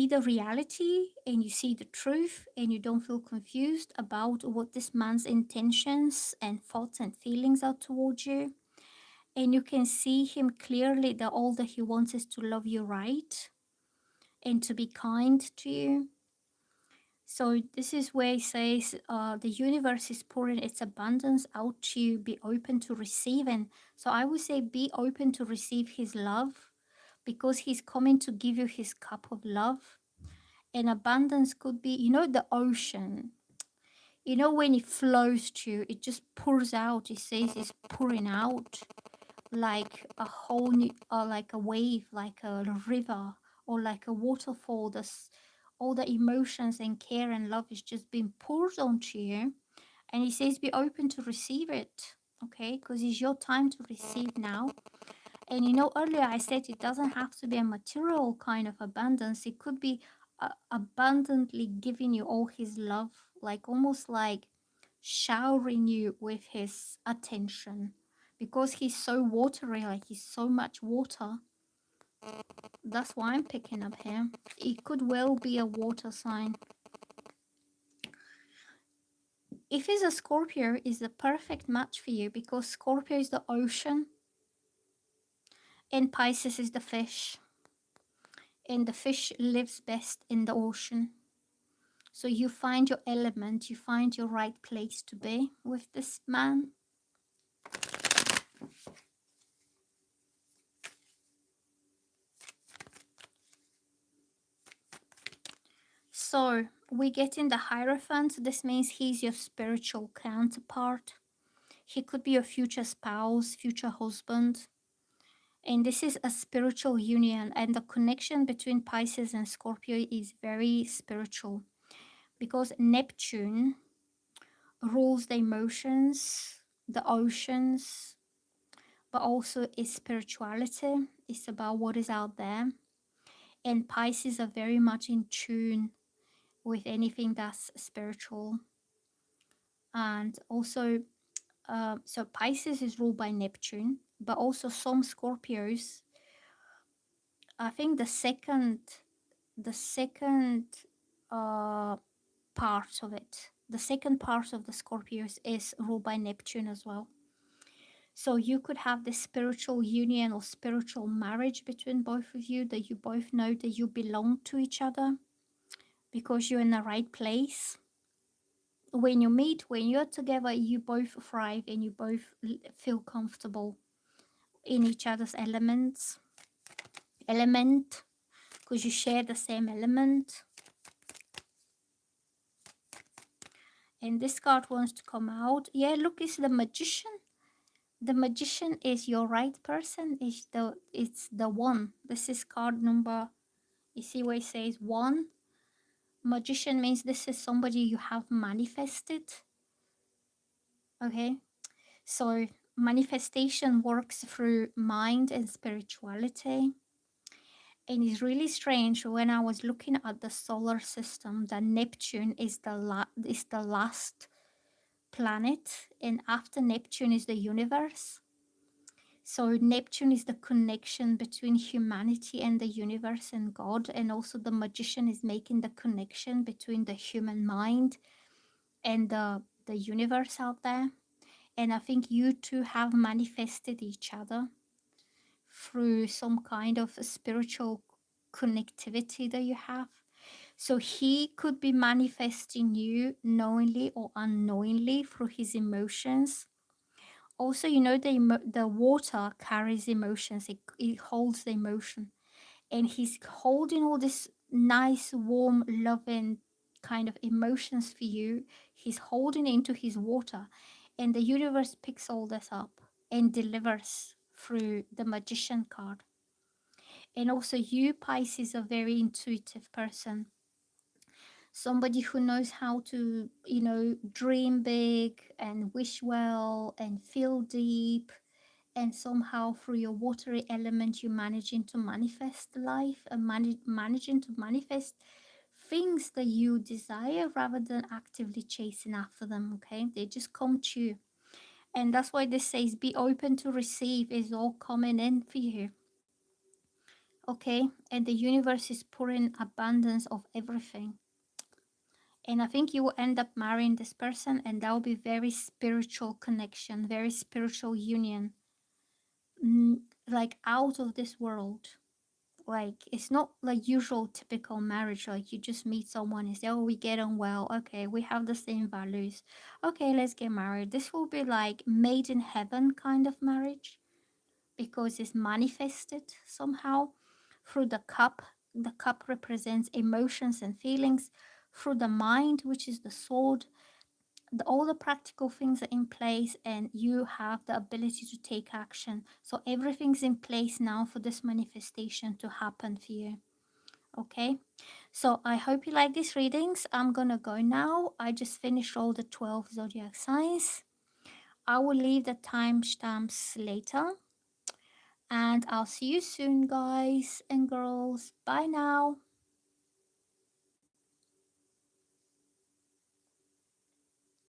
the reality, and you see the truth, and you don't feel confused about what this man's intentions and thoughts and feelings are towards you. And you can see him clearly that all that he wants is to love you right and to be kind to you. So this is where he says the universe is pouring its abundance out to you. Be open to receiving. So I would say be open to receive his love, because he's coming to give you his cup of love. And abundance could be, you know, the ocean. You know, when it flows to you, it just pours out. It says it's pouring out like a whole new, like a wave, like a river, or like a waterfall. This, all the emotions and care and love is just being poured onto you. And he says be open to receive it, okay? Because it's your time to receive now. And you know, earlier I said it doesn't have to be a material kind of abundance. It could be abundantly giving you all his love, like almost like showering you with his attention, because he's so watery, like he's so much water. That's why I'm picking up here. It could well be a water sign. If it's a Scorpio, is the perfect match for you, because Scorpio is the ocean and Pisces is the fish. And the fish lives best in the ocean. So you find your element, you find your right place to be with this man. So we get in the Hierophant. This means he's your spiritual counterpart. He could be your future spouse, future husband. And this is a spiritual union, and the connection between Pisces and Scorpio is very spiritual, because Neptune rules the emotions, the oceans, but also is spirituality. It's about what is out there. And Pisces are very much in tune with anything that's spiritual. And also, so Pisces is ruled by Neptune, but also some Scorpios. I think the second uh, part of it, the second part of the Scorpios is ruled by Neptune as well. So you could have this spiritual union or spiritual marriage between both of you, that you both know that you belong to each other because you're in the right place. When you meet, when you're together, you both thrive and you both feel comfortable in each other's element, because you share the same element. And this card wants to come out. Yeah, look, it's the Magician. The Magician is your right person. It's the one. This is card number, you see where it says 1. Magician means this is somebody you have manifested. Okay, so manifestation works through mind and spirituality. And it's really strange, when I was looking at the solar system, that Neptune is the last planet, and after Neptune is the universe. So Neptune is the connection between humanity and the universe and God, and also the Magician is making the connection between the human mind and the universe out there. And I think you two have manifested each other through some kind of a spiritual connectivity that you have. So he could be manifesting you knowingly or unknowingly through his emotions. Also, you know, the water carries emotions. It holds the emotion, and he's holding all this nice, warm, loving kind of emotions for you. He's holding it into his water, and the universe picks all this up and delivers through the Magician card. And also, you, Pisces, are a very intuitive person. somebody who knows how to, you know, dream big and wish well and feel deep, and somehow through your watery element you're managing to manifest life and managing to manifest things that you desire rather than actively chasing after them. Okay, they just come to you, and that's why this says be open to receive is all coming in for you. Okay, and the universe is pouring abundance of everything. And I think you will end up marrying this person, and that will be very spiritual connection, very spiritual union, like out of this world. Like it's not like usual typical marriage, like you just meet someone and say, oh, we get on well, okay, we have the same values, okay, let's get married. This will be like made in heaven kind of marriage, because it's manifested somehow through the cup. The cup represents emotions and feelings, through the mind, which is the sword. All the practical things are in place, and you have the ability to take action. So everything's in place now for this manifestation to happen for you. Okay, so I hope you like these readings. I'm gonna go now. I just finished all the 12 zodiac signs. I will leave the timestamps later, and I'll see you soon, guys and girls. Bye now.